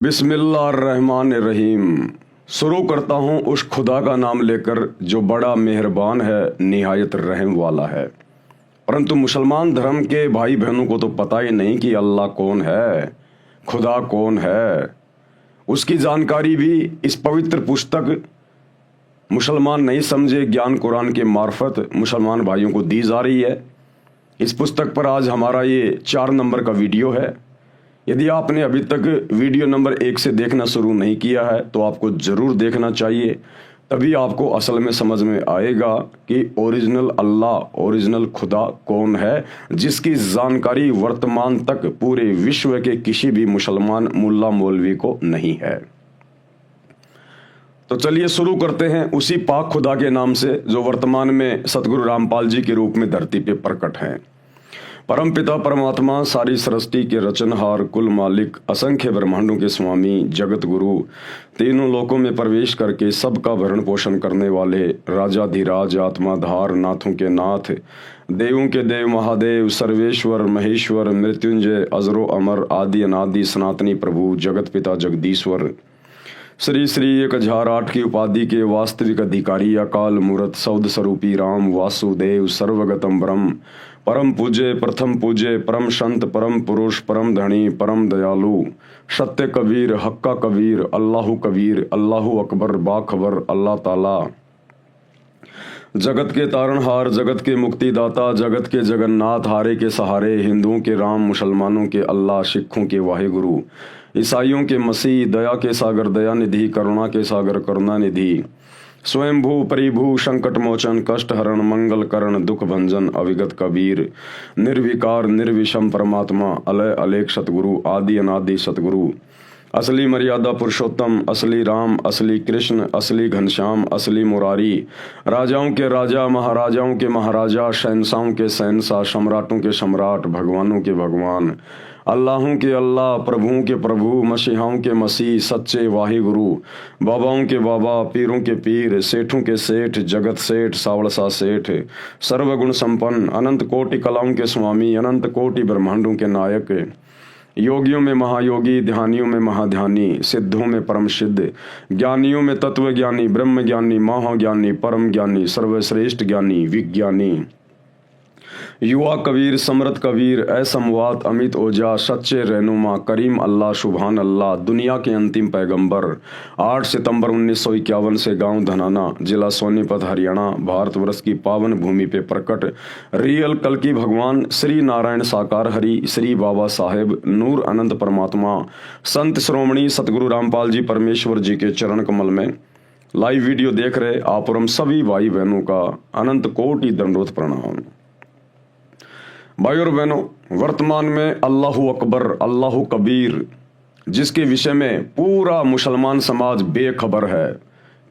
बिस्मिल्लाहिर्रहमानिर्रहीम। शुरू करता हूँ उस खुदा का नाम लेकर जो बड़ा मेहरबान है, निहायत रहम वाला है। परंतु मुसलमान धर्म के भाई बहनों को तो पता ही नहीं कि अल्लाह कौन है, खुदा कौन है। उसकी जानकारी भी इस पवित्र पुस्तक मुसलमान नहीं समझे ज्ञान कुरान के मार्फत मुसलमान भाइयों को दी जा रही है। इस पुस्तक पर आज हमारा ये 4 नंबर का वीडियो है। यदि आपने अभी तक वीडियो नंबर 1 से देखना शुरू नहीं किया है तो आपको ज़रूर देखना चाहिए, तभी आपको असल में समझ में आएगा कि ओरिजिनल अल्लाह, ओरिजिनल खुदा कौन है, जिसकी जानकारी वर्तमान तक पूरे विश्व के किसी भी मुसलमान मुल्ला मौलवी को नहीं है। तो चलिए शुरू करते हैं उसी पाक खुदा के नाम से जो वर्तमान में सतगुरु रामपाल जी के रूप में धरती पे प्रकट हैं। परम पिता परमात्मा, सारी सृष्टि के रचनहार, कुल मालिक, असंख्य ब्रह्मांडों के स्वामी, जगत गुरु, तीनों लोकों में प्रवेश करके सबका भरण पोषण करने वाले, राजाधिराज, आत्माधार, नाथों के नाथ, देवों के देव, महादेव, सर्वेश्वर, महेश्वर, मृत्युंजय, अजरो अमर, आदि अनादि, सनातनी प्रभु, जगत पिता जगदीश्वर, श्री श्री 1008 की उपाधि के वास्तविक अधिकारी, अकाल मूर्त, सौद स्वरूपी राम वासुदेव, सर्वगतम ब्रह्म, परम पूज्य, प्रथम पूज्य, परम संत, परम पुरुष, परम धनी, परम दयालु, सत्य कबीर, हक्का कबीर, अल्लाहु कबीर, अल्लाहु अकबर, बाखबर, अल्लाह ताला, जगत के तारणहार, जगत के मुक्तिदाता, जगत के जगन्नाथ, हारे के सहारे, हिंदुओं के राम, मुसलमानों के अल्लाह, सिखों के वाहिगुरु, ईसाइयों के मसीह, दया के सागर दया निधि, करुणा के सागर करुणा निधि, स्वयंभू परिभू, संकट मोचन, कष्ट हरण, मंगल करण, दुख भंजन, अविगत कबीर, निर्विकार निर्विषम परमात्मा, अलय अलेख सतगुरु, आदि अनादि सतगुरु, असली मर्यादा पुरुषोत्तम, असली राम, असली कृष्ण, असली घनश्याम, असली मुरारी, राजाओं के राजा, महाराजाओं के महाराजा, शहंशाहों के शहंशाह, सम्राटों के सम्राट, भगवानों के भगवान, अल्लाहों के अल्लाह, प्रभुओं के प्रभु, मसीहाओं के मसीह, सच्चे वाहिगुरु, बाबाओं के बाबा, पीरों के पीर, सेठों के सेठ, जगत सेठ, सावड़सा सेठ, सर्वगुण संपन्न, अनंत कोटि कलाओं के स्वामी, अनंत कोटि ब्रह्मांडों के नायक, योगियों में महायोगी, ध्यानियों में महाध्यानी, सिद्धों में परम सिद्ध, ज्ञानियों में तत्व ज्ञानी, ब्रह्म ज्ञानी, महाज्ञानी, परम ज्ञानी, सर्वश्रेष्ठ ज्ञानी, विज्ञानी, युवा कबीर, समृत कबीर, असमवात, अमित ओजा, सच्चे रहनुमा, करीम अल्लाह, सुभान अल्लाह, दुनिया के अंतिम पैगंबर, 8 सितंबर 1951 से गांव धनाना, जिला सोनीपत, हरियाणा, भारतवर्ष की पावन भूमि पे प्रकट रियल कल की भगवान श्री नारायण साकार हरि, श्री बाबा साहेब नूर अनंत परमात्मा, संत श्रोमणी सतगुरु रामपाल जी परमेश्वर जी के चरण कमल में लाइव वीडियो देख रहे आप और हम सभी भाई बहनों का अनंत कोटि दंडोत प्रणाम। भाई और बहनों, वर्तमान में अल्लाहु अकबर, अल्लाहु कबीर, जिसके विषय में पूरा मुसलमान समाज बेखबर है,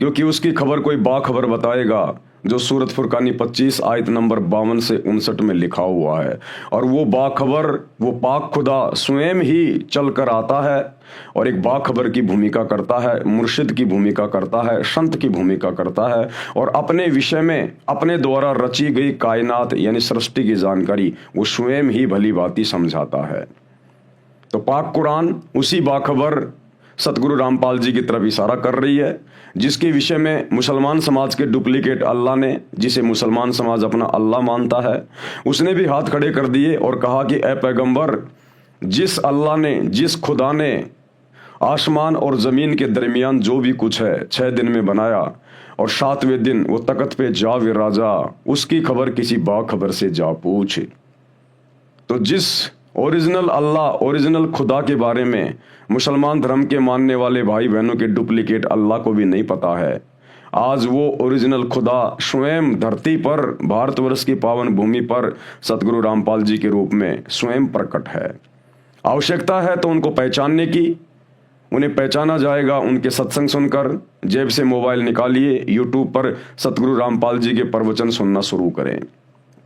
क्योंकि उसकी खबर कोई बाखबर बताएगा जो सूरत फुरकानी 25 आयत नंबर 52 से 59 में लिखा हुआ है। और वो बाखबर, वो पाक खुदा स्वयं ही चल कर आता है और एक बाखबर की भूमिका करता है, मुर्शिद की भूमिका करता है, संत की भूमिका करता है और अपने विषय में अपने द्वारा रची गई कायनात यानी सृष्टि की जानकारी वो स्वयं ही भली भांति समझाता है। तो पाक कुरान उसी बाखबर सतगुरु रामपाल जी की तरफ इशारा कर रही है, जिसके विषय में मुसलमान समाज के डुप्लीकेट अल्लाह ने, जिसे मुसलमान समाज अपना अल्लाह मानता है, उसने भी हाथ खड़े कर दिए और कहा कि ए पैगंबर, जिस अल्लाह ने, जिस खुदा ने आसमान और जमीन के दरमियान जो भी कुछ है 6 दिन में बनाया और 7वें दिन वो तख्त पे जा विराजा, उसकी खबर किसी बाखबर से जा पूछ। तो जिस ओरिजिनल अल्लाह, ओरिजिनल खुदा के बारे में मुसलमान धर्म के मानने वाले भाई बहनों के डुप्लीकेट अल्लाह को भी नहीं पता है, आज वो ओरिजिनल खुदा स्वयं धरती पर, भारतवर्ष की पावन भूमि पर सतगुरु रामपाल जी के रूप में स्वयं प्रकट है। आवश्यकता है तो उनको पहचानने की, उन्हें पहचाना जाएगा उनके सत्संग सुनकर। जेब से मोबाइल निकालिए, यूट्यूब पर सतगुरु रामपाल जी के प्रवचन सुनना शुरू करें,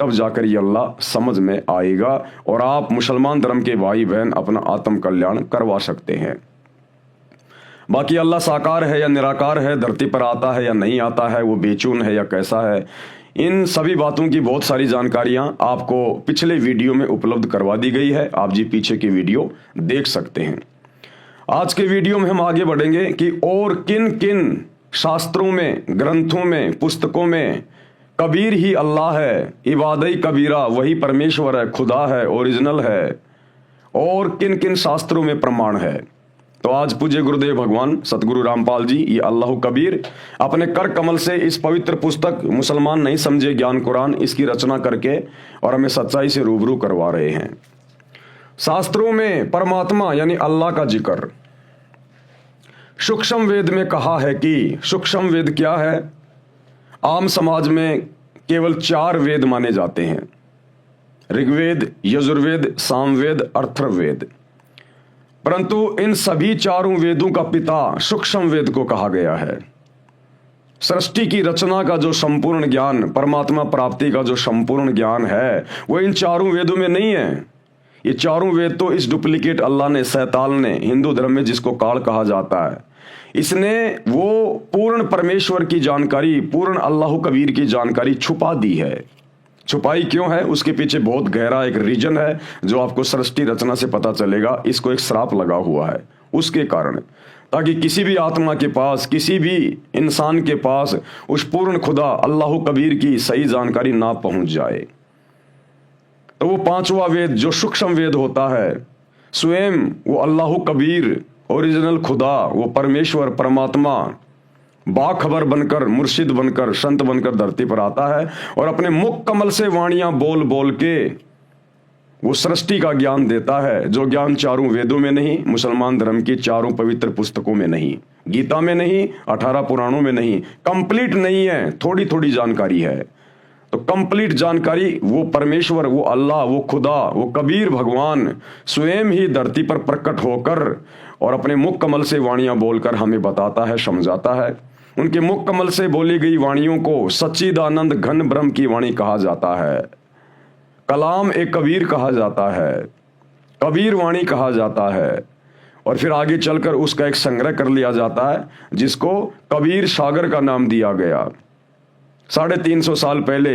तब जाकर ये अल्लाह समझ में आएगा और आप मुसलमान धर्म के भाई बहन अपना आत्म कल्याण करवा सकते हैं। बाकी अल्लाह साकार है या निराकार है, धरती पर आता है या नहीं आता है, वो बेचून है या कैसा है, इन सभी बातों की बहुत सारी जानकारियां आपको पिछले वीडियो में उपलब्ध करवा दी गई है। आप जी पीछे की वीडियो देख सकते हैं। आज के वीडियो में हम आगे बढ़ेंगे कि और किन किन शास्त्रों में, ग्रंथों में, पुस्तकों में कबीर ही अल्लाह है, इबादई कबीरा वही परमेश्वर है, खुदा है, ओरिजिनल है, और किन किन शास्त्रों में प्रमाण है। तो आज पूज्य गुरुदेव भगवान सतगुरु रामपाल जी ये अल्लाह कबीर अपने कर कमल से इस पवित्र पुस्तक मुसलमान नहीं समझे ज्ञान कुरान इसकी रचना करके और हमें सच्चाई से रूबरू करवा रहे हैं। शास्त्रों में परमात्मा यानी अल्लाह का जिक्र सूक्ष्म वेद में कहा है कि सूक्ष्म वेद क्या है? आम समाज में केवल 4 वेद माने जाते हैं, ऋग्वेद, यजुर्वेद, सामवेद, अथर्ववेद। परंतु इन सभी चारों वेदों का पिता सूक्ष्म वेद को कहा गया है। सृष्टि की रचना का जो संपूर्ण ज्ञान, परमात्मा प्राप्ति का जो संपूर्ण ज्ञान है वो इन चारों वेदों में नहीं है। ये चारों वेद तो इस डुप्लीकेट अल्लाह ने, शैतान ने, हिंदू धर्म में जिसको काल कहा जाता है, इसने वो पूर्ण परमेश्वर की जानकारी, पूर्ण अल्लाह कबीर की जानकारी छुपा दी है। छुपाई क्यों है? उसके पीछे बहुत गहरा एक रीजन है जो आपको सृष्टि रचना से पता चलेगा। इसको एक श्राप लगा हुआ है उसके कारण, ताकि किसी भी आत्मा के पास, किसी भी इंसान के पास उस पूर्ण खुदा अल्लाह कबीर की सही जानकारी ना पहुंच जाए। तो वो 5वां वेद जो सूक्ष्म वेद होता है, स्वयं वो अल्लाह कबीर ओरिजिनल खुदा, वो परमेश्वर परमात्मा बाखबर बनकर, मुर्शिद बनकर, संत बनकर धरती पर आता है और अपने मुख कमल से वाणियां बोल बोल के वो सृष्टि का ज्ञान देता है, जो ज्ञान चारों वेदों में नहीं, मुसलमान धर्म की चारों पवित्र पुस्तकों में नहीं, गीता में नहीं, 18 पुराणों में नहीं, कंप्लीट नहीं है, थोड़ी थोड़ी जानकारी है। तो कंप्लीट जानकारी वो परमेश्वर, वो अल्लाह, वो खुदा, वो कबीर भगवान स्वयं ही धरती पर प्रकट होकर और अपने मुख कमल से वाणियां बोलकर हमें बताता है, समझाता है। उनके मुख कमल से बोली गई वाणियों को सच्चिदानंद घन ब्रह्म की वाणी कहा जाता है, कलाम ए कबीर कहा जाता है, कबीर वाणी कहा जाता है। और फिर आगे चलकर उसका एक संग्रह कर लिया जाता है जिसको कबीर सागर का नाम दिया गया। 350 साल पहले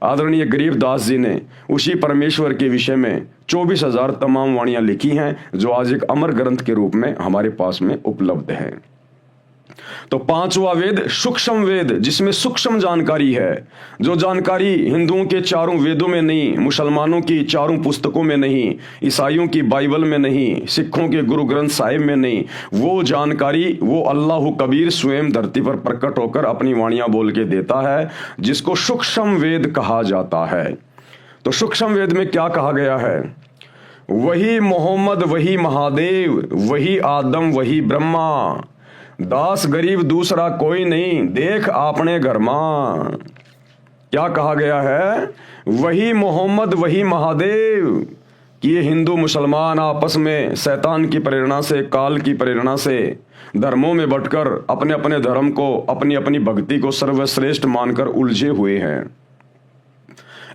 आदरणीय गरीबदास जी ने उसी परमेश्वर के विषय में 24,000 तमाम वाणियां लिखी हैं, जो आज एक अमर ग्रंथ के रूप में हमारे पास में उपलब्ध है। तो 5वां वेद सूक्ष्म वेद, जिसमें सूक्ष्म जानकारी है, जो जानकारी हिंदुओं के चारों वेदों में नहीं, मुसलमानों की चारों पुस्तकों में नहीं, ईसाइयों की बाइबल में नहीं, सिखों के गुरु ग्रंथ साहिब में नहीं, वो जानकारी वो अल्लाह कबीर स्वयं धरती पर प्रकट होकर अपनी वाणियां बोल के देता है, जिसको सूक्ष्म वेद कहा जाता है। तो सूक्ष्म वेद में क्या कहा गया है? वही मोहम्मद, वही महादेव, वही आदम, वही ब्रह्मा, दास गरीब दूसरा कोई नहीं, देख आपने घर मां। क्या कहा गया है? वही मोहम्मद, वही महादेव। कि ये हिंदू मुसलमान आपस में शैतान की प्रेरणा से, काल की प्रेरणा से धर्मों में बंटकर अपने अपने धर्म को, अपनी अपनी भक्ति को सर्वश्रेष्ठ मानकर उलझे हुए हैं।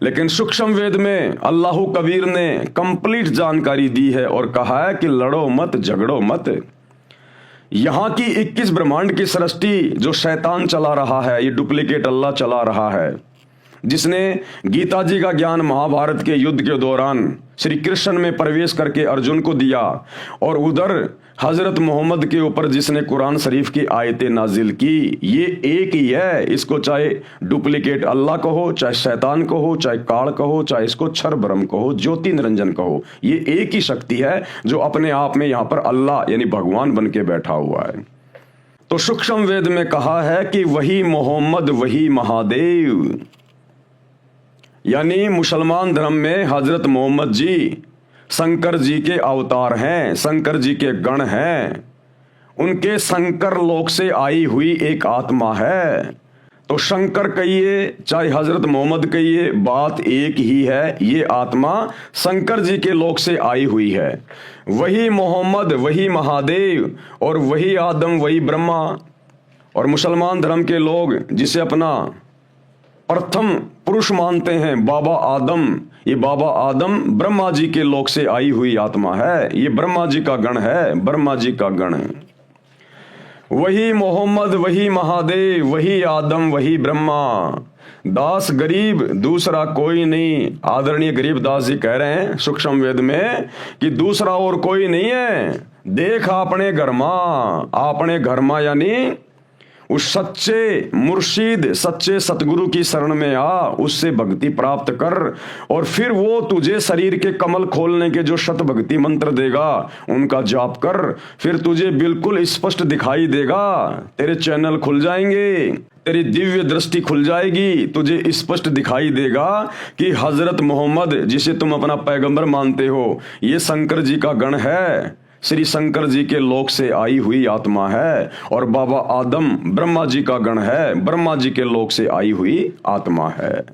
लेकिन सूक्ष्म वेद में अल्लाह कबीर ने कंप्लीट जानकारी दी है और कहा है कि लड़ो मत, झगड़ो मत। यहां की 21 ब्रह्मांड की सृष्टि जो शैतान चला रहा है, ये डुप्लीकेट अल्लाह चला रहा है, जिसने गीता जी का ज्ञान महाभारत के युद्ध के दौरान श्री कृष्ण में प्रवेश करके अर्जुन को दिया, और उधर हजरत मोहम्मद के ऊपर जिसने कुरान शरीफ की आयतें नाजिल की, ये एक ही है। इसको चाहे डुप्लीकेट अल्लाह कहो, चाहे शैतान कहो, चाहे काल कहो, चाहे इसको क्षर ब्रह्म कहो, ज्योति निरंजन कहो, ये एक ही शक्ति है जो अपने आप में यहाँ पर अल्लाह यानी भगवान बन के बैठा हुआ है। तो सूक्ष्म वेद में कहा है कि वही मोहम्मद, वही महादेव, यानी मुसलमान धर्म में हजरत मोहम्मद जी शंकर जी के अवतार हैं, शंकर जी के गण हैं, उनके शंकर लोक से आई हुई एक आत्मा है। तो शंकर कहिए चाहे हजरत मोहम्मद कहिए, बात एक ही है, ये आत्मा शंकर जी के लोक से आई हुई है। वही मोहम्मद, वही महादेव और वही आदम, वही ब्रह्मा। और मुसलमान धर्म के लोग जिसे अपना प्रथम पुरुष मानते हैं बाबा आदम, ये बाबा आदम ब्रह्मा जी के लोक से आई हुई आत्मा है, ये ब्रह्मा जी का गण है, ब्रह्मा जी का गण है। वही मोहम्मद, वही महादेव, वही आदम, वही ब्रह्मा, दास गरीब दूसरा कोई नहीं। आदरणीय गरीबदास जी कह रहे हैं सूक्ष्म वेद में कि दूसरा और कोई नहीं है, देख आपने घर में यानी उस सच्चे मुर्शिद सच्चे सतगुरु की शरण में आ, उससे भक्ति प्राप्त कर और फिर वो तुझे शरीर के कमल खोलने के जो शत भक्ति मंत्र देगा उनका जाप कर, फिर तुझे बिल्कुल स्पष्ट दिखाई देगा, तेरे चैनल खुल जाएंगे, तेरी दिव्य दृष्टि खुल जाएगी, तुझे स्पष्ट दिखाई देगा कि हजरत मोहम्मद जिसे तुम अपना पैगंबर मानते हो ये शंकर जी का गण है, श्री शंकर जी के लोक से आई हुई आत्मा है, और बाबा आदम ब्रह्मा जी का गण है, ब्रह्मा जी के लोक से आई हुई आत्मा है।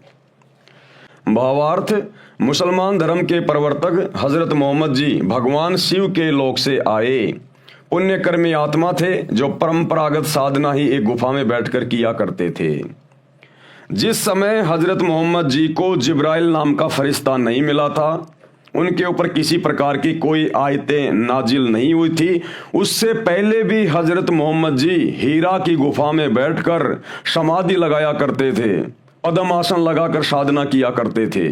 भावार्थ, मुसलमान धर्म के प्रवर्तक हजरत मोहम्मद जी भगवान शिव के लोक से आए, पुण्यकर्मी आत्मा थे जो परंपरागत साधना ही एक गुफा में बैठकर किया करते थे। जिस समय हजरत मोहम्मद जी को जिब्राइल नाम का फरिश्ता नहीं मिला था, उनके ऊपर किसी प्रकार की कोई आयतें नाजिल नहीं हुई थी, उससे पहले भी हजरत मोहम्मद जी हीरा की गुफा में बैठकर समाधि लगाया करते थे, पद्मासन लगाकर साधना किया करते थे,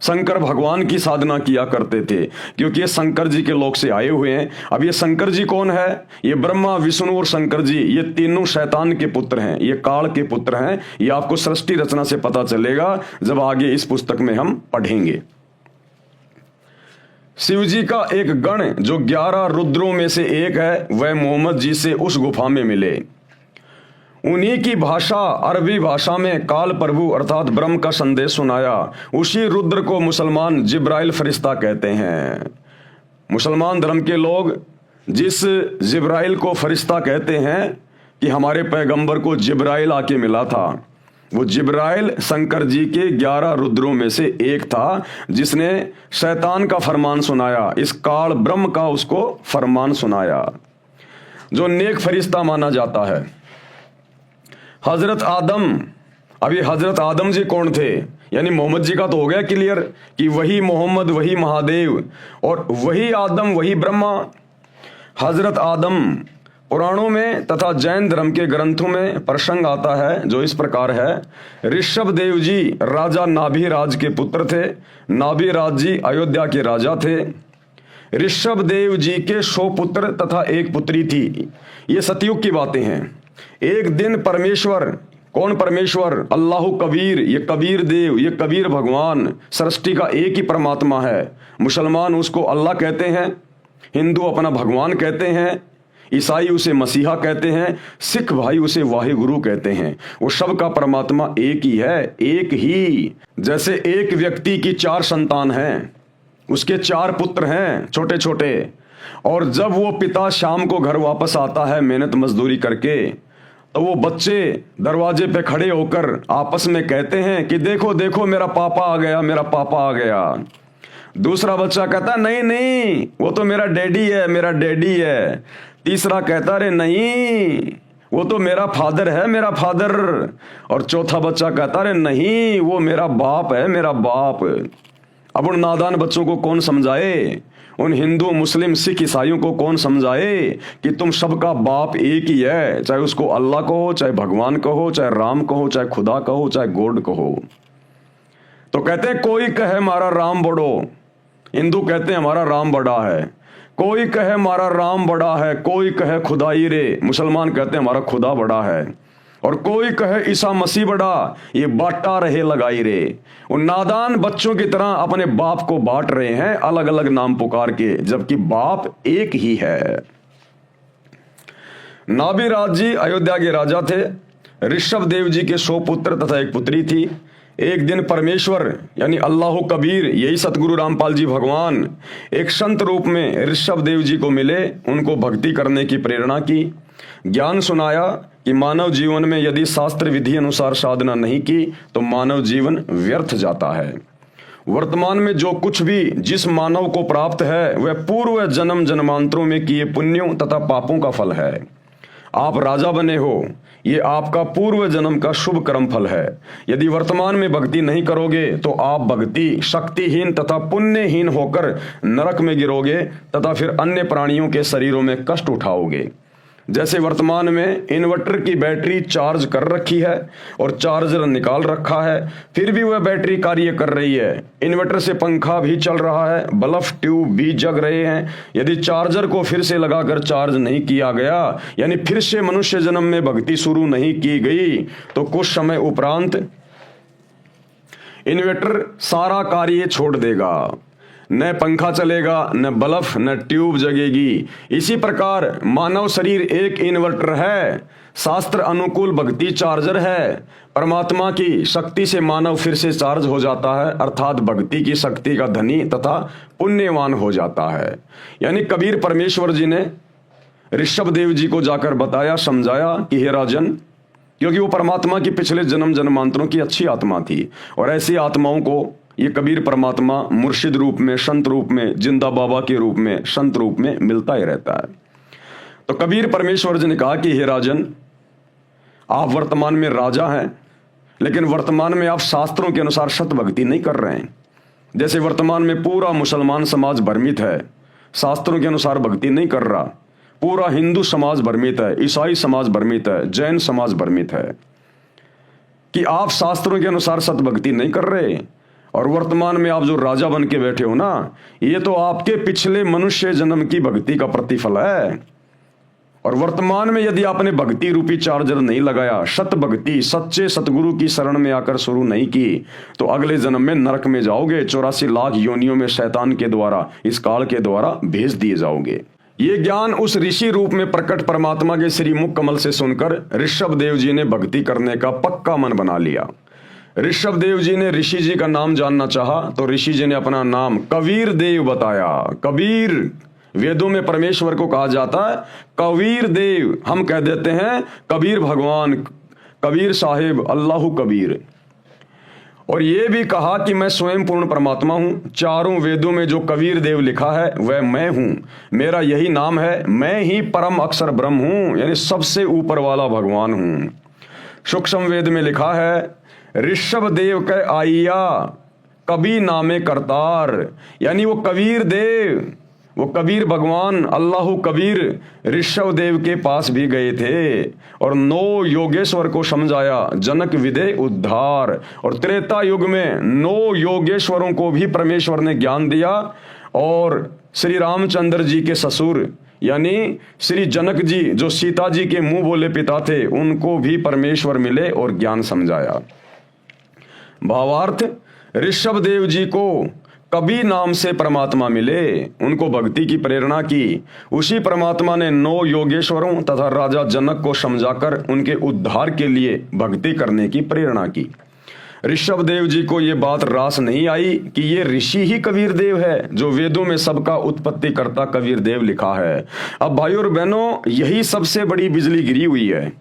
शंकर भगवान की साधना किया करते थे, क्योंकि ये शंकर जी के लोक से आए हुए हैं। अब ये शंकर जी कौन है? ये ब्रह्मा विष्णु और शंकर जी ये तीनों शैतान के पुत्र हैं, ये काल के पुत्र हैं। ये आपको सृष्टि रचना से पता चलेगा जब आगे इस पुस्तक में हम पढ़ेंगे। शिव जी का एक गण जो 11 रुद्रों में से एक है, वह मोहम्मद जी से उस गुफा में मिले। उन्हीं की भाषा अरबी भाषा में काल प्रभु अर्थात ब्रह्म का संदेश सुनाया। उसी रुद्र को मुसलमान जिब्राइल फरिश्ता कहते हैं। मुसलमान धर्म के लोग जिस जिब्राइल को फरिश्ता कहते हैं कि हमारे पैगंबर को जिब्राइल आके मिला था, वो जिब्राइल शंकर जी के 11 रुद्रों में से एक था, जिसने शैतान का फरमान सुनाया, इस काल ब्रह्म का उसको फरमान सुनाया, जो नेक फरिश्ता माना जाता है। हजरत आदम, अभी हजरत आदम जी कौन थे? यानी मोहम्मद जी का तो हो गया क्लियर कि वही मोहम्मद, वही महादेव और वही आदम, वही ब्रह्मा। हजरत आदम पुराणों में तथा जैन धर्म के ग्रंथों में प्रसंग आता है जो इस प्रकार है। ऋषभ देव जी राजा नाभिराज के पुत्र थे। नाभिराज जी अयोध्या के राजा थे। ऋषभ देव जी के 100 पुत्र तथा एक पुत्री थी। ये सतयुग की बातें हैं। एक दिन परमेश्वर, कौन परमेश्वर? अल्लाह कबीर, ये कबीर देव, ये कबीर भगवान सृष्टि का एक ही परमात्मा है। मुसलमान उसको अल्लाह कहते हैं, हिंदू अपना भगवान कहते हैं, ईसाई उसे मसीहा कहते हैं, सिख भाई उसे वाहिगुरु कहते हैं। वो सब का परमात्मा एक ही है, एक ही। जैसे एक व्यक्ति की 4 संतान हैं, उसके 4 पुत्र हैं छोटे छोटे, और जब वो पिता शाम को घर वापस आता है मेहनत मजदूरी करके, तो वो बच्चे दरवाजे पे खड़े होकर आपस में कहते हैं कि देखो देखो मेरा पापा आ गया, मेरा पापा आ गया। दूसरा बच्चा कहता नहीं नहीं वो तो मेरा डैडी है, मेरा डैडी है। तीसरा कहता अरे नहीं वो तो मेरा फादर है, मेरा फादर। और चौथा बच्चा कहता अरे नहीं वो मेरा बाप है, मेरा बाप। अब उन नादान बच्चों को कौन समझाए? उन हिंदू मुस्लिम सिख ईसाइयों को कौन समझाए कि तुम सबका बाप एक ही है, चाहे उसको अल्लाह कहो, चाहे भगवान कहो, चाहे राम कहो, चाहे खुदा कहो, चाहे गॉड कहो। तो कहते हैं कोई कहे हमारा राम बड़ो, हिंदू कहते हैं हमारा राम बड़ा है। कोई कहे हमारा राम बड़ा है, कोई कहे खुदाई रे, मुसलमान कहते हैं हमारा खुदा बड़ा है। और कोई कहे ईसा मसीह बड़ा, ये बांटा रहे लगाई रे। उन नादान बच्चों की तरह अपने बाप को बांट रहे हैं अलग अलग नाम पुकार के, जबकि बाप एक ही है। नाभिराज जी अयोध्या के राजा थे। ऋषभ देव जी के 100 पुत्र तथा एक पुत्री थी। एक दिन परमेश्वर यानी अल्लाह कबीर, यही सतगुरु रामपाल जी भगवान एक संत रूप में ऋषभ देव जी को मिले, उनको भक्ति करने की प्रेरणा की, ज्ञान सुनाया कि मानव जीवन में यदि शास्त्र विधि अनुसार साधना नहीं की तो मानव जीवन व्यर्थ जाता है। वर्तमान में जो कुछ भी जिस मानव को प्राप्त है वह पूर्व जन्म जन्मांतरों में किए पुण्यों तथा पापों का फल है। आप राजा बने हो, ये आपका पूर्व जन्म का शुभ कर्म फल है। यदि वर्तमान में भक्ति नहीं करोगे तो आप भक्ति शक्तिहीन तथा पुण्यहीन होकर नरक में गिरोगे तथा फिर अन्य प्राणियों के शरीरों में कष्ट उठाओगे। जैसे वर्तमान में इन्वर्टर की बैटरी चार्ज कर रखी है और चार्जर निकाल रखा है, फिर भी वह बैटरी कार्य कर रही है। इन्वर्टर से पंखा भी चल रहा है, बल्ब ट्यूब भी जग रहे हैं। यदि चार्जर को फिर से लगाकर चार्ज नहीं किया गया, यानी फिर से मनुष्य जन्म में भक्ति शुरू नहीं की गई, तो कुछ समय उपरांत इन्वर्टर सारा कार्य छोड़ देगा। न पंखा चलेगा, न बल्ब, न ट्यूब जगेगी। इसी प्रकार मानव शरीर एक इन्वर्टर है, शास्त्र अनुकूल भक्ति चार्जर है। परमात्मा की शक्ति से मानव फिर से चार्ज हो जाता है, अर्थात भक्ति की शक्ति का धनी तथा पुण्यवान हो जाता है। यानी कबीर परमेश्वर जी ने ऋषभ देव जी को जाकर बताया, समझाया कि हे राजन, क्योंकि वो परमात्मा की पिछले जन्म जन्मांतरों की अच्छी आत्मा थी, और ऐसी आत्माओं को ये कबीर परमात्मा मुर्शिद रूप में, संत रूप में, जिंदा बाबा के रूप में, संत रूप में मिलता ही रहता है। तो कबीर परमेश्वर जी ने कहा कि हे राजन, आप वर्तमान में राजा हैं, लेकिन वर्तमान में आप शास्त्रों के अनुसार सत भक्ति नहीं कर रहे हैं। जैसे वर्तमान में पूरा मुसलमान समाज भ्रमित है, शास्त्रों के अनुसार भक्ति नहीं कर रहा। पूरा हिंदू समाज भ्रमित है, ईसाई समाज भ्रमित है, जैन समाज भ्रमित है कि आप शास्त्रों के अनुसार सत भक्ति नहीं कर रहे। और वर्तमान में आप जो राजा बन के बैठे हो ना, ये तो आपके पिछले मनुष्य जन्म की भक्ति का प्रतिफल है। और वर्तमान में यदि आपने भक्ति रूपी चार्जर नहीं लगाया, सत भक्ति सच्चे सतगुरु की शरण में आकर शुरू नहीं की, तो अगले जन्म में नरक में जाओगे। 84 लाख योनियों में शैतान के द्वारा, इस काल के द्वारा भेज दिए जाओगे। ये ज्ञान उस ऋषि रूप में प्रकट परमात्मा के श्री मुख कमल से सुनकर ऋषभ देव जी ने भक्ति करने का पक्का मन बना लिया। ऋषभ देव जी ने ऋषि जी का नाम जानना चाहा, तो ऋषि जी ने अपना नाम कबीर देव बताया। कबीर वेदों में परमेश्वर को कहा जाता है कबीर देव, हम कह देते हैं कबीर भगवान, कबीर साहिब, अल्लाह कबीर। और ये भी कहा कि मैं स्वयं पूर्ण परमात्मा हूं। चारों वेदों में जो कबीर देव लिखा है वह मैं हूं, मेरा यही नाम है, मैं ही परम अक्षर ब्रह्म हूं, यानी सबसे ऊपर वाला भगवान हूं। सूक्ष्म वेद में लिखा है ऋषभ देव के आइया कबी नामे करतार, यानी वो कबीर देव, वो कबीर भगवान अल्लाह कबीर ऋषभ देव के पास भी गए थे और 9 योगेश्वर को समझाया, जनक विदे उद्धार। और त्रेता युग में 9 योगेश्वरों को भी परमेश्वर ने ज्ञान दिया, और श्री रामचंद्र जी के ससुर यानी श्री जनक जी, जो सीता जी के मुंह बोले पिता थे, उनको भी परमेश्वर मिले और ज्ञान समझाया। भावार्थ, ऋषभ देव जी को कबीर नाम से परमात्मा मिले, उनको भक्ति की प्रेरणा की। उसी परमात्मा ने 9 योगेश्वरों तथा राजा जनक को समझाकर उनके उद्धार के लिए भक्ति करने की प्रेरणा की। ऋषभ देव जी को ये बात रास नहीं आई कि ये ऋषि ही कबीर देव है, जो वेदों में सबका उत्पत्ति करता कबीर देव लिखा है। अब भाइयों और बहनों, यही सबसे बड़ी बिजली गिरी हुई है।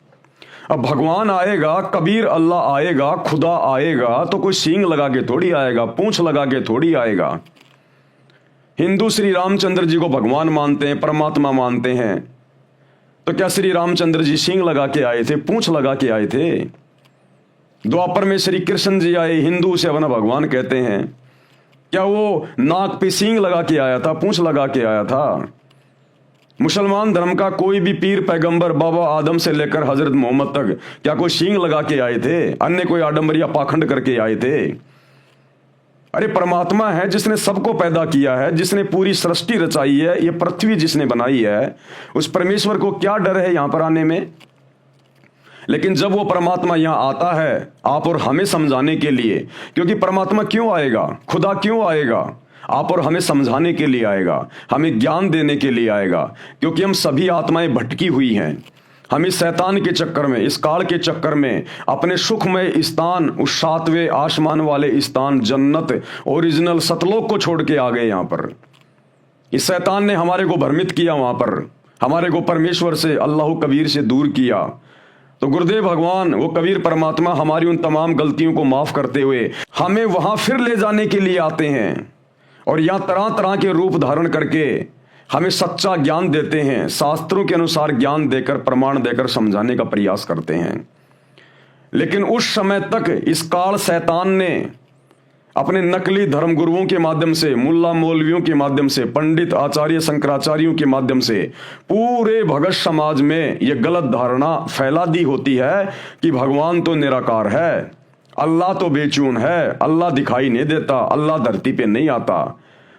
अब भगवान आएगा, कबीर अल्लाह आएगा, खुदा आएगा, तो कोई सींग लगा के थोड़ी आएगा, पूंछ लगा के थोड़ी आएगा। हिंदू श्री रामचंद्र जी को भगवान मानते हैं, परमात्मा मानते हैं, तो क्या श्री रामचंद्र जी सींग लगा के आए थे, पूंछ लगा के आए थे? द्वापर में श्री कृष्ण जी आए, हिंदू उसे अपना भगवान कहते हैं, क्या वो नाक पे सींग लगा के आया था, पूंछ लगा के आया था? मुसलमान धर्म का कोई भी पीर पैगंबर बाबा आदम से लेकर हजरत मोहम्मद तक क्या कोई सींग लगा के आए थे? अन्य कोई आडंबर या पाखंड करके आए थे? अरे परमात्मा है जिसने सबको पैदा किया है, जिसने पूरी सृष्टि रचाई है, ये पृथ्वी जिसने बनाई है, उस परमेश्वर को क्या डर है यहां पर आने में? लेकिन जब वो परमात्मा यहां आता है आप और हमें समझाने के लिए, क्योंकि परमात्मा क्यों आएगा, खुदा क्यों आएगा? आप और हमें समझाने के लिए आएगा, हमें ज्ञान देने के लिए आएगा, क्योंकि हम सभी आत्माएं भटकी हुई हैं। हम इस शैतान के चक्कर में, इस काल के चक्कर में अपने सुखमय स्थान, उस 7वें आसमान वाले स्थान जन्नत ओरिजिनल सतलोक को छोड़ के आ गए। यहां पर इस शैतान ने हमारे को भ्रमित किया, वहां पर हमारे को परमेश्वर से, अल्लाह कबीर से दूर किया। तो गुरुदेव भगवान, वो कबीर परमात्मा हमारी उन तमाम गलतियों को माफ करते हुए हमें वहां फिर ले जाने के लिए आते हैं, और यहां तरह तरह के रूप धारण करके हमें सच्चा ज्ञान देते हैं, शास्त्रों के अनुसार ज्ञान देकर, प्रमाण देकर समझाने का प्रयास करते हैं। लेकिन उस समय तक इस काल शैतान ने अपने नकली धर्मगुरुओं के माध्यम से, मुल्ला मौलवियों के माध्यम से, पंडित आचार्य शंकराचार्यों के माध्यम से पूरे भगत समाज में यह गलत धारणा फैला दी होती है कि भगवान तो निराकार है, अल्लाह तो बेचून है, अल्लाह दिखाई नहीं देता, अल्लाह धरती पे नहीं आता।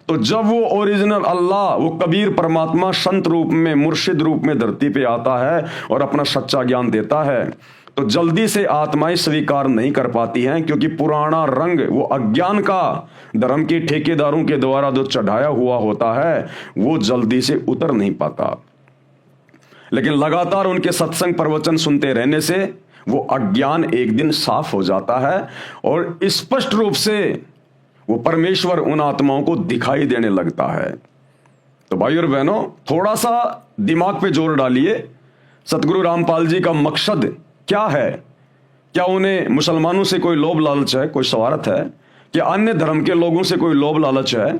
तो जब वो ओरिजिनल अल्लाह, वो कबीर परमात्मा संत रूप में, मुर्शिद रूप में धरती पे आता है और अपना सच्चा ज्ञान देता है, तो जल्दी से आत्माएं स्वीकार नहीं कर पाती हैं, क्योंकि पुराना रंग, वो अज्ञान का, धर्म के ठेकेदारों के द्वारा जो चढ़ाया हुआ होता है, वो जल्दी से उतर नहीं पाता। लेकिन लगातार उनके सत्संग प्रवचन सुनते रहने से वो अज्ञान एक दिन साफ हो जाता है और स्पष्ट रूप से वो परमेश्वर उन आत्माओं को दिखाई देने लगता है। तो भाई और बहनों, थोड़ा सा दिमाग पे जोर डालिए, सतगुरु रामपाल जी का मकसद क्या है? क्या उन्हें मुसलमानों से कोई लोभ लालच है, कोई स्वार्थ है? क्या अन्य धर्म के लोगों से कोई लोभ लालच है?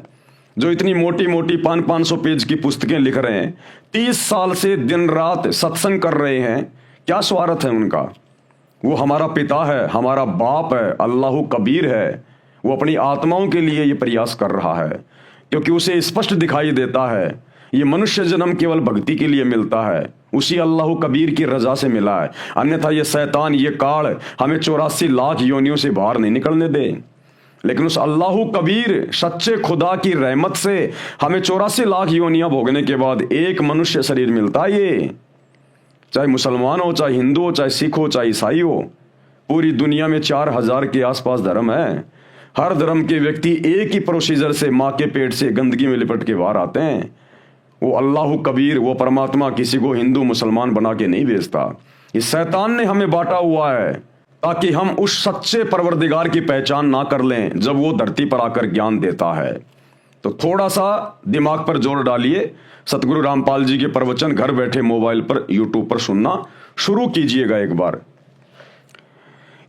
जो इतनी मोटी मोटी 500-500 पेज की पुस्तकें लिख रहे हैं, 30 साल से दिन रात सत्संग कर रहे हैं, क्या स्वार्थ है उनका? वो हमारा पिता है, हमारा बाप है, अल्लाह कबीर है। वो अपनी आत्माओं के लिए ये प्रयास कर रहा है, क्योंकि उसे स्पष्ट दिखाई देता है ये मनुष्य जन्म केवल भक्ति के लिए मिलता है, उसी अल्लाह कबीर की रजा से मिला है। अन्यथा ये शैतान, ये काल हमें 84 लाख योनियों से बाहर नहीं निकलने दे। लेकिन उस अल्लाह कबीर सच्चे खुदा की रहमत से हमें 84 लाख योनियां भोगने के बाद एक मनुष्य शरीर मिलता है। ये चाहे मुसलमान हो, चाहे हिंदू हो, चाहे सिख हो, चाहे ईसाई हो, पूरी दुनिया में 4000 के आसपास धर्म है। हर धर्म के व्यक्ति एक ही प्रोसीजर से माँ के पेट से गंदगी में लिपट के बाहर आते हैं। वो अल्लाह कबीर, वो परमात्मा किसी को हिंदू मुसलमान बना के नहीं भेजता। इस शैतान ने हमें बांटा हुआ है ताकि हम उस सच्चे परवरदिगार की पहचान ना कर लें जब वो धरती पर आकर ज्ञान देता है। तो थोड़ा सा दिमाग पर जोर डालिए, सतगुरु रामपाल जी के प्रवचन घर बैठे मोबाइल पर, यूट्यूब पर सुनना शुरू कीजिएगा एक बार।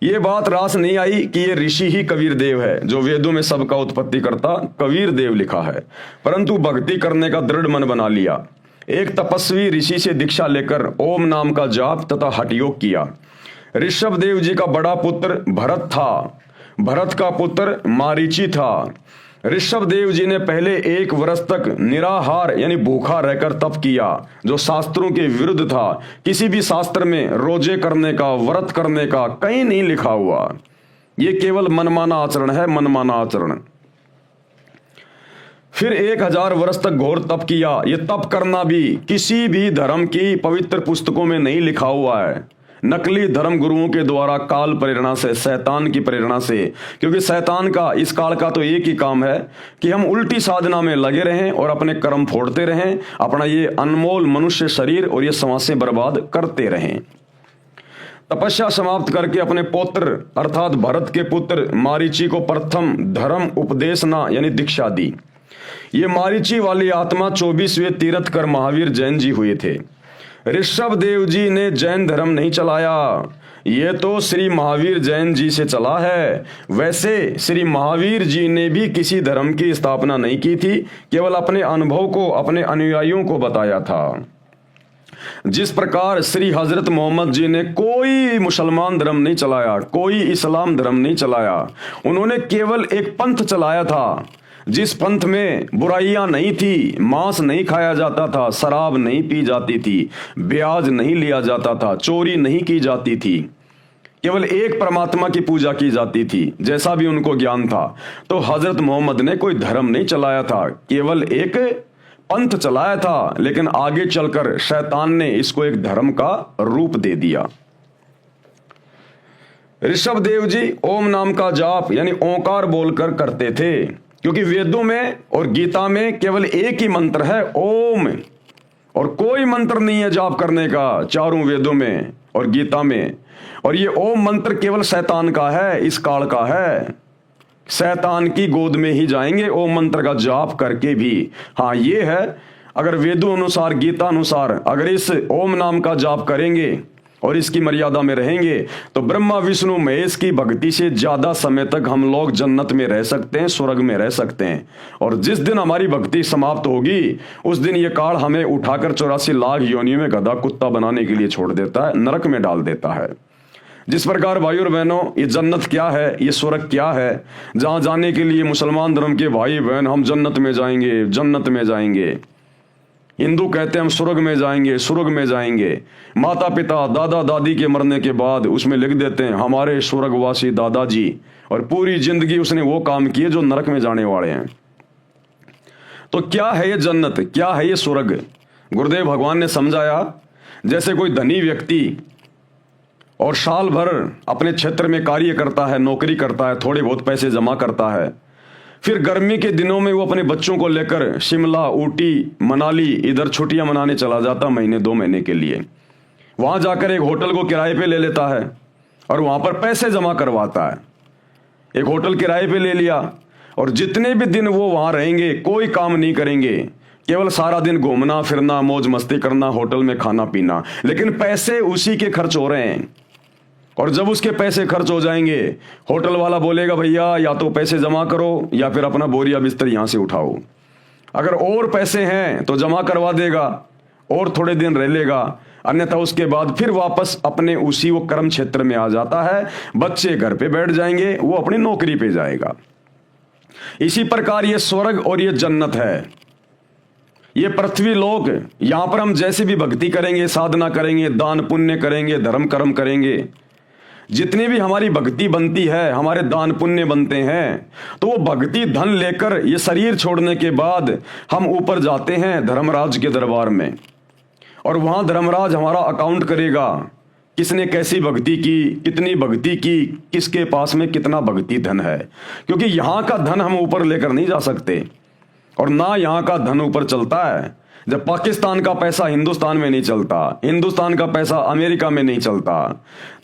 ये बात रास नहीं आई कि ये ऋषि ही कबीर देव है, जो वेदों में सबका उत्पत्ति करता कबीर देव लिखा है, परंतु भक्ति करने का दृढ़ मन बना लिया। एक तपस्वी ऋषि से दीक्षा लेकर ओम नाम का जाप तथा हठ योग किया। ऋषभ देव जी का बड़ा पुत्र भरत था, भरत का पुत्र मारीची था। ऋषभ देव जी ने पहले 1 वर्ष तक निराहार यानी भूखा रहकर तप किया, जो शास्त्रों के विरुद्ध था। किसी भी शास्त्र में रोजे करने का, व्रत करने का कहीं नहीं लिखा हुआ। ये केवल मनमाना आचरण है, मनमाना आचरण। फिर 1000 वर्ष तक घोर तप किया। ये तप करना भी किसी भी धर्म की पवित्र पुस्तकों में नहीं लिखा हुआ है, नकली धर्म गुरुओं के द्वारा काल प्रेरणा से, शैतान की प्रेरणा से। क्योंकि शैतान का, इस काल का तो एक ही काम है कि हम उल्टी साधना में लगे रहें और अपने कर्म फोड़ते रहें, अपना ये अनमोल मनुष्य शरीर और ये समासें बर्बाद करते रहें। तपस्या समाप्त करके अपने पुत्र अर्थात भरत के पुत्र मारीची को प्रथम धर्म उपदेशना यानी दीक्षा दी। ये मारीची वाली आत्मा 24वें तीर्थकर महावीर जैन जी हुए थे। ऋषभ देव जी ने जैन धर्म नहीं चलाया, ये तो श्री महावीर जैन जी से चला है। वैसे श्री महावीर जी ने भी किसी धर्म की स्थापना नहीं की थी, केवल अपने अनुभव को अपने अनुयायियों को बताया था। जिस प्रकार श्री हजरत मोहम्मद जी ने कोई मुसलमान धर्म नहीं चलाया, कोई इस्लाम धर्म नहीं चलाया, उन्होंने केवल एक पंथ चलाया था जिस पंथ में बुराइयां नहीं थी, मांस नहीं खाया जाता था, शराब नहीं पी जाती थी, ब्याज नहीं लिया जाता था, चोरी नहीं की जाती थी, केवल एक परमात्मा की पूजा की जाती थी, जैसा भी उनको ज्ञान था। तो हजरत मोहम्मद ने कोई धर्म नहीं चलाया था, केवल एक पंथ चलाया था। लेकिन आगे चलकर शैतान ने इसको एक धर्म का रूप दे दिया। ऋषभ देव जी ओम नाम का जाप यानी ओंकार बोलकर करते थे, क्योंकि वेदों में और गीता में केवल एक ही मंत्र है, ओम, और कोई मंत्र नहीं है जाप करने का चारों वेदों में और गीता में। और ये ओम मंत्र केवल शैतान का है, इस काल का है। शैतान की गोद में ही जाएंगे ओम मंत्र का जाप करके भी। हाँ, ये है, अगर वेदों अनुसार, गीता अनुसार अगर इस ओम नाम का जाप करेंगे और इसकी मर्यादा में रहेंगे तो ब्रह्मा विष्णु महेश की भक्ति से ज्यादा समय तक हम लोग जन्नत में रह सकते हैं, स्वर्ग में रह सकते हैं। और जिस दिन हमारी भक्ति समाप्त होगी उस दिन ये काल हमें उठाकर 84 लाख योनियों में गधा कुत्ता बनाने के लिए छोड़ देता है, नरक में डाल देता है। जिस प्रकार भाई और बहनों ये जन्नत क्या है, ये स्वर्ग क्या है, जहां जाने के लिए मुसलमान धर्म के भाई बहन हम जन्नत में जाएंगे, जन्नत में जाएंगे। हिंदू कहते हैं हम स्वर्ग में जाएंगे, स्वर्ग में जाएंगे। माता पिता दादा दादी के मरने के बाद उसमें लिख देते हैं हमारे स्वर्गवासी दादाजी, और पूरी जिंदगी उसने वो काम किए जो नरक में जाने वाले हैं। तो क्या है ये जन्नत, क्या है ये स्वर्ग? गुरुदेव भगवान ने समझाया, जैसे कोई धनी व्यक्ति और साल भर अपने क्षेत्र में कार्य करता है, नौकरी करता है, थोड़े बहुत पैसे जमा करता है, फिर गर्मी के दिनों में वो अपने बच्चों को लेकर शिमला, ऊटी, मनाली इधर छुट्टियां मनाने चला जाता महीने 2 महीने के लिए। वहां जाकर एक होटल को किराए पे ले लेता है और वहां पर पैसे जमा करवाता है। एक होटल किराए पे ले लिया और जितने भी दिन वो वहां रहेंगे कोई काम नहीं करेंगे, केवल सारा दिन घूमना फिरना, मौज मस्ती करना, होटल में खाना पीना, लेकिन पैसे उसी के खर्च हो रहे हैं। और जब उसके पैसे खर्च हो जाएंगे, होटल वाला बोलेगा भैया या तो पैसे जमा करो या फिर अपना बोरिया बिस्तर यहां से उठाओ। अगर और पैसे हैं तो जमा करवा देगा और थोड़े दिन रह लेगा, अन्यथा उसके बाद फिर वापस अपने उसी वो कर्म क्षेत्र में आ जाता है। बच्चे घर पे बैठ जाएंगे, वो अपनी नौकरी पे जाएगा। इसी प्रकार ये स्वर्ग और ये जन्नत है, ये पृथ्वी लोक। यहां पर हम जैसे भी भक्ति करेंगे, साधना करेंगे, दान पुण्य करेंगे, धर्म कर्म करेंगे, जितनी भी हमारी भक्ति बनती है, हमारे दान पुण्य बनते हैं, तो वो भक्ति धन लेकर ये शरीर छोड़ने के बाद हम ऊपर जाते हैं धर्मराज के दरबार में, और वहां धर्मराज हमारा अकाउंट करेगा, किसने कैसी भक्ति की, कितनी भक्ति की, किसके पास में कितना भक्ति धन है। क्योंकि यहां का धन हम ऊपर लेकर नहीं जा सकते, और ना यहां का धन ऊपर चलता है। जब पाकिस्तान का पैसा हिंदुस्तान में नहीं चलता, हिंदुस्तान का पैसा अमेरिका में नहीं चलता,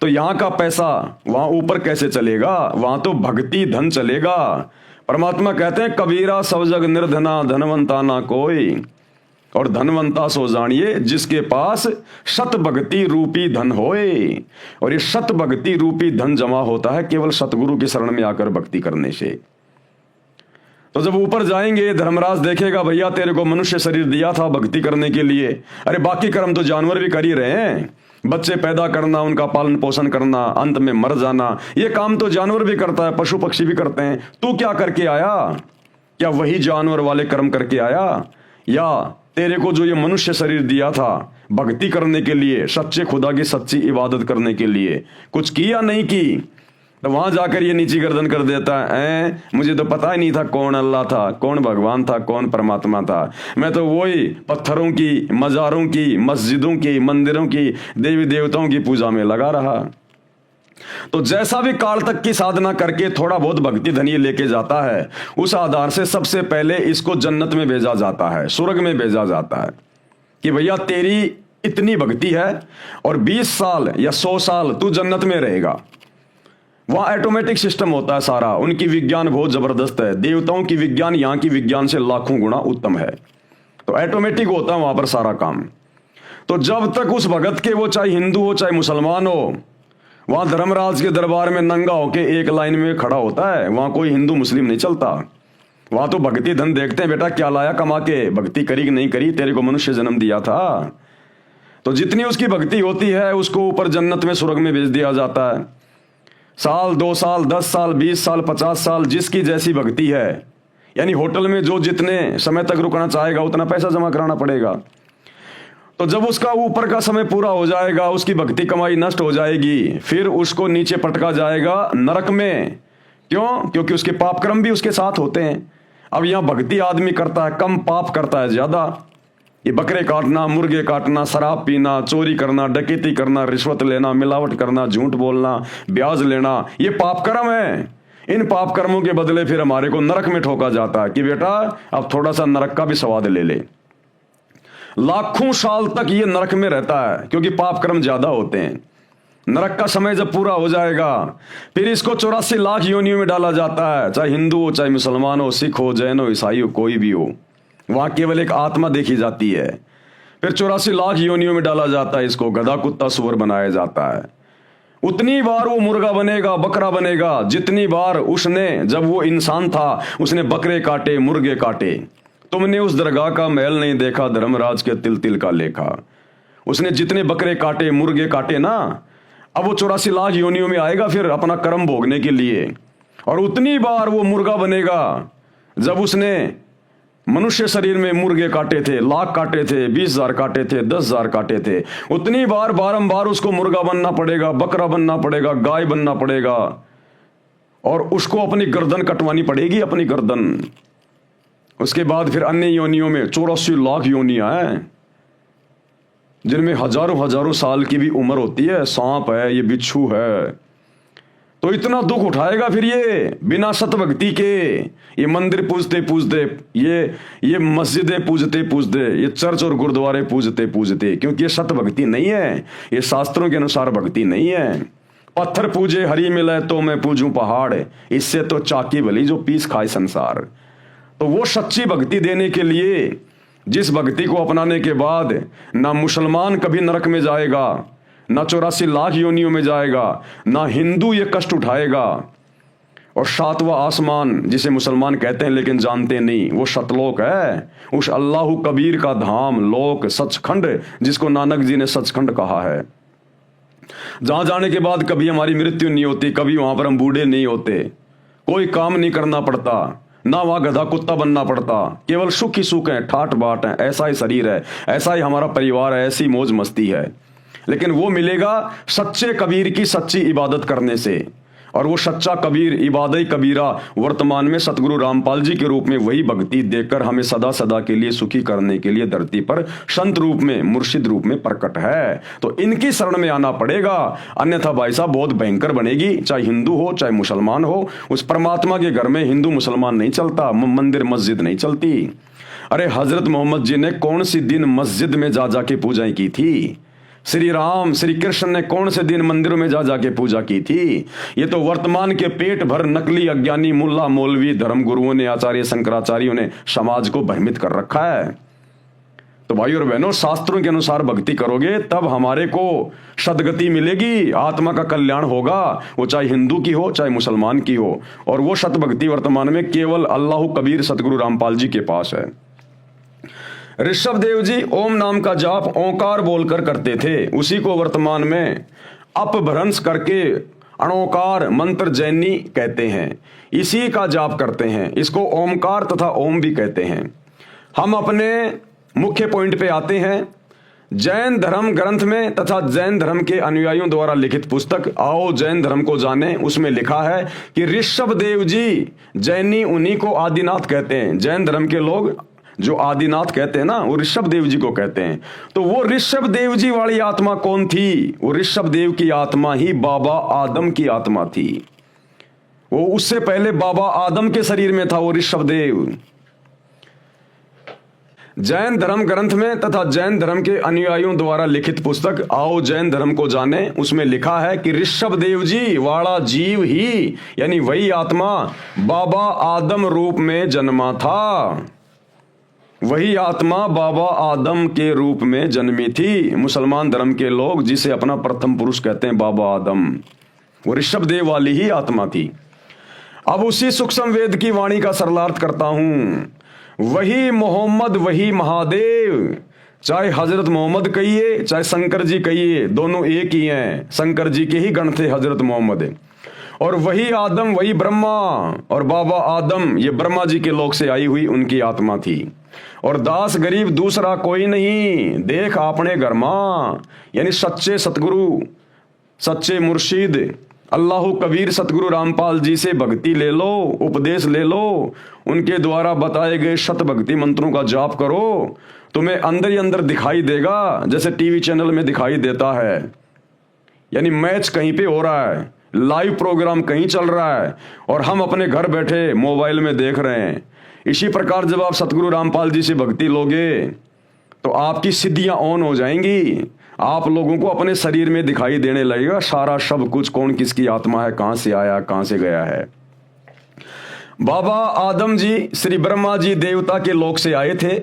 तो यहां का पैसा वहां ऊपर कैसे चलेगा? वहां तो भक्ति धन चलेगा। परमात्मा कहते हैं कबीरा सब जग निर्धना, धनवंता ना कोई, और धनवंता सो जानिए जिसके पास शत भक्ति रूपी धन होए। और ये शत भक्ति रूपी धन जमा होता है केवल सतगुरु की शरण में आकर भक्ति करने से। तो जब ऊपर जाएंगे धर्मराज देखेगा भैया तेरे को मनुष्य शरीर दिया था भक्ति करने के लिए, अरे बाकी कर्म तो जानवर भी कर ही रहे हैं, बच्चे पैदा करना, उनका पालन पोषण करना, अंत में मर जाना, ये काम तो जानवर भी करता है, पशु पक्षी भी करते हैं। तू क्या करके आया? क्या वही जानवर वाले कर्म करके आया, या तेरे को जो ये मनुष्य शरीर दिया था भक्ति करने के लिए, सच्चे खुदा की सच्ची इबादत करने के लिए, कुछ किया नहीं की? तो वहां जाकर ये नीची गर्दन कर देता है, मुझे तो पता ही नहीं था कौन अल्लाह था, कौन भगवान था, कौन परमात्मा था। मैं तो वही पत्थरों की, मजारों की, मस्जिदों की, मंदिरों की, देवी देवताओं की पूजा में लगा रहा। तो जैसा भी काल तक की साधना करके थोड़ा बहुत भक्ति धनी लेके जाता है, उस आधार से सबसे पहले इसको जन्नत में भेजा जाता है, स्वर्ग में भेजा जाता है कि भैया तेरी इतनी भक्ति है और 20 साल या 100 साल तू जन्नत में रहेगा। वहां ऑटोमेटिक सिस्टम होता है सारा। उनकी विज्ञान बहुत जबरदस्त है, देवताओं की विज्ञान यहां की विज्ञान से लाखों गुना उत्तम है। तो ऑटोमेटिक होता है वहां पर सारा काम। तो जब तक उस भगत के, वो चाहे हिंदू हो चाहे मुसलमान हो, वहां धर्मराज के दरबार में नंगा होके एक लाइन में खड़ा होता है, वहां कोई हिंदू मुस्लिम नहीं चलता। वहां तो भक्ति धन देखते हैं, बेटा क्या लाया कमा के, भक्ति करी कि नहीं करी, तेरे को मनुष्य जन्म दिया था। तो जितनी उसकी भक्ति होती है उसको ऊपर जन्नत में, स्वर्ग में भेज दिया जाता है। साल 2 साल 10 साल 20 साल 50 साल जिसकी जैसी भक्ति है, यानी होटल में जो जितने समय तक रुकना चाहेगा उतना पैसा जमा कराना पड़ेगा। तो जब उसका ऊपर का समय पूरा हो जाएगा, उसकी भक्ति कमाई नष्ट हो जाएगी, फिर उसको नीचे पटका जाएगा नरक में। क्यों? क्योंकि उसके पाप कर्म भी उसके साथ होते हैं। अब यहां भक्ति आदमी करता है कम, पाप करता है ज्यादा। ये बकरे काटना, मुर्गे काटना, शराब पीना, चोरी करना, डकैती करना, रिश्वत लेना, मिलावट करना, झूठ बोलना, ब्याज लेना, ये पाप कर्म है। इन पाप कर्मों के बदले फिर हमारे को नरक में ठोका जाता है कि बेटा अब थोड़ा सा नरक का भी स्वाद ले ले। लाखों साल तक ये नरक में रहता है क्योंकि पाप कर्म ज्यादा होते हैं। नरक का समय जब पूरा हो जाएगा फिर इसको 84 लाख योनियों में डाला जाता है, चाहे हिंदू हो, चाहे मुसलमान हो, सिख हो, जैन हो, ईसाई हो, कोई भी हो। वहां केवल एक आत्मा देखी जाती है। फिर 84 लाख योनियों में डाला जाता है, इसको गधा कुत्ता सुअर बनाया जाता है। उतनी बार वो मुर्गा बनेगा, बकरा बनेगा, जितनी बार उसने, जब वो इंसान था उसने बकरे काटे, मुर्गे काटे। तुमने उस दरगाह का महल नहीं देखा, धर्मराज के तिल तिल का लेखा। उसने जितने बकरे काटे, मुर्गे काटे ना, अब वो 84 लाख योनियों में आएगा फिर अपना कर्म भोगने के लिए, और उतनी बार वो मुर्गा बनेगा जब उसने मनुष्य शरीर में मुर्गे काटे थे, लाख काटे थे, 20,000 काटे थे, 10,000 काटे थे, उतनी बार बारंबार उसको मुर्गा बनना पड़ेगा, बकरा बनना पड़ेगा, गाय बनना पड़ेगा, और उसको अपनी गर्दन कटवानी पड़ेगी, अपनी गर्दन। उसके बाद फिर अन्य योनियों में 84 लाख योनियां हैं जिनमें हजारों हजारों साल की भी उम्र होती है। सांप है, ये बिच्छू है, तो इतना दुख उठाएगा फिर ये बिना सत भक्ति के। ये मंदिर पूजते पूजते, ये मस्जिदें पूजते पूजते, ये चर्च और गुरुद्वारे पूजते पूजते, क्योंकि ये सत भक्ति नहीं है, ये शास्त्रों के अनुसार भक्ति नहीं है। पत्थर पूजे हरी मिले तो मैं पूजूं पहाड़, इससे तो चाकी भली जो पीस खाए संसार। तो वो सच्ची भक्ति देने के लिए, जिस भक्ति को अपनाने के बाद ना मुसलमान कभी नरक में जाएगा, ना 84 लाख योनियों में जाएगा, ना हिंदू ये कष्ट उठाएगा, और 7वां आसमान जिसे मुसलमान कहते हैं लेकिन जानते नहीं, वो सतलोक है, उस अल्लाह कबीर का धाम, लोक, सचखंड, जिसको नानक जी ने सचखंड कहा है, जहां जाने के बाद कभी हमारी मृत्यु नहीं होती, कभी वहां पर हम बूढ़े नहीं होते, कोई काम नहीं करना पड़ता, ना वहां गधा कुत्ता बनना पड़ता, केवल सुख ही सुख है, ठाट बाट है, ऐसा ही शरीर है, ऐसा ही हमारा परिवार है, ऐसी मौज मस्ती है। लेकिन वो मिलेगा सच्चे कबीर की सच्ची इबादत करने से, और वो सच्चा कबीर, इबादत कबीरा, वर्तमान में सतगुरु रामपाल जी के रूप में वही भक्ति देकर हमें सदा सदा के लिए सुखी करने के लिए धरती पर संत रूप में, मुर्शिद रूप में प्रकट है। तो इनकी शरण में आना पड़ेगा, अन्यथा भाई साहब बहुत भयंकर बनेगी। चाहे हिंदू हो चाहे मुसलमान हो, उस परमात्मा के घर में हिंदू मुसलमान नहीं चलता, मंदिर मस्जिद नहीं चलती। अरे हजरत मोहम्मद जी ने कौन सी दिन मस्जिद में जा जाके पूजाएं की थी? श्री राम श्री कृष्ण ने कौन से दिन मंदिरों में जा जाके पूजा की थी? ये तो वर्तमान के पेट भर नकली अज्ञानी मुल्ला मौलवी धर्म गुरुओं ने, आचार्य शंकराचार्यों ने समाज को भ्रमित कर रखा है। तो भाई और बहनों, शास्त्रों के अनुसार भक्ति करोगे तब हमारे को सदगति मिलेगी, आत्मा का कल्याण होगा, वो चाहे हिंदू की हो चाहे मुसलमान की हो। और वो सतभक्ति वर्तमान में केवल अल्लाह कबीर सतगुरु रामपाल जी के पास है। ऋषभ देव जी ओम नाम का जाप ओंकार बोलकर करते थे, उसी को वर्तमान में अपभ्रंश करके अणोकार मंत्र जैनी कहते हैं, इसी का जाप करते हैं। इसको ओमकार तथा ओम भी कहते हैं। हम अपने मुख्य पॉइंट पे आते हैं। जैन धर्म ग्रंथ में तथा जैन धर्म के अनुयायियों द्वारा लिखित पुस्तक आओ जैन धर्म को जाने, उसमें लिखा है कि ऋषभ देव जी जैनी, उन्हीं को आदिनाथ कहते हैं। जैन धर्म के लोग जो आदिनाथ कहते हैं ना, वो ऋषभ देव जी को कहते हैं। तो वो ऋषभ देव जी वाली आत्मा कौन थी? वो ऋषभ देव की आत्मा ही बाबा आदम की आत्मा थी। वो उससे पहले बाबा आदम के शरीर में था वो ऋषभ देव। जैन धर्म ग्रंथ में तथा जैन धर्म के अनुयायियों द्वारा लिखित पुस्तक आओ जैन धर्म को जाने, उसमें लिखा है कि ऋषभ देव जी वाला जीव ही, यानी वही आत्मा बाबा आदम रूप में जन्मा था। वही आत्मा बाबा आदम के रूप में जन्मी थी। मुसलमान धर्म के लोग जिसे अपना प्रथम पुरुष कहते हैं बाबा आदम, वो ऋषभ देव वाली ही आत्मा थी। अब उसी सूक्ष्म वेद की वाणी का सरलार्थ करता हूं। वही मोहम्मद, वही महादेव, चाहे हजरत मोहम्मद कहिए चाहे शंकर जी कहिए, दोनों एक ही हैं। शंकर जी के ही गण थे हजरत मोहम्मद। और वही आदम, वही ब्रह्मा, और बाबा आदम ये ब्रह्मा जी के लोक से आई हुई उनकी आत्मा थी। और दास गरीब दूसरा कोई नहीं, देख आपने घर मां, यानी सच्चे सतगुरु, सच्चे मुर्शिद अल्लाह कबीर सतगुरु रामपाल जी से भक्ति ले लो, उपदेश ले लो, उनके द्वारा बताए गए शत भक्ति मंत्रों का जाप करो, तुम्हें अंदर ही अंदर दिखाई देगा जैसे टीवी चैनल में दिखाई देता है। यानी मैच कहीं पे हो रहा है, लाइव प्रोग्राम कहीं चल रहा है, और हम अपने घर बैठे मोबाइल में देख रहे हैं। इसी प्रकार जब आप सतगुरु रामपाल जी से भक्ति लोगे तो आपकी सिद्धियां ऑन हो जाएंगी। आप लोगों को अपने शरीर में दिखाई देने लगेगा सारा सब कुछ, कौन किसकी आत्मा है, कहां से आया कहां से गया है। बाबा आदम जी श्री ब्रह्मा जी देवता के लोक से आए थे,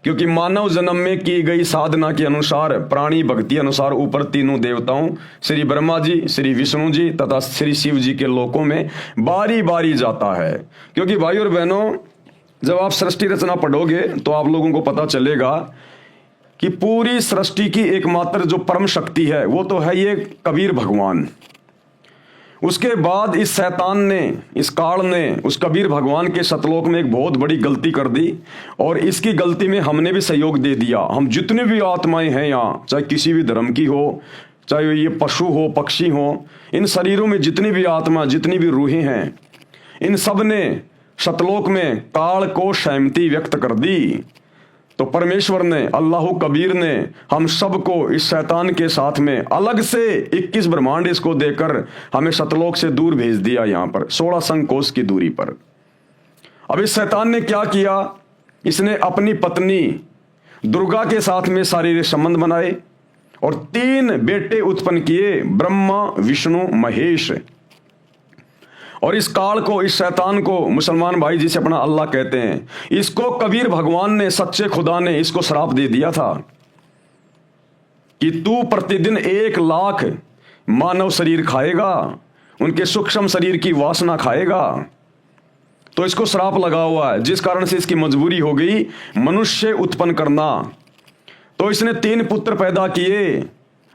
क्योंकि मानव जन्म में की गई साधना के अनुसार, प्राणी भक्ति अनुसार ऊपर तीनों देवताओं श्री ब्रह्मा जी, श्री विष्णु जी तथा श्री शिव जी के लोकों में बारी बारी जाता है। क्योंकि भाई और बहनों, जब आप सृष्टि रचना पढ़ोगे तो आप लोगों को पता चलेगा कि पूरी सृष्टि की एकमात्र जो परम शक्ति है वो तो है ये कबीर भगवान। उसके बाद इस शैतान ने, इस काल ने उस कबीर भगवान के सतलोक में एक बहुत बड़ी गलती कर दी और इसकी गलती में हमने भी सहयोग दे दिया। हम जितनी भी आत्माएं हैं यहाँ, चाहे किसी भी धर्म की हो, चाहे ये पशु हो, पक्षी हो, इन शरीरों में जितनी भी आत्मा, जितनी भी रूहें हैं, इन सब ने सतलोक में काल को सहमति व्यक्त कर दी। तो परमेश्वर ने, अल्लाह कबीर ने हम सबको इस शैतान के साथ में अलग से 21 ब्रह्मांड इसको देकर हमें सतलोक से दूर भेज दिया, यहाँ पर 16 संकोश की दूरी पर। अब इस शैतान ने क्या किया, इसने अपनी पत्नी दुर्गा के साथ में शारीरिक संबंध बनाए और 3 बेटे उत्पन्न किए, ब्रह्मा, विष्णु, महेश। और इस काल को, इस शैतान को, मुसलमान भाई जिसे अपना अल्लाह कहते हैं, इसको कबीर भगवान ने, सच्चे खुदा ने इसको श्राप दे दिया था कि तू प्रतिदिन 1 लाख मानव शरीर खाएगा, उनके सूक्ष्म शरीर की वासना खाएगा। तो इसको श्राप लगा हुआ है, जिस कारण से इसकी मजबूरी हो गई मनुष्य उत्पन्न करना। तो इसने 3 पुत्र पैदा किए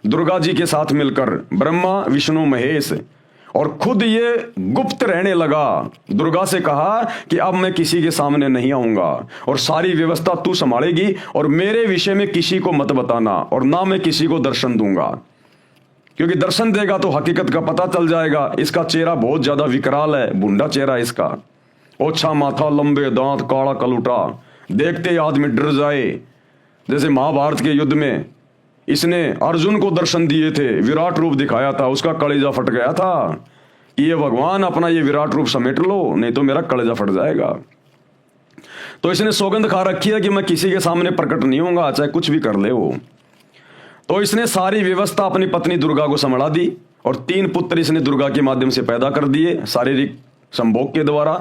दुर्गा जी के साथ मिलकर, ब्रह्मा, विष्णु, महेश। और खुद ये गुप्त रहने लगा। दुर्गा से कहा कि अब मैं किसी के सामने नहीं आऊंगा और सारी व्यवस्था तू संभालेगी और मेरे विषय में किसी को मत बताना और ना मैं किसी को दर्शन दूंगा, क्योंकि दर्शन देगा तो हकीकत का पता चल जाएगा। इसका चेहरा बहुत ज्यादा विकराल है, भुंडा चेहरा इसका, ओछा माथा, लंबे दांत, काला कलूटा, देखते आदमी डर जाए। जैसे महाभारत के युद्ध में इसने अर्जुन को दर्शन दिए थे, विराट रूप दिखाया था, उसका कलेजा फट गया था कि ये भगवान अपना ये विराट रूप समेट लो, नहीं तो मेरा कलेजा फट जाएगा। तो इसने सौगंध खा रखी है कि मैं किसी के सामने प्रकट नहीं होऊंगा, चाहे कुछ भी कर ले वो। तो इसने सारी व्यवस्था अपनी पत्नी दुर्गा को संभाला दी और 3 पुत्र इसने दुर्गा के माध्यम से पैदा कर दिए शारीरिक संभोग के द्वारा,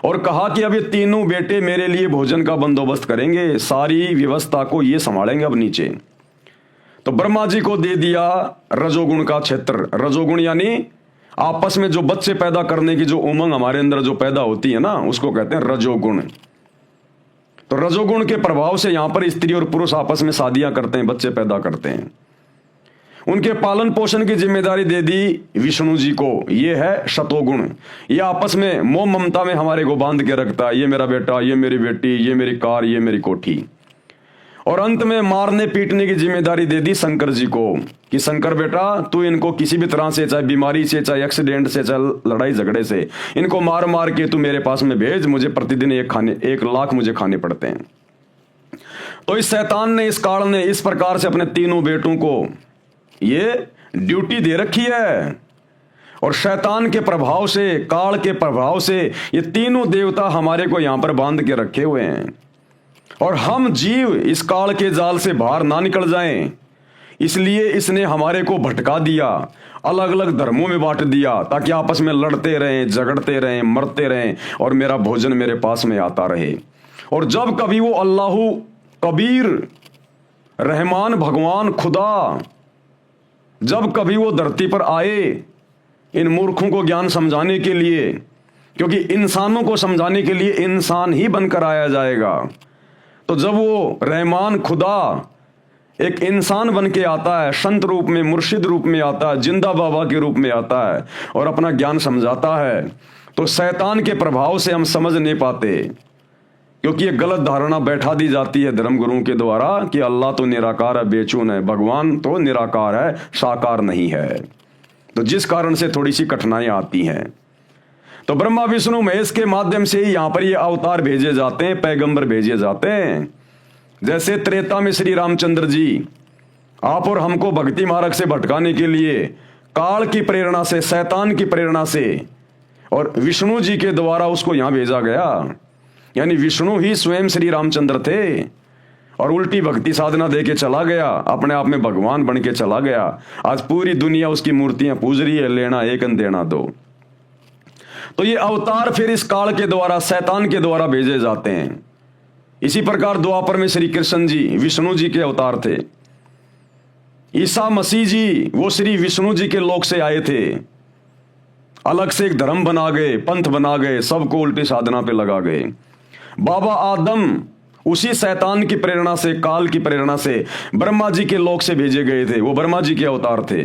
और कहा कि अब ये 3 बेटे मेरे लिए भोजन का बंदोबस्त करेंगे, सारी व्यवस्था को ये संभालेंगे अब नीचे। तो ब्रह्मा जी को दे दिया रजोगुण का क्षेत्र। रजोगुण यानी आपस में जो बच्चे पैदा करने की जो उमंग हमारे अंदर जो पैदा होती है ना, उसको कहते हैं रजोगुण। तो रजोगुण के प्रभाव से यहां पर स्त्री और पुरुष आपस में शादियां करते हैं, बच्चे पैदा करते हैं। उनके पालन पोषण की जिम्मेदारी दे दी विष्णु जी को, ये है शतोगुण। ये आपस में मोह ममता में हमारे को बांध के रखता है, ये मेरा बेटा, ये मेरी बेटी, ये मेरी कार, ये मेरी कोठी। और अंत में मारने पीटने की जिम्मेदारी दे दी शंकर जी को कि शंकर बेटा तू इनको किसी भी तरह से, चाहे बीमारी से, चाहे एक्सीडेंट से, चाहे लड़ाई झगड़े से, इनको मार मार के तू मेरे पास में भेज, मुझे प्रतिदिन 1 लाख मुझे खाने पड़ते हैं। तो इस शैतान ने, इस काल ने इस प्रकार से अपने 3 बेटों को ये ड्यूटी दे रखी है। और शैतान के प्रभाव से, काल के प्रभाव से ये 3 देवता हमारे को यहां पर बांध के रखे हुए हैं और हम जीव इस काल के जाल से बाहर ना निकल जाएं, इसलिए इसने हमारे को भटका दिया, अलग अलग धर्मों में बांट दिया, ताकि आपस में लड़ते रहें, झगड़ते रहें, मरते रहें और मेरा भोजन मेरे पास में आता रहे। और जब कभी वो अल्लाह कबीर रहमान भगवान खुदा जब कभी वो धरती पर आए इन मूर्खों को ज्ञान समझाने के लिए, क्योंकि इंसानों को समझाने के लिए इंसान ही बनकर आया जाएगा, तो जब वो रहमान खुदा एक इंसान बन के आता है, संत रूप में, मुर्शिद रूप में आता है, जिंदा बाबा के रूप में आता है और अपना ज्ञान समझाता है, तो शैतान के प्रभाव से हम समझ नहीं पाते, क्योंकि ये गलत धारणा बैठा दी जाती है धर्म गुरुओं के द्वारा कि अल्लाह तो निराकार है, बेचून है, भगवान तो निराकार है, साकार नहीं है। तो जिस कारण से थोड़ी सी कठिनाइयां आती हैं। तो ब्रह्मा विष्णु महेश के माध्यम से ही यहां पर ये अवतार भेजे जाते हैं, पैगंबर भेजे जाते हैं। जैसे त्रेता में श्री रामचंद्र जी आप और हमको भक्ति मार्ग से भटकाने के लिए काल की प्रेरणा से, शैतान की प्रेरणा से और विष्णु जी के द्वारा उसको यहां भेजा गया। यानी विष्णु ही स्वयं श्री रामचंद्र थे और उल्टी भक्ति साधना दे के चला गया, अपने आप में भगवान बन के चला गया। आज पूरी दुनिया उसकी मूर्तियां पूज रही है, लेना एक देना दो। तो ये अवतार फिर इस काल के द्वारा, शैतान के द्वारा भेजे जाते हैं। इसी प्रकार द्वापर में श्री कृष्ण जी विष्णु जी के अवतार थे। ईसा मसीह जी वो श्री विष्णु जी के लोक से आए थे, अलग से एक धर्म बना गए, पंथ बना गए, सबको उल्टी साधना पे लगा गए। बाबा आदम उसी शैतान की प्रेरणा से, काल की प्रेरणा से ब्रह्मा जी के लोक से भेजे गए थे। वो ब्रह्मा जी के अवतार थे।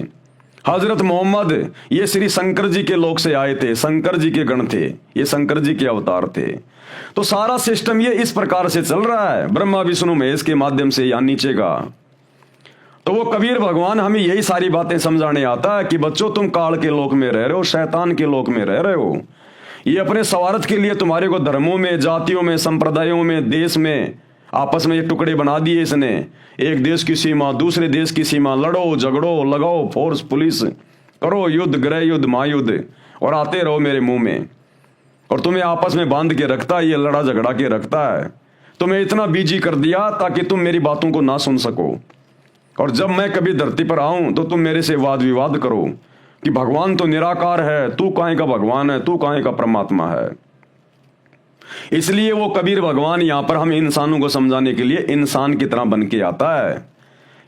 हजरत मोहम्मद ये श्री शंकर जी के लोक से आए थे, शंकर जी के गण थे, ये शंकर जी के अवतार थे। तो सारा सिस्टम ये इस प्रकार से चल रहा है, ब्रह्मा विष्णु महेश के माध्यम से या नीचे का। तो वो कबीर भगवान हमें यही सारी बातें समझाने आता है कि बच्चों तुम काल के लोक में रह रहे हो, शैतान के लोक में रह रहे हो। ये अपने स्वार्थ के लिए तुम्हारे को धर्मों में, जातियों में, संप्रदायों में, देश में आपस में ये टुकड़े बना दिए इसने। एक देश की सीमा, दूसरे देश की सीमा, लड़ो झगड़ो, लगाओ फोर्स पुलिस, करो युद्ध, गृह युद्ध, महायुद्ध, और आते रहो मेरे मुंह में। और तुम्हें आपस में बांध के रखता है, ये लड़ा झगड़ा के रखता है। तुम्हें इतना बिजी कर दिया ताकि तुम मेरी बातों को ना सुन सको। और जब मैं कभी धरती पर आऊं तो तुम मेरे से वाद विवाद करो कि भगवान तो निराकार है, तू काहे का भगवान है, तू काहे का परमात्मा है। इसलिए वो कबीर भगवान यहां पर हम इंसानों को समझाने के लिए इंसान की तरह बन के आता है,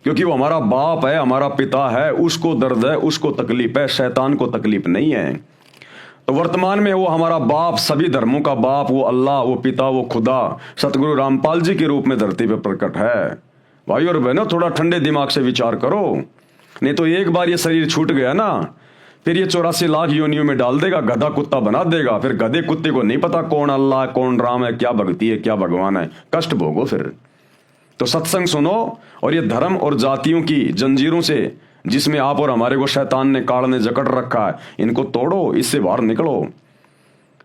क्योंकि वो हमारा बाप है, हमारा पिता है, उसको दर्द है, उसको तकलीफ है, शैतान को तकलीफ नहीं है। तो वर्तमान में वो हमारा बाप, सभी धर्मों का बाप, वो अल्लाह, वो पिता, वो खुदा सतगुरु रामपाल जी के रूप में धरती पर प्रकट है। भाई और बहनों, थोड़ा ठंडे दिमाग से विचार करो, नहीं तो एक बार ये शरीर छूट गया ना, फिर ये 84 लाख योनियों में डाल देगा, गधा कुत्ता बना देगा। फिर गधे कुत्ते को नहीं पता कौन अल्लाह, कौन राम है, क्या भक्ति है, क्या भगवान है, कष्ट भोगो फिर। तो सत्संग सुनो और ये धर्म और जातियों की जंजीरों से जिसमें आप और हमारे को शैतान ने, काल ने जकड़ रखा है, इनको तोड़ो, इससे बाहर निकलो।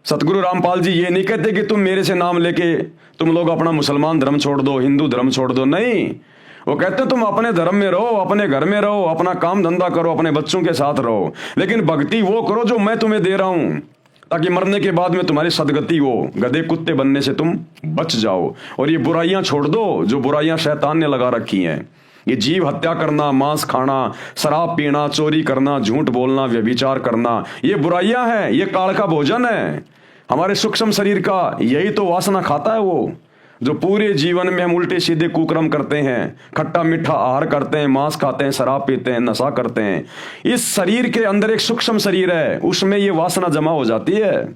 सतगुरु रामपाल जी ये नहीं कहते कि तुम मेरे से नाम लेके तुम लोग अपना मुसलमान धर्म छोड़ दो, हिंदू धर्म छोड़ दो, नहीं। वो कहते तुम अपने धर्म में रहो, अपने घर में रहो, अपना काम धंधा करो, अपने बच्चों के साथ रहो, लेकिन भक्ति वो करो जो मैं तुम्हें दे रहा हूं, ताकि मरने के बाद में तुम्हारी सदगति हो, गधे कुत्ते बनने से तुम बच जाओ। और ये बुराइयां छोड़ दो जो बुराइयां शैतान ने लगा रखी हैं। ये जीव हत्या करना, मांस खाना, शराब पीना, चोरी करना, झूठ बोलना, व्यभिचार करना, ये बुराइयां हैं, ये काल का भोजन है हमारे सूक्ष्म शरीर का। यही तो वासना खाता है वो, जो पूरे जीवन में हम उल्टे सीधे कुकर्म करते हैं, खट्टा मीठा आहार करते हैं, मांस खाते हैं, शराब पीते हैं, नशा करते हैं। इस शरीर के अंदर एक सूक्ष्म शरीर है, उसमें ये वासना जमा हो जाती है,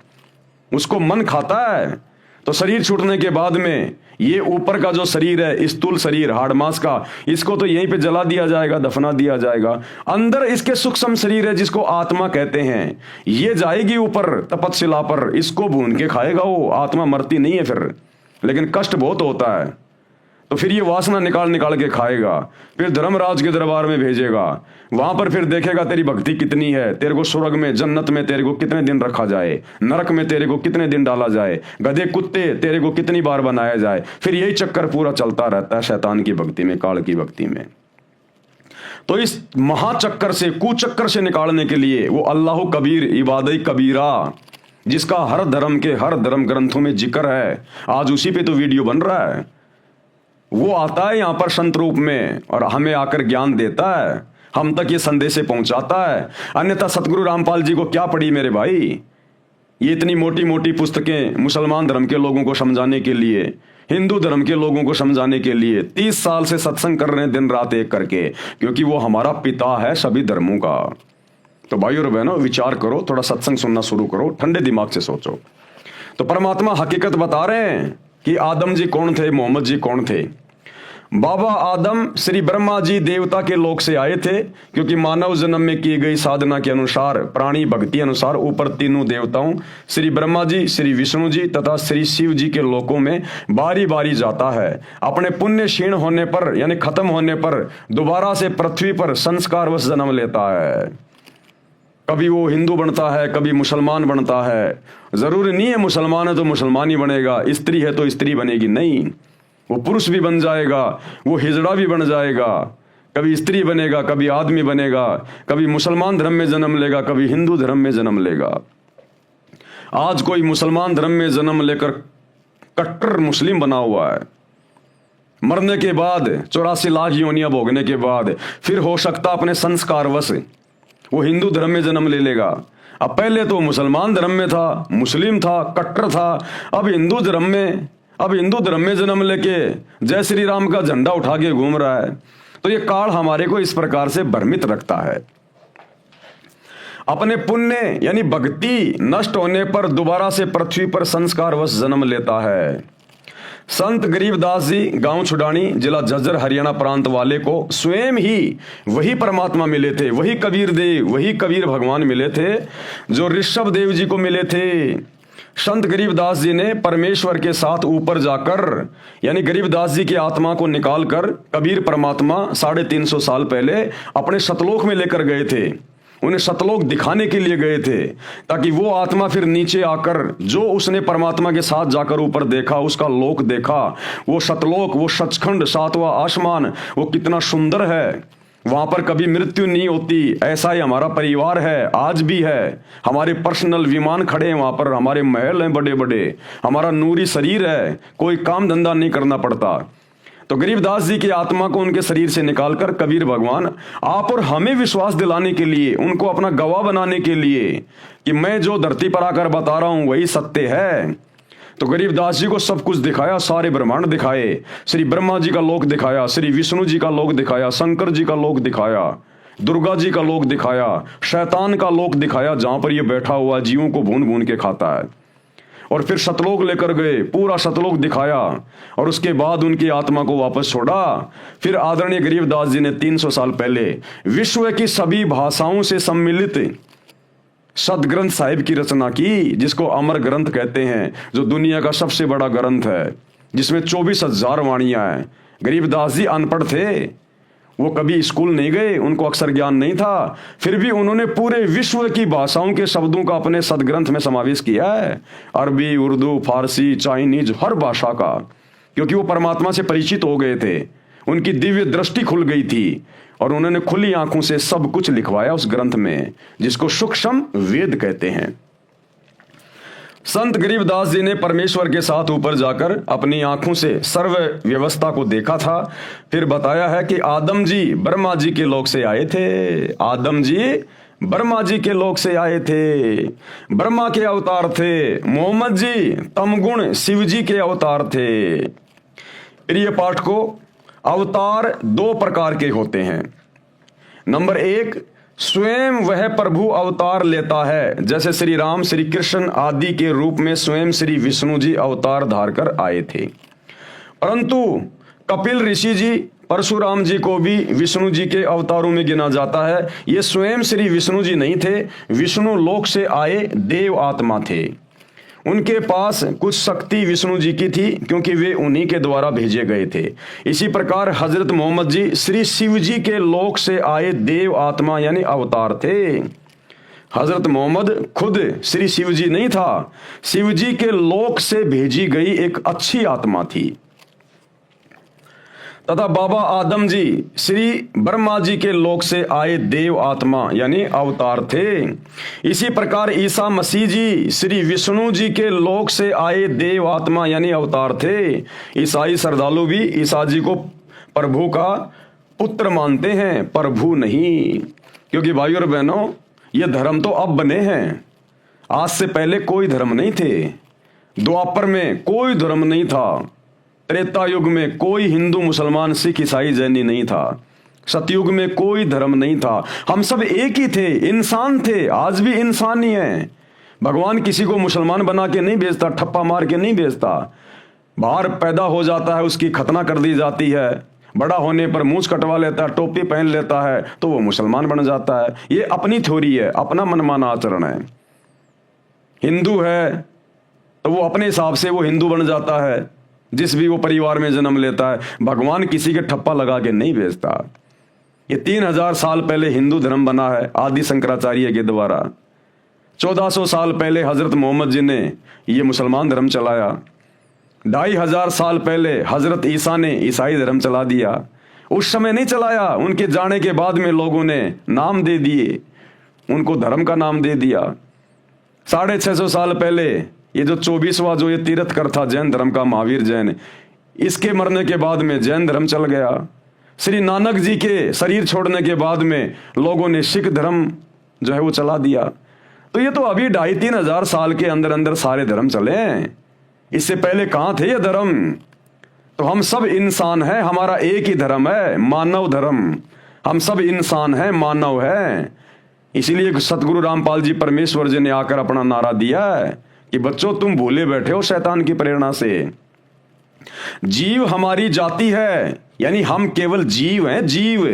उसको मन खाता है। तो शरीर छूटने के बाद में ये ऊपर का जो शरीर है, स्थूल शरीर, हाड़ मांस का, इसको तो यहीं पे जला दिया जाएगा, दफना दिया जाएगा। अंदर इसके सूक्ष्म शरीर है जिसको आत्मा कहते हैं, ये जाएगी ऊपर तपस्या पर, इसको भून के खाएगा वो। आत्मा मरती नहीं है फिर, लेकिन कष्ट बहुत होता है। तो फिर ये वासना निकाल निकाल के खाएगा, फिर धर्मराज के दरबार में भेजेगा, वहां पर फिर देखेगा तेरी भक्ति कितनी है, तेरे को स्वर्ग में, जन्नत में तेरे को कितने दिन रखा जाए, नरक में तेरे को कितने दिन डाला जाए, गधे कुत्ते तेरे को कितनी बार बनाया जाए। फिर यही चक्कर पूरा चलता रहता है शैतान की भक्ति में, काल की भक्ति में। तो इस महाचक्कर से, कुचक्कर से निकालने के लिए वो अल्लाह कबीर, इबादई कबीरा, जिसका हर धर्म के हर धर्म ग्रंथों में जिक्र है, आज उसी पे तो वीडियो बन रहा है, वो आता है यहाँ पर संत रूप में और हमें आकर ज्ञान देता है, हम तक ये संदेश पहुंचाता है। अन्यथा सतगुरु रामपाल जी को क्या पड़ी मेरे भाई, ये इतनी मोटी मोटी पुस्तकें मुसलमान धर्म के लोगों को समझाने के लिए, हिंदू धर्म के लोगों को समझाने के लिए 30 साल से सत्संग कर रहे हैं दिन रात एक करके, क्योंकि वो हमारा पिता है सभी धर्मों का। तो भाई और बहनों, विचार करो, थोड़ा सत्संग सुनना शुरू करो, ठंडे दिमाग से सोचो। तो परमात्मा हकीकत बता रहे हैं कि आदम जी कौन थे, मोहम्मद जी कौन थे। बाबा आदम श्री ब्रह्मा जी देवता के लोक से आए थे, क्योंकि मानव जन्म में की गई साधना के अनुसार, प्राणी भक्ति अनुसार ऊपर तीनों देवताओं श्री ब्रह्मा जी, श्री विष्णु जी तथा श्री शिव जी के लोकों में बारी बारी जाता है। अपने पुण्य क्षीण होने पर, यानी खत्म होने पर, दोबारा से पृथ्वी पर संस्कारवश जन्म लेता है। कभी वो हिंदू बनता है, कभी मुसलमान बनता है। जरूरी नहीं है मुसलमान है तो मुसलमान ही बनेगा, स्त्री है तो स्त्री बनेगी, नहीं, वो पुरुष भी बन जाएगा, वो हिजड़ा भी बन जाएगा, कभी स्त्री बनेगा, कभी आदमी बनेगा, कभी मुसलमान धर्म में जन्म लेगा, कभी हिंदू धर्म में जन्म लेगा। आज कोई मुसलमान धर्म में जन्म लेकर कट्टर मुस्लिम बना हुआ है, मरने के बाद 84 लाख योनियां भोगने के बाद फिर हो सकता अपने संस्कारवश वो हिंदू धर्म में जन्म ले लेगा। अब पहले तो मुसलमान धर्म में था, मुस्लिम था, कट्टर था, अब हिंदू धर्म में जन्म लेके जय श्री राम का झंडा उठा के घूम रहा है। तो ये काल हमारे को इस प्रकार से भ्रमित रखता है। अपने पुण्य यानी भक्ति नष्ट होने पर दोबारा से पृथ्वी पर संस्कारवश जन्म लेता है। संत गरीबदास जी गांव छुडानी जिला झज्जर हरियाणा प्रांत वाले को स्वयं ही वही परमात्मा मिले थे, वही कबीर देव, वही कबीर भगवान मिले थे जो ऋषभ देव जी को मिले थे। संत गरीबदास जी ने परमेश्वर के साथ ऊपर जाकर यानी गरीबदास जी की आत्मा को निकालकर कबीर परमात्मा 350 साल पहले अपने सतलोक में लेकर गए थे। उन्हें सतलोक दिखाने के लिए गए थे ताकि वो आत्मा फिर नीचे आकर जो उसने परमात्मा के साथ जाकर ऊपर देखा, उसका लोक देखा, वो सतलोक, वो सचखंड, सातवां आसमान, वो कितना सुंदर है। वहां पर कभी मृत्यु नहीं होती। ऐसा ही हमारा परिवार है, आज भी है। हमारे पर्सनल विमान खड़े हैं वहां पर, हमारे महल हैं बड़े बड़े, हमारा नूरी शरीर है, कोई काम धंधा नहीं करना पड़ता। तो गरीबदास जी की आत्मा को उनके शरीर से निकालकर कबीर भगवान आप और हमें विश्वास दिलाने के लिए, उनको अपना गवाह बनाने के लिए कि मैं जो धरती पर आकर बता रहा हूं वही सत्य है, तो गरीबदास जी को सब कुछ दिखाया, सारे ब्रह्मांड दिखाए। श्री ब्रह्मा जी का लोक दिखाया, श्री विष्णु जी का लोक दिखाया, शंकर जी का लोक दिखाया, दुर्गा जी का लोक दिखाया, शैतान का लोक दिखाया जहां पर ये बैठा हुआ जीवों को भून भून के खाता है। और फिर सतलोक लेकर गए, पूरा सतलोक दिखाया और उसके बाद उनकी आत्मा को वापस छोड़ा। फिर आदरणीय गरीबदास जी ने 300 साल पहले विश्व की सभी भाषाओं से सम्मिलित सदग्रंथ साहिब की रचना की, जिसको अमर ग्रंथ कहते हैं, जो दुनिया का सबसे बड़ा ग्रंथ है, जिसमें 24,000 वाणियां हैं। गरीबदास जी अनपढ़ थे, वो कभी स्कूल नहीं गए, उनको अक्षर ज्ञान नहीं था, फिर भी उन्होंने पूरे विश्व की भाषाओं के शब्दों का अपने सदग्रंथ में समावेश किया है। अरबी, उर्दू, फारसी, चाइनीज, हर भाषा का, क्योंकि वो परमात्मा से परिचित हो गए थे, उनकी दिव्य दृष्टि खुल गई थी और उन्होंने खुली आंखों से सब कुछ लिखवाया उस ग्रंथ में, जिसको सूक्ष्म वेद कहते हैं। संत गरीबदास जी ने परमेश्वर के साथ ऊपर जाकर अपनी आंखों से सर्व व्यवस्था को देखा था। फिर बताया है कि आदम जी ब्रह्मा जी के लोक से आए थे, आदम जी ब्रह्मा जी के लोक से आए थे, ब्रह्मा के अवतार थे। मोहम्मद जी तमगुण शिव जी के अवतार थे। प्रिय पाठ को, अवतार 2 प्रकार के होते हैं। नंबर 1, स्वयं वह प्रभु अवतार लेता है, जैसे श्री राम, श्री कृष्ण आदि के रूप में स्वयं श्री विष्णु जी अवतार धारकर आए थे। परंतु कपिल ऋषि जी, परशुराम जी को भी विष्णु जी के अवतारों में गिना जाता है। ये स्वयं श्री विष्णु जी नहीं थे, विष्णु लोक से आए देव आत्मा थे। उनके पास कुछ शक्ति विष्णु जी की थी, क्योंकि वे उन्हीं के द्वारा भेजे गए थे। इसी प्रकार हजरत मोहम्मद जी श्री शिव जी के लोक से आए देव आत्मा यानी अवतार थे। हजरत मोहम्मद खुद श्री शिव जी नहीं था, शिव जी के लोक से भेजी गई एक अच्छी आत्मा थी। तथा बाबा आदम जी श्री ब्रह्मा जी के लोक से आए देव आत्मा यानी अवतार थे। इसी प्रकार ईसा मसीह जी श्री विष्णु जी के लोक से आए देव आत्मा यानी अवतार थे। ईसाई श्रद्धालु भी ईसा जी को प्रभु का पुत्र मानते हैं, प्रभु नहीं। क्योंकि भाइयों और बहनों, ये धर्म तो अब बने हैं, आज से पहले कोई धर्म नहीं थे। द्वापर में कोई धर्म नहीं था, त्रेता युग में कोई हिंदू मुसलमान सिख ईसाई जैनी नहीं था, सतयुग में कोई धर्म नहीं था। हम सब एक ही थे, इंसान थे, आज भी इंसान ही हैं। भगवान किसी को मुसलमान बना के नहीं भेजता, ठप्पा मार के नहीं भेजता। बाहर पैदा हो जाता है, उसकी खतना कर दी जाती है, बड़ा होने पर मूंछ कटवा लेता है, टोपी पहन लेता है, तो वो मुसलमान बन जाता है। ये अपनी थ्योरी है, अपना मनमाना आचरण है। हिंदू है तो वो अपने हिसाब से वो हिंदू बन जाता है, जिस भी वो परिवार में जन्म लेता है। भगवान किसी के ठप्पा लगा के नहीं भेजता। ये 3000 साल पहले हिंदू धर्म बना है आदि शंकराचार्य के द्वारा। 1400 साल पहले हजरत मोहम्मद जी ने ये मुसलमान धर्म चलाया। 2500 साल पहले हजरत ईसा ने ईसाई धर्म चला दिया। उस समय नहीं चलाया, उनके जाने के बाद में लोगों ने नाम दे दिए, उनको धर्म का नाम दे दिया। 650 साल पहले ये जो 24वां जो ये तीर्थकर था जैन धर्म का, महावीर जैन, इसके मरने के बाद में जैन धर्म चल गया। श्री नानक जी के शरीर छोड़ने के बाद में लोगों ने सिख धर्म जो है वो चला दिया। तो ये तो अभी 2500-3 हजार साल के अंदर अंदर सारे धर्म चले हैं। इससे पहले कहाँ थे ये धर्म? तो हम सब इंसान हैं, हमारा एक ही धर्म है, मानव धर्म। हम सब इंसान हैं, मानव हैं। इसीलिए सतगुरु रामपाल जी परमेश्वर जी ने आकर अपना नारा दिया है कि बच्चों तुम भूले बैठे हो शैतान की प्रेरणा से। जीव हमारी जाति है, यानी हम केवल जीव हैं, जीव।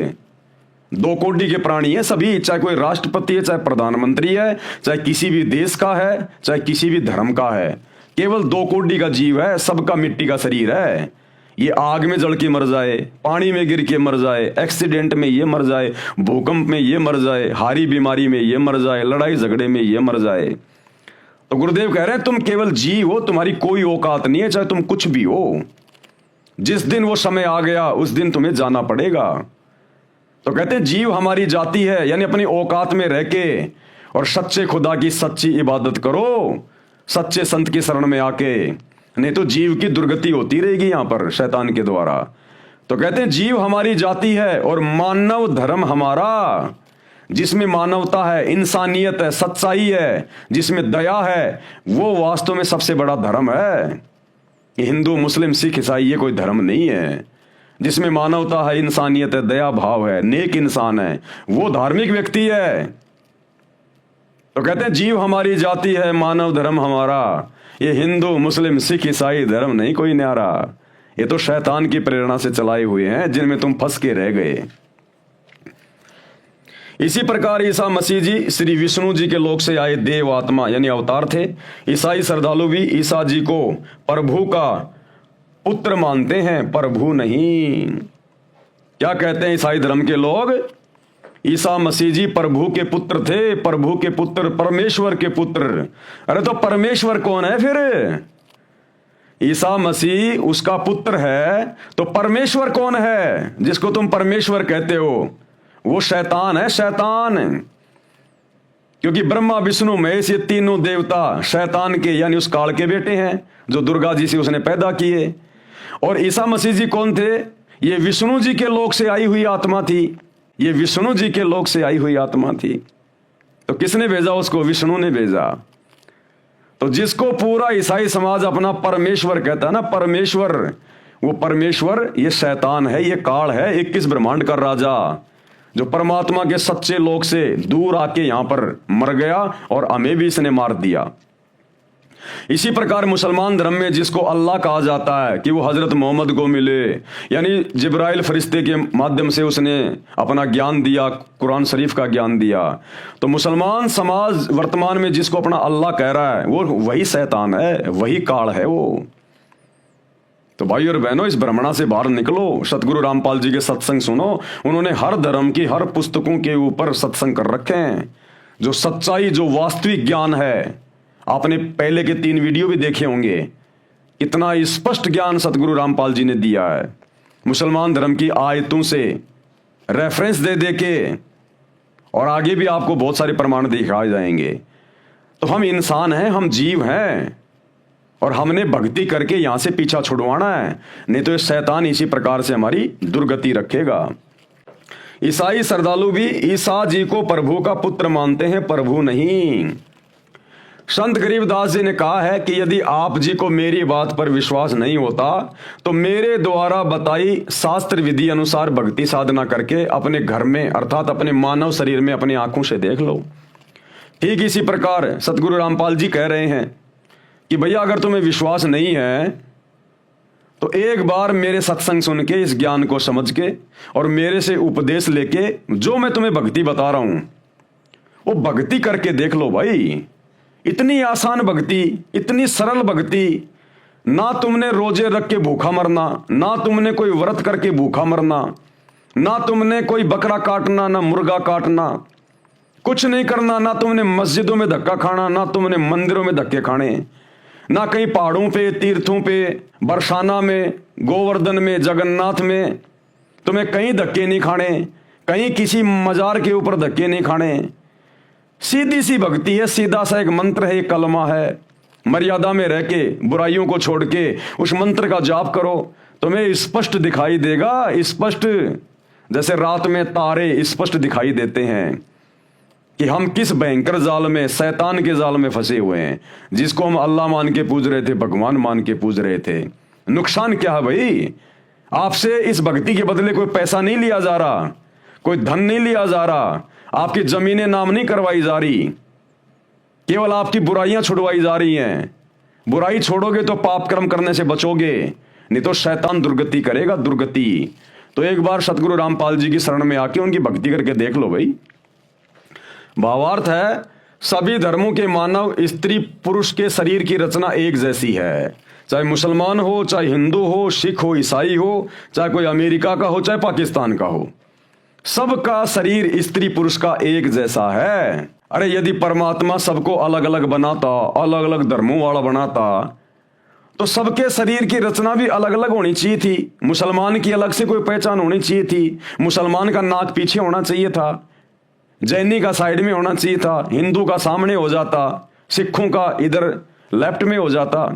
दो कोटि के प्राणी हैं सभी, चाहे कोई राष्ट्रपति है, चाहे प्रधानमंत्री है, चाहे किसी भी देश का है, चाहे किसी भी धर्म का है, केवल दो कोटि का जीव है, सबका मिट्टी का शरीर है। ये आग में जल के मर जाए, पानी में गिर के मर जाए, एक्सीडेंट में ये मर जाए, भूकंप में ये मर जाए, हारी बीमारी में ये मर जाए, लड़ाई झगड़े में ये मर जाए। तो गुरुदेव कह रहे हैं तुम केवल जीव हो, तुम्हारी कोई औकात नहीं है, चाहे तुम कुछ भी हो। जिस दिन वो समय आ गया उस दिन तुम्हें जाना पड़ेगा। तो कहते हैं जीव हमारी जाति है, यानी अपनी औकात में रह के और सच्चे खुदा की सच्ची इबादत करो, सच्चे संत की शरण में आके, नहीं तो जीव की दुर्गति होती रहेगी यहां पर शैतान के द्वारा। तो कहते हैं जीव हमारी जाति है और मानव धर्म हमारा, जिसमें मानवता है, इंसानियत है, सच्चाई है, जिसमें दया है, वो वास्तव में सबसे बड़ा धर्म है। ये हिंदू, मुस्लिम, सिख, ईसाई ये कोई धर्म नहीं है। जिसमें मानवता है, इंसानियत है, दया भाव है, नेक इंसान है, वो धार्मिक व्यक्ति है। तो कहते हैं जीव हमारी जाति है, मानव धर्म हमारा। ये हिंदू, मुस्लिम, सिख, ईसाई धर्म नहीं कोई न्यारा, ये तो शैतान की प्रेरणा से चलाए हुए हैं, जिनमें तुम फंस के रह गए। इसी प्रकार ईसा मसीह जी श्री विष्णु जी के लोक से आए देव आत्मा यानी अवतार थे। ईसाई श्रद्धालु भी ईसा जी को प्रभु का पुत्र मानते हैं, प्रभु नहीं। क्या कहते हैं ईसाई धर्म के लोग? ईसा मसीह जी प्रभु के पुत्र थे, प्रभु के पुत्र, परमेश्वर के पुत्र। अरे तो परमेश्वर कौन है फिर? ईसा मसीह उसका पुत्र है, तो परमेश्वर कौन है जिसको तुम परमेश्वर कहते हो? वो शैतान है, शैतान। क्योंकि ब्रह्मा, विष्णु, महेश ये तीनों देवता शैतान के यानी उस काल के बेटे हैं, जो दुर्गा जी से उसने पैदा किए। और ईसा मसीह जी कौन थे? ये विष्णु जी के लोक से आई हुई आत्मा थी, ये विष्णु जी के लोक से आई हुई आत्मा थी। तो किसने भेजा उसको? विष्णु ने भेजा। तो जिसको पूरा ईसाई समाज अपना परमेश्वर कहता है ना, परमेश्वर, वो परमेश्वर ये शैतान है, ये काल है, 21 ब्रह्मांड का राजा, जो परमात्मा के सच्चे लोक से दूर आके यहां पर मर गया और हमें भी इसने मार दिया। इसी प्रकार मुसलमान धर्म में जिसको अल्लाह कहा जाता है कि वो हजरत मोहम्मद को मिले, यानी जिब्राइल फरिश्ते के माध्यम से उसने अपना ज्ञान दिया, कुरान शरीफ का ज्ञान दिया। तो मुसलमान समाज वर्तमान में जिसको अपना अल्लाह कह रहा है, वो वही शैतान है, वही काल है वो। तो भाई और बहनों, इस भ्रमणा से बाहर निकलो, सतगुरु रामपाल जी के सत्संग सुनो। उन्होंने हर धर्म की हर पुस्तकों के ऊपर सत्संग कर रखे हैं। जो सच्चाई, जो वास्तविक ज्ञान है, आपने पहले के 3 वीडियो भी देखे होंगे, इतना स्पष्ट ज्ञान सतगुरु रामपाल जी ने दिया है। मुसलमान धर्म की आयतों से रेफरेंस दे दे के, और आगे भी आपको बहुत सारे प्रमाण दिखाए जाएंगे। तो हम इंसान हैं, हम जीव हैं, और हमने भक्ति करके यहां से पीछा छुड़वाना है, नहीं तो ये शैतान इसी प्रकार से हमारी दुर्गति रखेगा। ईसाई श्रद्धालु भी ईसा जी को प्रभु का पुत्र मानते हैं, प्रभु नहीं। संत गरीबदास जी ने कहा है कि यदि आप जी को मेरी बात पर विश्वास नहीं होता तो मेरे द्वारा बताई शास्त्र विधि अनुसार भक्ति साधना करके अपने घर में अर्थात अपने मानव शरीर में अपनी आंखों से देख लो। ठीक इसी प्रकार सतगुरु रामपाल जी कह रहे हैं कि भैया अगर तुम्हें विश्वास नहीं है तो एक बार मेरे सत्संग सुन के, इस ज्ञान को समझ के और मेरे से उपदेश लेके जो मैं तुम्हें भक्ति बता रहा हूं वो भक्ति करके देख लो भाई। इतनी आसान भक्ति, इतनी सरल भक्ति, ना तुमने रोजे रख के भूखा मरना, ना तुमने कोई व्रत करके भूखा मरना, ना तुमने कोई बकरा काटना, ना मुर्गा काटना, कुछ नहीं करना, ना तुमने मस्जिदों में धक्का खाना, ना तुमने मंदिरों में धक्के खाने, ना कहीं पहाड़ों पे, तीर्थों पे, बरसाना में, गोवर्धन में, जगन्नाथ में तुम्हें कहीं धक्के नहीं खाने, कहीं किसी मजार के ऊपर धक्के नहीं खाने। सीधी सी भक्ति है, सीधा सा एक मंत्र है, एक कलमा है। मर्यादा में रह के, बुराइयों को छोड़ के उस मंत्र का जाप करो, तुम्हें स्पष्ट दिखाई देगा, स्पष्ट, जैसे रात में तारे स्पष्ट दिखाई देते हैं कि हम किस भयंकर जाल में, शैतान के जाल में फंसे हुए हैं। जिसको हम अल्लाह मान के पूज रहे थे, भगवान मान के पूज रहे थे। नुकसान क्या है भाई? आपसे इस भक्ति के बदले कोई पैसा नहीं लिया जा रहा, कोई धन नहीं लिया जा रहा, आपकी जमीनें नाम नहीं करवाई जा रही, केवल आपकी बुराइयां छुड़वाई जा रही हैं। बुराई छोड़ोगे तो पाप कर्म करने से बचोगे, नहीं तो शैतान दुर्गति करेगा, दुर्गति। तो एक बार सतगुरु रामपाल जी की शरण में आके उनकी भक्ति करके देख लो भाई। भावार्थ है, सभी धर्मों के मानव स्त्री पुरुष के शरीर की रचना एक जैसी है। चाहे मुसलमान हो, चाहे हिंदू हो, सिख हो, ईसाई हो, चाहे कोई अमेरिका का हो, चाहे पाकिस्तान का हो, सबका शरीर स्त्री पुरुष का एक जैसा है। अरे यदि परमात्मा सबको अलग अलग बनाता, अलग अलग धर्मों वाला बनाता, तो सबके शरीर की रचना भी अलग अलग होनी चाहिए थी। मुसलमान की अलग से कोई पहचान होनी चाहिए थी। मुसलमान का नाक पीछे होना चाहिए था, जैनी का साइड में होना चाहिए था, हिंदू का सामने हो जाता, सिखों का इधर लेफ्ट में हो जाता।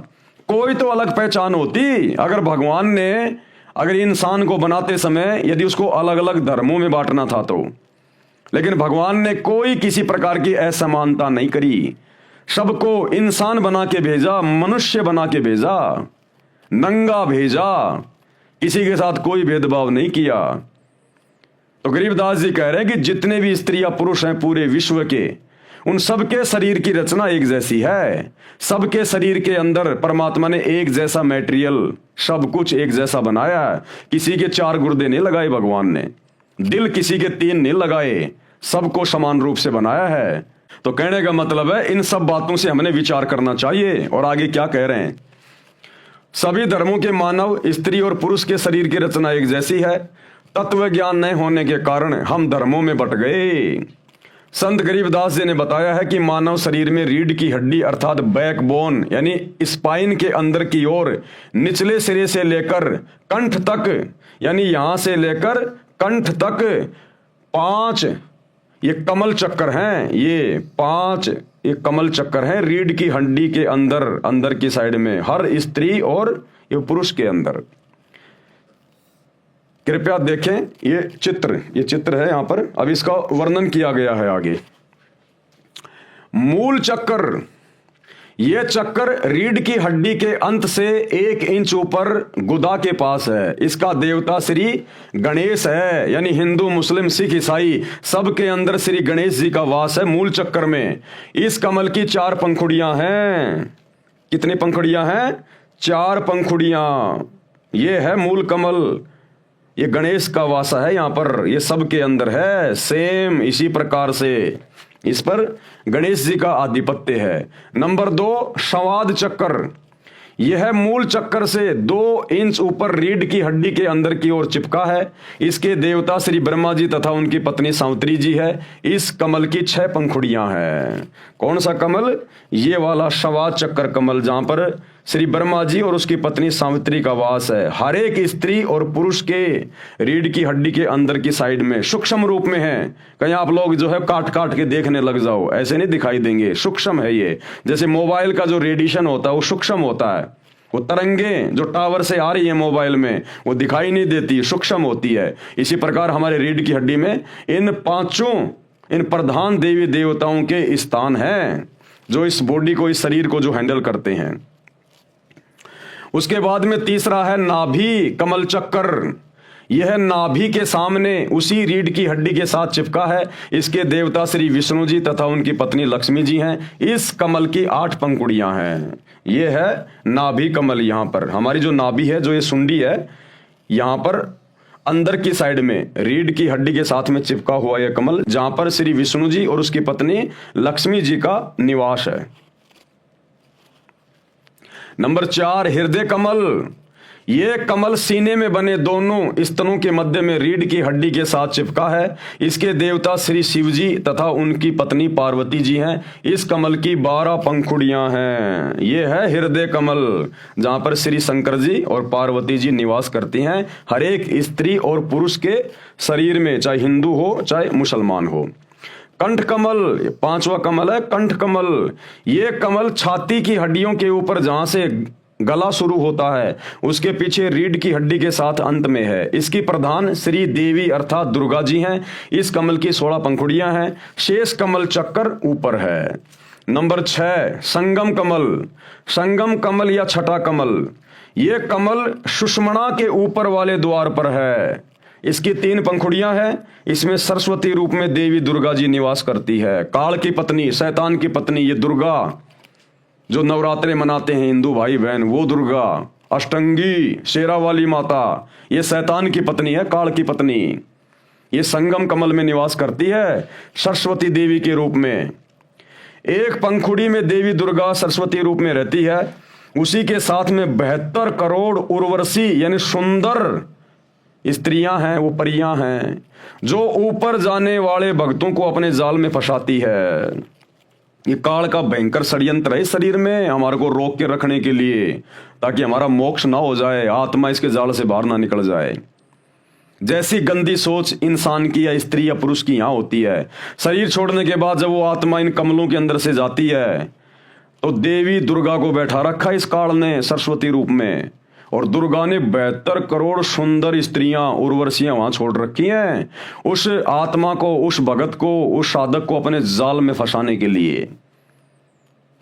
कोई तो अलग पहचान होती। अगर भगवान ने अगर इंसान को बनाते समय यदि उसको अलग अलग धर्मों में बांटना था तो, लेकिन भगवान ने कोई किसी प्रकार की असमानता नहीं करी। सबको इंसान बना के भेजा, मनुष्य बना के भेजा, नंगा भेजा, किसी के साथ कोई भेदभाव नहीं किया। तो गरीबदास जी कह रहे हैं कि जितने भी स्त्री या पुरुष हैं पूरे विश्व के, उन सबके शरीर की रचना एक जैसी है। सबके शरीर के अंदर परमात्मा ने एक जैसा मटेरियल, सब कुछ एक जैसा बनाया है। किसी के 4 गुर्दे नहीं लगाए भगवान ने, दिल किसी के 3 नहीं लगाए, सबको समान रूप से बनाया है। तो कहने का मतलब है इन सब बातों से हमने विचार करना चाहिए। और आगे क्या कह रहे हैं, सभी धर्मों के मानव स्त्री और पुरुष के शरीर की रचना एक जैसी है। तत्व ज्ञान नहीं होने के कारण हम धर्मों में बट गए। संत गरीबदास जी ने बताया है कि मानव शरीर में रीढ़ की हड्डी अर्थात बैकबोन यानी स्पाइन के अंदर की ओर निचले सिरे से लेकर कंठ तक, यानी यहां से लेकर कंठ तक 5 ये कमल चक्कर हैं। ये 5 ये कमल चक्कर हैं रीढ़ की हड्डी के अंदर की साइड में, हर स्त्री और ये पुरुष के अंदर। कृपया देखें ये चित्र है यहां पर। अब इसका वर्णन किया गया है आगे। मूल चक्कर, ये चक्कर रीढ़ की हड्डी के अंत से 1 इंच ऊपर गुदा के पास है। इसका देवता श्री गणेश है, यानी हिंदू मुस्लिम सिख ईसाई सबके अंदर श्री गणेश जी का वास है मूल चक्कर में। इस कमल की 4 पंखुड़ियां हैं। कितनी पंखुड़ियां हैं? 4 पंखुड़ियां। ये है मूल कमल, ये गणेश का वासा है यहां पर, ये सबके अंदर है। सेम इसी प्रकार से इस पर गणेश जी का आधिपत्य है। नंबर 2 संवाद चक्कर, यह मूल चक्कर से 2 इंच ऊपर रीढ़ की हड्डी के अंदर की ओर चिपका है। इसके देवता श्री ब्रह्मा जी तथा उनकी पत्नी सावित्री जी है। इस कमल की 6 पंखुड़ियां हैं। कौन सा कमल? ये वाला संवाद चक्कर कमल, जहां पर श्री ब्रह्मा जी और उसकी पत्नी सावित्री का वास है। हर एक स्त्री और पुरुष के रीढ़ की हड्डी के अंदर की साइड में सूक्ष्म रूप में है। कहीं आप लोग जो है काट काट के देखने लग जाओ, ऐसे नहीं दिखाई देंगे। सूक्ष्म है ये, जैसे मोबाइल का जो रेडिएशन होता है वो सूक्ष्म होता है। वो तरंगे जो टावर से आ रही है मोबाइल में वो दिखाई नहीं देती, सूक्ष्म होती है। इसी प्रकार हमारे रीढ़ की हड्डी में इन 5 इन प्रधान देवी देवताओं के स्थान हैं जो इस बॉडी को, इस शरीर को जो हैंडल करते हैं। उसके बाद में तीसरा है नाभि कमल चक्कर। यह नाभि के सामने उसी रीढ़ की हड्डी के साथ चिपका है। इसके देवता श्री विष्णु जी तथा उनकी पत्नी लक्ष्मी जी हैं। इस कमल की 8 पंखुड़ियां हैं। यह है नाभि कमल। यहां पर हमारी जो नाभि है, जो ये सुंडी है, यहां पर अंदर की साइड में रीढ़ की हड्डी के साथ में चिपका हुआ यह कमल, जहां पर श्री विष्णु जी और उसकी पत्नी लक्ष्मी जी का निवास है। नंबर 4 हृदय कमल। ये कमल सीने में बने दोनों स्तनों के मध्य में रीढ़ की हड्डी के साथ चिपका है। इसके देवता श्री शिव जी तथा उनकी पत्नी पार्वती जी हैं। इस कमल की 12 पंखुड़ियां हैं। ये है हृदय कमल, जहां पर श्री शंकर जी और पार्वती जी निवास करती हैं हर एक स्त्री और पुरुष के शरीर में, चाहे हिंदू हो चाहे मुसलमान हो। कंठ कमल 5वां कमल है, कंठ कमल। ये कमल छाती की हड्डियों के ऊपर, जहां से गला शुरू होता है, उसके पीछे रीढ़ की हड्डी के साथ अंत में है। इसकी प्रधान श्री देवी अर्थात दुर्गा जी हैं। इस कमल की 16 पंखुड़ियां हैं। शेष कमल चक्कर ऊपर है। नंबर 6 संगम कमल। संगम कमल या छठा कमल, यह कमल सुषुम्ना के ऊपर वाले द्वार पर है। इसकी 3 पंखुड़ियां हैं। इसमें सरस्वती रूप में देवी दुर्गा जी निवास करती है। काल की पत्नी, शैतान की पत्नी, ये दुर्गा जो नवरात्रे मनाते हैं हिंदू भाई बहन, वो दुर्गा अष्टंगी, शेरा वाली माता, ये शैतान की पत्नी है, काल की पत्नी। ये संगम कमल में निवास करती है सरस्वती देवी के रूप में। एक पंखुड़ी में देवी दुर्गा सरस्वती रूप में रहती है, उसी के साथ में 72 करोड़ उर्वशी यानी सुंदर स्त्रियां हैं, वो परियां हैं, जो ऊपर जाने वाले भक्तों को अपने जाल में फंसाती है। ये काल का भयंकर षड्यंत्र है शरीर में, हमारे को रोक के रखने के लिए, ताकि हमारा मोक्ष ना हो जाए, आत्मा इसके जाल से बाहर ना निकल जाए। जैसी गंदी सोच इंसान की या स्त्री या पुरुष की यहां होती है, शरीर छोड़ने के बाद जब वो आत्मा इन कमलों के अंदर से जाती है, तो देवी दुर्गा को बैठा रखा इस काल ने सरस्वती रूप में, और दुर्गा ने 72 करोड़ सुंदर स्त्रियां उर्वशियां वहां छोड़ रखी हैं उस आत्मा को, उस भगत को, उस साधक को अपने जाल में फंसाने के लिए।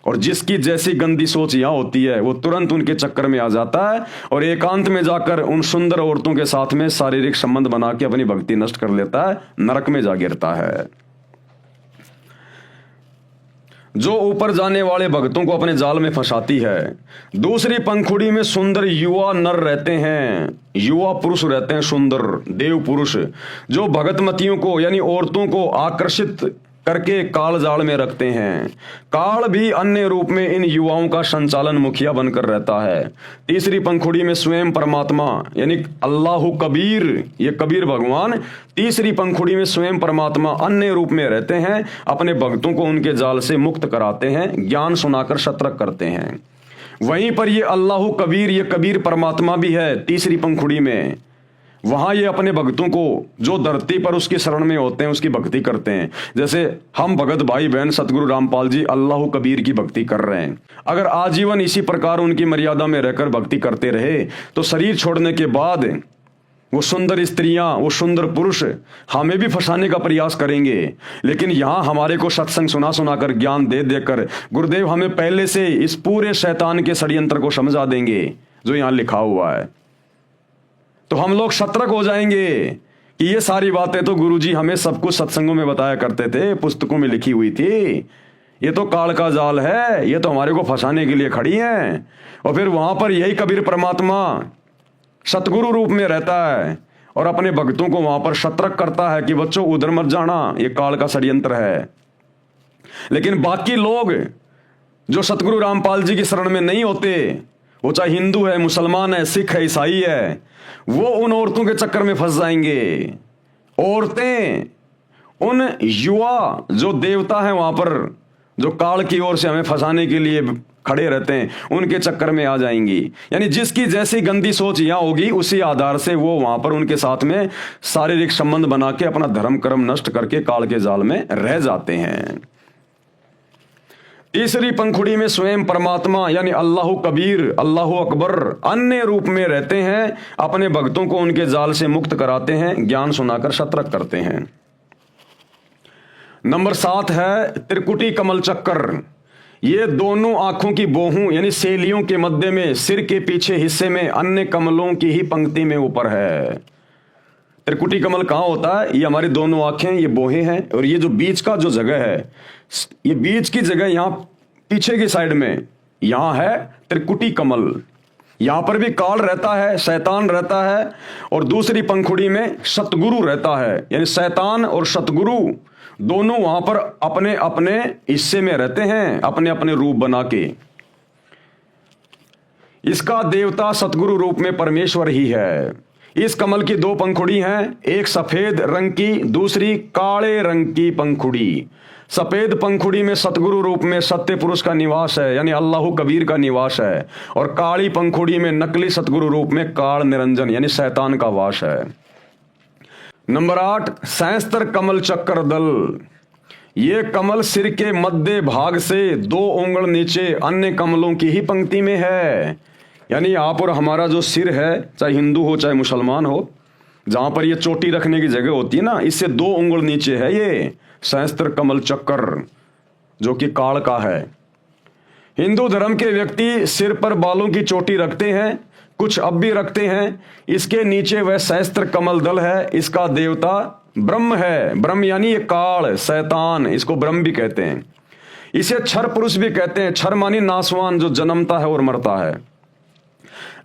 और जिसकी जैसी गंदी सोच यहां होती है, वो तुरंत उनके चक्कर में आ जाता है और एकांत में जाकर उन सुंदर औरतों के साथ में शारीरिक संबंध बना के अपनी भक्ति नष्ट कर लेता है, नरक में जा गिरता है। जो ऊपर जाने वाले भक्तों को अपने जाल में फंसाती है। दूसरी पंखुड़ी में सुंदर युवा नर रहते हैं, युवा पुरुष रहते हैं, सुंदर देव पुरुष, जो भगतमतियों को यानी औरतों को आकर्षित करके काल जाल में रखते हैं। काल भी अन्य रूप में इन युवाओं का संचालन मुखिया बनकर रहता है। तीसरी पंखुड़ी में स्वयं परमात्मा यानी अल्लाह कबीर, ये कबीर भगवान तीसरी पंखुड़ी में स्वयं परमात्मा अन्य रूप में रहते हैं, अपने भक्तों को उनके जाल से मुक्त कराते हैं, ज्ञान सुनाकर सतर्क करते हैं। वहीं पर ये अल्लाह कबीर, ये कबीर परमात्मा भी है तीसरी पंखुड़ी में। वहां ये अपने भक्तों को जो धरती पर उसकी शरण में होते हैं उसकी भक्ति करते हैं। जैसे हम भगत भाई बहन सतगुरु रामपाल जी अल्लाह कबीर की भक्ति कर रहे हैं, अगर आजीवन इसी प्रकार उनकी मर्यादा में रहकर भक्ति करते रहे तो शरीर छोड़ने के बाद वो सुंदर स्त्रियां, वो सुंदर पुरुष हमें भी फंसाने का प्रयास करेंगे। लेकिन यहां हमारे को सत्संग सुना सुनाकर, ज्ञान दे देकर गुरुदेव हमें पहले से इस पूरे शैतान के षड्यंत्र को समझा देंगे जो यहां लिखा हुआ है। तो हम लोग सतर्क हो जाएंगे कि ये सारी बातें तो गुरुजी हमें सब कुछ सत्संगों में बताया करते थे, पुस्तकों में लिखी हुई थी, ये तो काल का जाल है, ये तो हमारे को फंसाने के लिए खड़ी हैं। और फिर वहां पर यही कबीर परमात्मा सतगुरु रूप में रहता है और अपने भक्तों को वहां पर सतर्क करता है कि बच्चों उधर मत जाना, ये काल का षड्यंत्र है। लेकिन बाकी लोग जो सतगुरु रामपाल जी की शरण में नहीं होते, वो चाहे हिंदू है, मुसलमान है, सिख है, ईसाई है, वो उन औरतों के चक्कर में फंस जाएंगे। औरतें उन युवा जो देवता हैं वहां पर, जो काल की ओर से हमें फंसाने के लिए खड़े रहते हैं, उनके चक्कर में आ जाएंगी। यानी जिसकी जैसी गंदी सोच यहां होगी उसी आधार से वो वहां पर उनके साथ में शारीरिक संबंध बना के अपना धर्म कर्म नष्ट करके काल के जाल में रह जाते हैं। तीसरी पंखुड़ी में स्वयं परमात्मा यानी अल्लाह कबीर, अल्लाह अकबर अन्य रूप में रहते हैं, अपने भक्तों को उनके जाल से मुक्त कराते हैं, ज्ञान सुनाकर सतर्क करते हैं। नंबर 7 है त्रिकुटी कमल चक्कर। ये दोनों आंखों की बोहों यानी सेलियों के मध्य में सिर के पीछे हिस्से में अन्य कमलों की ही पंक्ति में ऊपर है। त्रिकुटी कमल कहाँ होता है? ये हमारी दोनों आंखें, ये बोहें हैं, और ये जो बीच का जो जगह है, ये बीच की जगह यहां पीछे की साइड में यहां है त्रिकुटी कमल। यहां पर भी काल रहता है, शैतान रहता है, और दूसरी पंखुड़ी में सतगुरु रहता है। यानी शैतान और सतगुरु दोनों वहां पर अपने अपने हिस्से में रहते हैं, अपने अपने रूप बना के। इसका देवता सतगुरु रूप में परमेश्वर ही है। इस कमल की 2 पंखुड़ी हैं, एक सफेद रंग की, दूसरी काले रंग की पंखुड़ी। सफेद पंखुड़ी में सतगुरु रूप में सत्य पुरुष का निवास है, यानी अल्लाह कबीर का निवास है, और काली पंखुड़ी में नकली सतगुरु रूप में काल निरंजन यानी शैतान का वास है। नंबर 8 सहस्त्र कमल चक्कर दल। ये कमल सिर के मध्य भाग से 2 उंगल नीचे अन्य कमलों की ही पंक्ति में है। यानी आप और हमारा जो सिर है, चाहे हिंदू हो चाहे मुसलमान हो, जहां पर ये चोटी रखने की जगह होती है ना, इससे 2 उंगल नीचे है ये सहस्त्र कमल चक्कर, जो कि काल का है। हिंदू धर्म के व्यक्ति सिर पर बालों की चोटी रखते हैं, कुछ अब भी रखते हैं। इसके नीचे वह सहस्त्र कमल दल है। इसका देवता ब्रह्म है। ब्रह्म यानी ये काल, शैतान, इसको ब्रह्म भी कहते हैं। इसे क्षर पुरुष भी कहते हैं। क्षर मानी नासवान, जो जन्मता है और मरता है।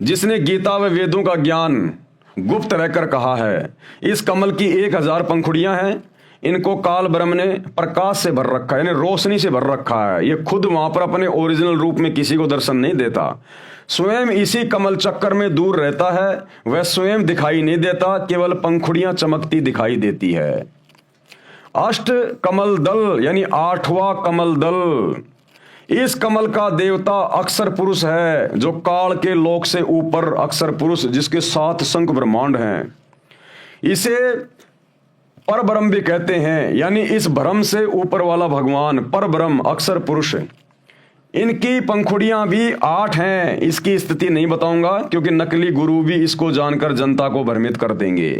जिसने गीता व वेदों का ज्ञान गुप्त रहकर कहा है। इस कमल की 1000 पंखुड़ियां हैं। इनको काल ब्रह्म ने प्रकाश से भर रखा है, यानी रोशनी से भर रखा है। ये खुद वहां पर अपने ओरिजिनल रूप में किसी को दर्शन नहीं देता, स्वयं इसी कमल चक्कर में दूर रहता है। वह स्वयं दिखाई नहीं देता, केवल पंखुड़ियां चमकती दिखाई देती है। अष्ट कमल दल यानी 8वां कमल दल, इस कमल का देवता अक्षर पुरुष है, जो काल के लोक से ऊपर अक्षर पुरुष, जिसके 7 शंख ब्रह्मांड हैं। इसे पर ब्रह्म भी कहते हैं, यानी इस ब्रह्म से ऊपर वाला भगवान पर ब्रह्म अक्षर पुरुष। इनकी पंखुड़ियां भी 8 हैं। इसकी स्थिति नहीं बताऊंगा, क्योंकि नकली गुरु भी इसको जानकर जनता को भ्रमित कर देंगे।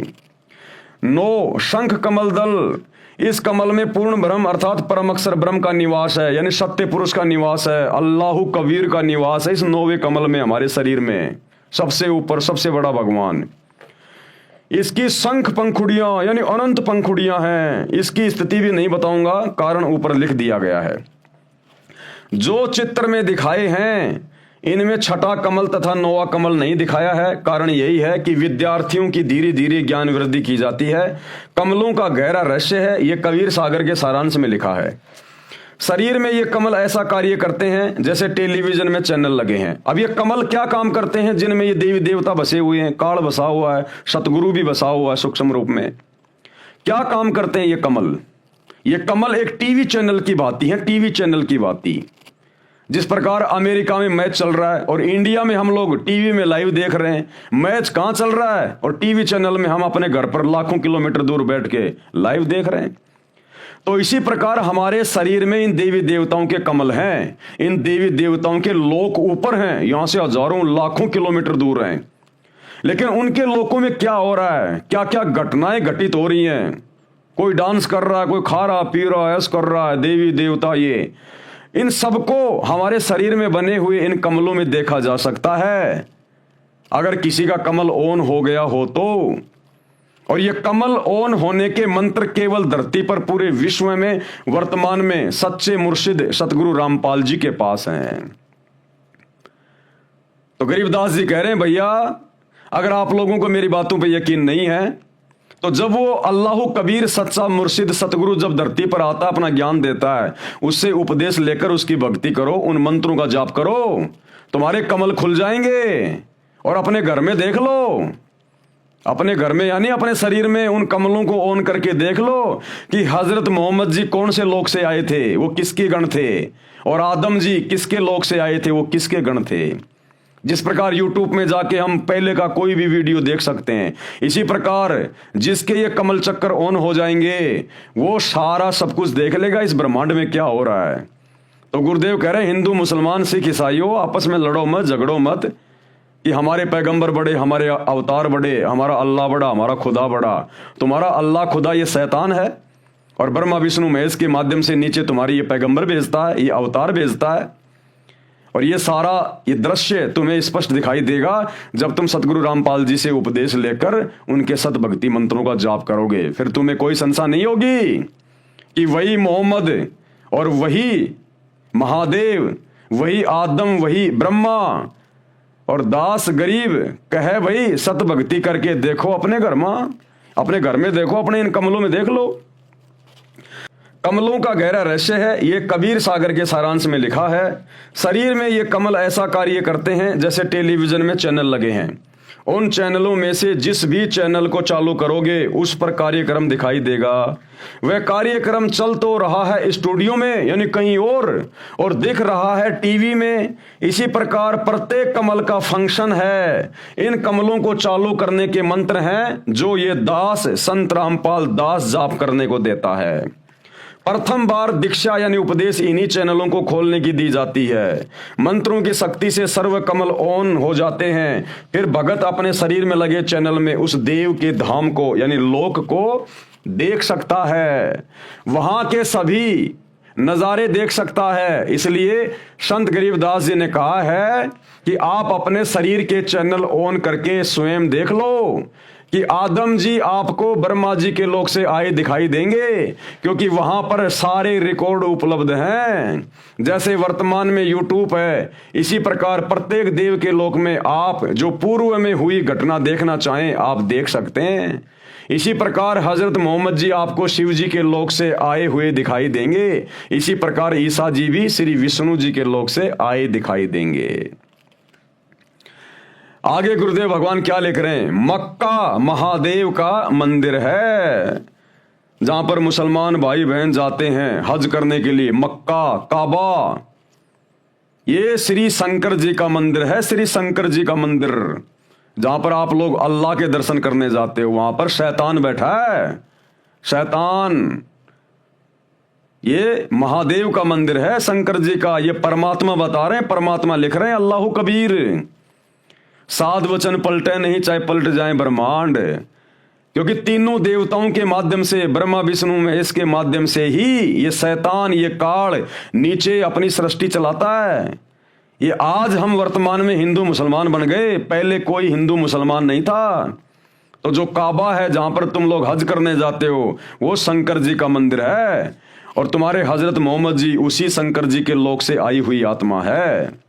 9 शंख कमल दल, इस कमल में पूर्ण ब्रह्म अर्थात परम अक्षर ब्रह्म का निवास है, यानी सत्य पुरुष का निवास है, अल्लाह कबीर का निवास है इस 9वें कमल में। हमारे शरीर में सबसे ऊपर सबसे बड़ा भगवान। इसकी शंख पंखुड़ियां यानी अनंत पंखुड़ियां हैं। इसकी स्थिति भी नहीं बताऊंगा, कारण ऊपर लिख दिया गया है। जो चित्र में दिखाए हैं इनमें 6ठा कमल तथा 9वां कमल नहीं दिखाया है। कारण यही है कि विद्यार्थियों की धीरे धीरे ज्ञान वृद्धि की जाती है। कमलों का गहरा रहस्य है, यह कबीर सागर के सारांश में लिखा है। शरीर में ये कमल ऐसा कार्य करते हैं जैसे टेलीविजन में चैनल लगे हैं। अब ये कमल क्या काम करते हैं, जिनमें ये देवी देवता बसे हुए हैं, काल बसा हुआ है, सतगुरु भी बसा हुआ है सूक्ष्म रूप में। क्या काम करते हैं ये कमल? ये कमल एक टीवी चैनल की भांति है, टीवी चैनल की भांति। जिस प्रकार अमेरिका में मैच चल रहा है और इंडिया में हम लोग टीवी में लाइव देख रहे हैं, मैच कहां चल रहा है और टीवी चैनल में हम अपने घर पर लाखों किलोमीटर दूर बैठ के लाइव देख रहे हैं। तो इसी प्रकार हमारे शरीर में इन देवी देवताओं के कमल हैं। इन देवी देवताओं के लोक ऊपर हैं, यहां से हजारों लाखों किलोमीटर दूर हैं। लेकिन उनके लोकों में क्या हो रहा है, क्या क्या घटनाएं घटित हो रही हैं। कोई डांस कर रहा है, कोई खा रहा पी रहा है, ऐश कर रहा है, देवी देवता, ये इन सबको हमारे शरीर में बने हुए इन कमलों में देखा जा सकता है, अगर किसी का कमल ऑन हो गया हो तो। और ये कमल ऑन होने के मंत्र केवल धरती पर पूरे विश्व में वर्तमान में सच्चे मुर्शिद सतगुरु रामपाल जी के पास हैं। तो गरीबदास जी कह रहे हैं, भैया अगर आप लोगों को मेरी बातों पे यकीन नहीं है तो जब वो अल्लाह कबीर सच्चा मुर्शिद सतगुरु जब धरती पर आता, अपना ज्ञान देता है, उससे उपदेश लेकर उसकी भक्ति करो, उन मंत्रों का जाप करो, तुम्हारे कमल खुल जाएंगे। और अपने घर में देख लो, अपने घर में यानी अपने शरीर में उन कमलों को ऑन करके देख लो कि हजरत मोहम्मद जी कौन से लोक से आए थे, वो किसके गण थे, और आदम जी किसके लोक से आए थे, वो किसके गण थे। जिस प्रकार YouTube में जाके हम पहले का कोई भी वीडियो देख सकते हैं, इसी प्रकार जिसके ये कमल चक्कर ऑन हो जाएंगे वो सारा सब कुछ देख लेगा इस ब्रह्मांड में क्या हो रहा है। तो गुरुदेव कह रहे हैं, हिंदू मुसलमान सिख ईसाइयों आपस में लड़ो मत, झगड़ो मत कि हमारे पैगंबर बड़े, हमारे अवतार बड़े, हमारा अल्लाह बड़ा, हमारा खुदा बड़ा। तुम्हारा अल्लाह खुदा ये शैतान है, और ब्रह्मा विष्णु महेश के माध्यम से नीचे तुम्हारी ये पैगंबर भेजता है, ये अवतार भेजता है। और ये सारा ये दृश्य तुम्हें स्पष्ट दिखाई देगा जब तुम सतगुरु रामपाल जी से उपदेश लेकर उनके सत भक्ति मंत्रों का जाप करोगे। फिर तुम्हें कोई संशय नहीं होगी कि वही मोहम्मद और वही महादेव, वही आदम, वही ब्रह्मा और दास गरीब कहे भाई सत भक्ति करके देखो अपने घर में, अपने घर में देखो, अपने इन कमलों में देख लो। कमलों का गहरा रहस्य है, ये कबीर सागर के सारांश में लिखा है। शरीर में ये कमल ऐसा कार्य करते हैं जैसे टेलीविजन में चैनल लगे हैं। उन चैनलों में से जिस भी चैनल को चालू करोगे उस पर कार्यक्रम दिखाई देगा। वह कार्यक्रम चल तो रहा है स्टूडियो में यानी कहीं और दिख रहा है टीवी में। इसी प्रकार प्रत्येक कमल का फंक्शन है। इन कमलों को चालू करने के मंत्र हैं जो ये दास संत रामपाल दास जाप करने को देता है। प्रथम बार दीक्षा यानी उपदेश इन्हीं चैनलों को खोलने की दी जाती है। मंत्रों की शक्ति से सर्व कमल ऑन हो जाते हैं। फिर भगत अपने शरीर में लगे चैनल में उस देव के धाम को यानी लोक को देख सकता है, वहां के सभी नजारे देख सकता है। इसलिए संत गरीबदास जी ने कहा है कि आप अपने शरीर के चैनल ऑन करके स्वयं देख लो कि आदम जी आपको ब्रह्मा जी के लोक से आए दिखाई देंगे, क्योंकि वहां पर सारे रिकॉर्ड उपलब्ध हैं। जैसे वर्तमान में यूट्यूब है, इसी प्रकार प्रत्येक देव के लोक में आप जो पूर्व में हुई घटना देखना चाहें आप देख सकते हैं। इसी प्रकार हजरत मोहम्मद जी आपको शिव जी के लोक से आए हुए दिखाई देंगे। इसी प्रकार ईसा जी भी श्री विष्णु जी के लोक से आए दिखाई देंगे। आगे गुरुदेव भगवान क्या लिख रहे हैं? मक्का महादेव का मंदिर है, जहां पर मुसलमान भाई बहन जाते हैं हज करने के लिए। मक्का काबा, ये श्री शंकर जी का मंदिर है। श्री शंकर जी का मंदिर जहां पर आप लोग अल्लाह के दर्शन करने जाते हो, वहां पर शैतान बैठा है। शैतान, ये महादेव का मंदिर है, शंकर जी का। ये परमात्मा बता रहे हैं, परमात्मा लिख रहे हैं, अल्लाहु कबीर। साध वचन पलटे नहीं, चाहे पलट जाए ब्रह्मांड, क्योंकि तीनों देवताओं के माध्यम से, ब्रह्मा विष्णु महेश के माध्यम से ही ये शैतान, ये काल नीचे अपनी सृष्टि चलाता है। ये आज हम वर्तमान में हिंदू मुसलमान बन गए, पहले कोई हिंदू मुसलमान नहीं था। तो जो काबा है जहां पर तुम लोग हज करने जाते हो, वो शंकर जी का मंदिर है, और तुम्हारे हजरत मोहम्मद जी उसी शंकर जी के लोक से आई हुई आत्मा है।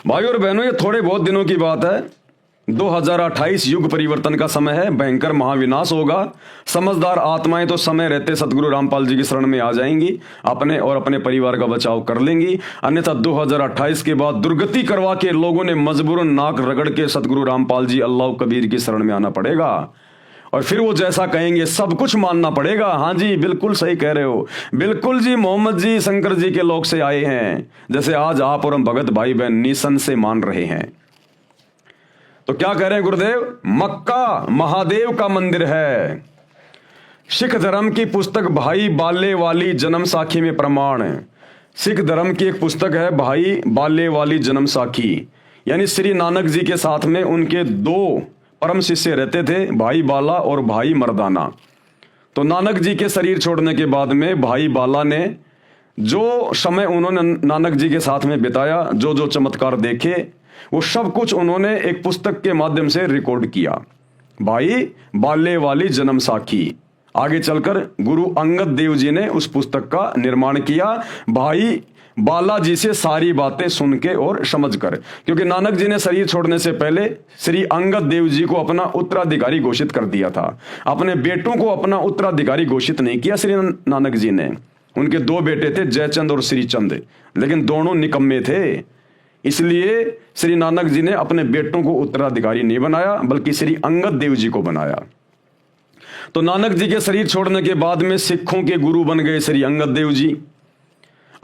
भाई और बहनों, ये थोड़े बहुत दिनों की बात है। 2028 युग परिवर्तन का समय है, भयंकर महाविनाश होगा। समझदार आत्माएं तो समय रहते सतगुरु रामपाल जी की शरण में आ जाएंगी, अपने और अपने परिवार का बचाव कर लेंगी। अन्यथा 2028 के बाद दुर्गति करवा के लोगों ने मजबूरन नाक रगड़ के सतगुरु रामपाल जी अल्लाह कबीर की शरण में आना पड़ेगा, और फिर वो जैसा कहेंगे सब कुछ मानना पड़ेगा। हाँ जी, बिल्कुल सही कह रहे हो, बिल्कुल जी, मोहम्मद जी शंकर जी के लोक से आए हैं, जैसे आज आप और हम भगत भाई बहन निसन से मान रहे हैं। तो क्या कह रहे हैं गुरुदेव? मक्का महादेव का मंदिर है। सिख धर्म की पुस्तक भाई बाले वाली जन्म साखी में प्रमाण है। सिख धर्म की एक पुस्तक है भाई बाले वाली जन्म साखी, यानी श्री नानक जी के साथ में उनके दो परम शिष्य रहते थे, भाई बाला और भाई मर्दाना। तो नानक जी के शरीर छोड़ने के बाद में भाई बाला ने जो समय उन्होंने नानक जी के साथ में बिताया, जो जो चमत्कार देखे, वो सब कुछ उन्होंने एक पुस्तक के माध्यम से रिकॉर्ड किया, भाई बाले वाली जन्म साखी। आगे चलकर गुरु अंगद देव जी ने उस पुस्तक का निर्माण किया, भाई बालाजी से सारी बातें सुन के और समझ कर, क्योंकि नानक जी ने शरीर छोड़ने से पहले श्री अंगद देव जी को अपना उत्तराधिकारी घोषित कर दिया था। अपने बेटों को अपना उत्तराधिकारी घोषित नहीं किया श्री नानक जी ने। उनके दो बेटे थे, जयचंद और श्रीचंद, लेकिन दोनों निकम्मे थे, इसलिए श्री नानक जी ने अपने बेटों को उत्तराधिकारी नहीं बनाया, बल्कि श्री अंगद देव जी को बनाया। तो नानक जी के शरीर छोड़ने के बाद में सिखों के गुरु बन गए श्री अंगद देव जी।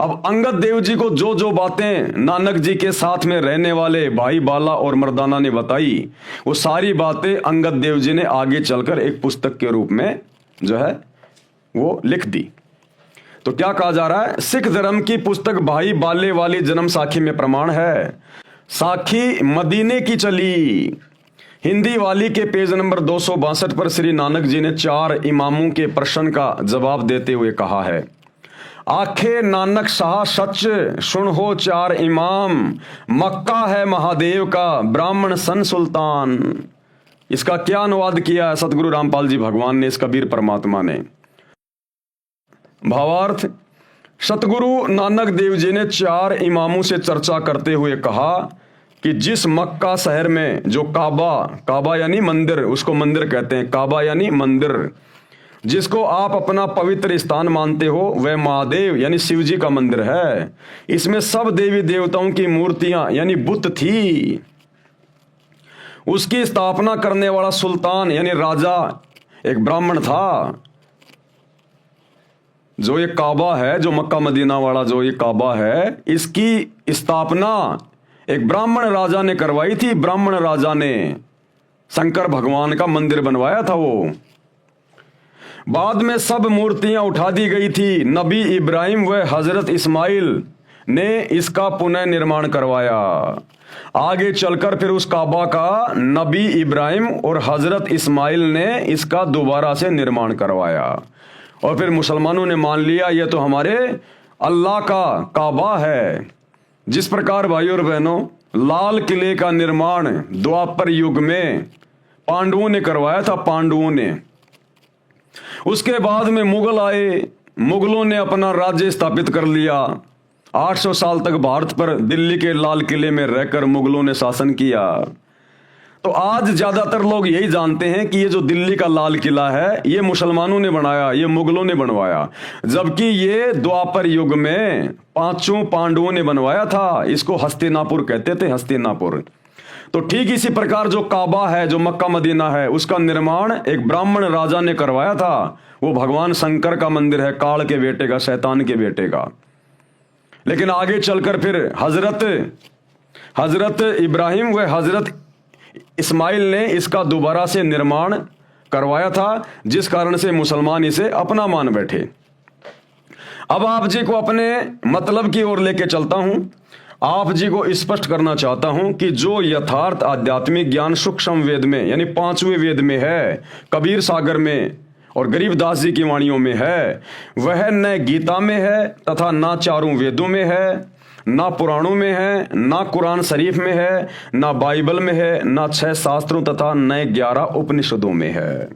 अब अंगद देव जी को जो जो बातें नानक जी के साथ में रहने वाले भाई बाला और मर्दाना ने बताई, वो सारी बातें अंगद देव जी ने आगे चलकर एक पुस्तक के रूप में जो है वो लिख दी। तो क्या कहा जा रहा है? सिख धर्म की पुस्तक भाई बाले वाली जन्म साखी में प्रमाण है, साखी मदीने की चली। हिंदी वाली के पेज नंबर 262 पर श्री नानक जी ने 4 इमामों के प्रश्न का जवाब देते हुए कहा है, आखे नानक शाह सच सुन हो 4 इमाम, मक्का है महादेव का ब्राह्मण सन सुल्तान। इसका क्या अनुवाद किया है सतगुरु रामपाल जी भगवान ने, इस कबीर परमात्मा ने? भावार्थ, सतगुरु नानक देव जी ने 4 इमामों से चर्चा करते हुए कहा कि जिस मक्का शहर में जो काबा यानी मंदिर, उसको मंदिर कहते हैं, काबा यानी मंदिर, जिसको आप अपना पवित्र स्थान मानते हो, वह महादेव यानी शिव जी का मंदिर है। इसमें सब देवी देवताओं की मूर्तियां यानी बुत थी। उसकी स्थापना करने वाला सुल्तान यानी राजा एक ब्राह्मण था। जो ये काबा है, जो मक्का मदीना वाला जो ये काबा है, इसकी स्थापना एक ब्राह्मण राजा ने करवाई थी। ब्राह्मण राजा ने शंकर भगवान का मंदिर बनवाया था। वो बाद में सब मूर्तियां उठा दी गई थी। नबी इब्राहिम व हजरत इस्माइल ने इसका पुनः निर्माण करवाया। आगे चलकर फिर उस काबा का नबी इब्राहिम और हजरत इस्माइल ने इसका दोबारा से निर्माण करवाया, और फिर मुसलमानों ने मान लिया यह तो हमारे अल्लाह का काबा है। जिस प्रकार भाइयों और बहनों लाल किले का निर्माण द्वापर युग में पांडवों ने करवाया था, पांडवों ने। उसके बाद में मुगल आए, मुगलों ने अपना राज्य स्थापित कर लिया। 800 साल तक भारत पर दिल्ली के लाल किले में रहकर मुगलों ने शासन किया। तो आज ज्यादातर लोग यही जानते हैं कि ये जो दिल्ली का लाल किला है ये मुसलमानों ने बनाया, ये मुगलों ने बनवाया, जबकि ये द्वापर युग में 5 पांडवों ने बनवाया था। इसको हस्तिनापुर कहते थे, हस्तिनापुर। तो ठीक इसी प्रकार जो काबा है, जो मक्का मदीना है, उसका निर्माण एक ब्राह्मण राजा ने करवाया था। वो भगवान शंकर का मंदिर है, काल के बेटे का, शैतान के बेटे का। लेकिन आगे चलकर फिर हजरत इब्राहिम व हजरत इस्माइल ने इसका दोबारा से निर्माण करवाया था, जिस कारण से मुसलमान इसे अपना मान बैठे। अब आप जी को अपने मतलब की ओर लेके चलता हूं। आप जी को स्पष्ट करना चाहता हूं कि जो यथार्थ आध्यात्मिक ज्ञान सूक्ष्म वेद में यानी 5वें वेद में है, कबीर सागर में और गरीबदास जी की वाणियों में है, वह न गीता में है तथा ना 4 वेदों में है, ना पुराणों में है, ना कुरान शरीफ में है, ना बाइबल में है, ना 6 शास्त्रों तथा न 11 उपनिषदों में है।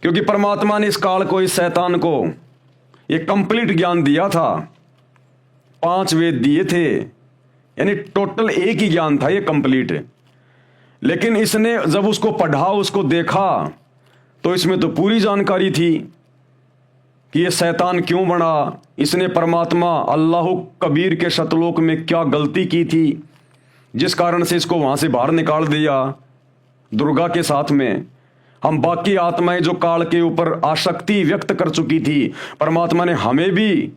क्योंकि परमात्मा ने इस काल को, इस शैतान को ये कंप्लीट ज्ञान दिया था। 5 वेद दिए थे, यानी टोटल एक ही ज्ञान था ये कंप्लीट। लेकिन इसने जब उसको पढ़ा, उसको देखा, तो इसमें तो पूरी जानकारी थी कि ये शैतान क्यों बना, इसने परमात्मा अल्लाह कबीर के शतलोक में क्या गलती की थी, जिस कारण से इसको वहां से बाहर निकाल दिया दुर्गा के साथ में। हम बाकी आत्माएं जो काल के ऊपर आसक्ति व्यक्त कर चुकी थी, परमात्मा ने हमें भी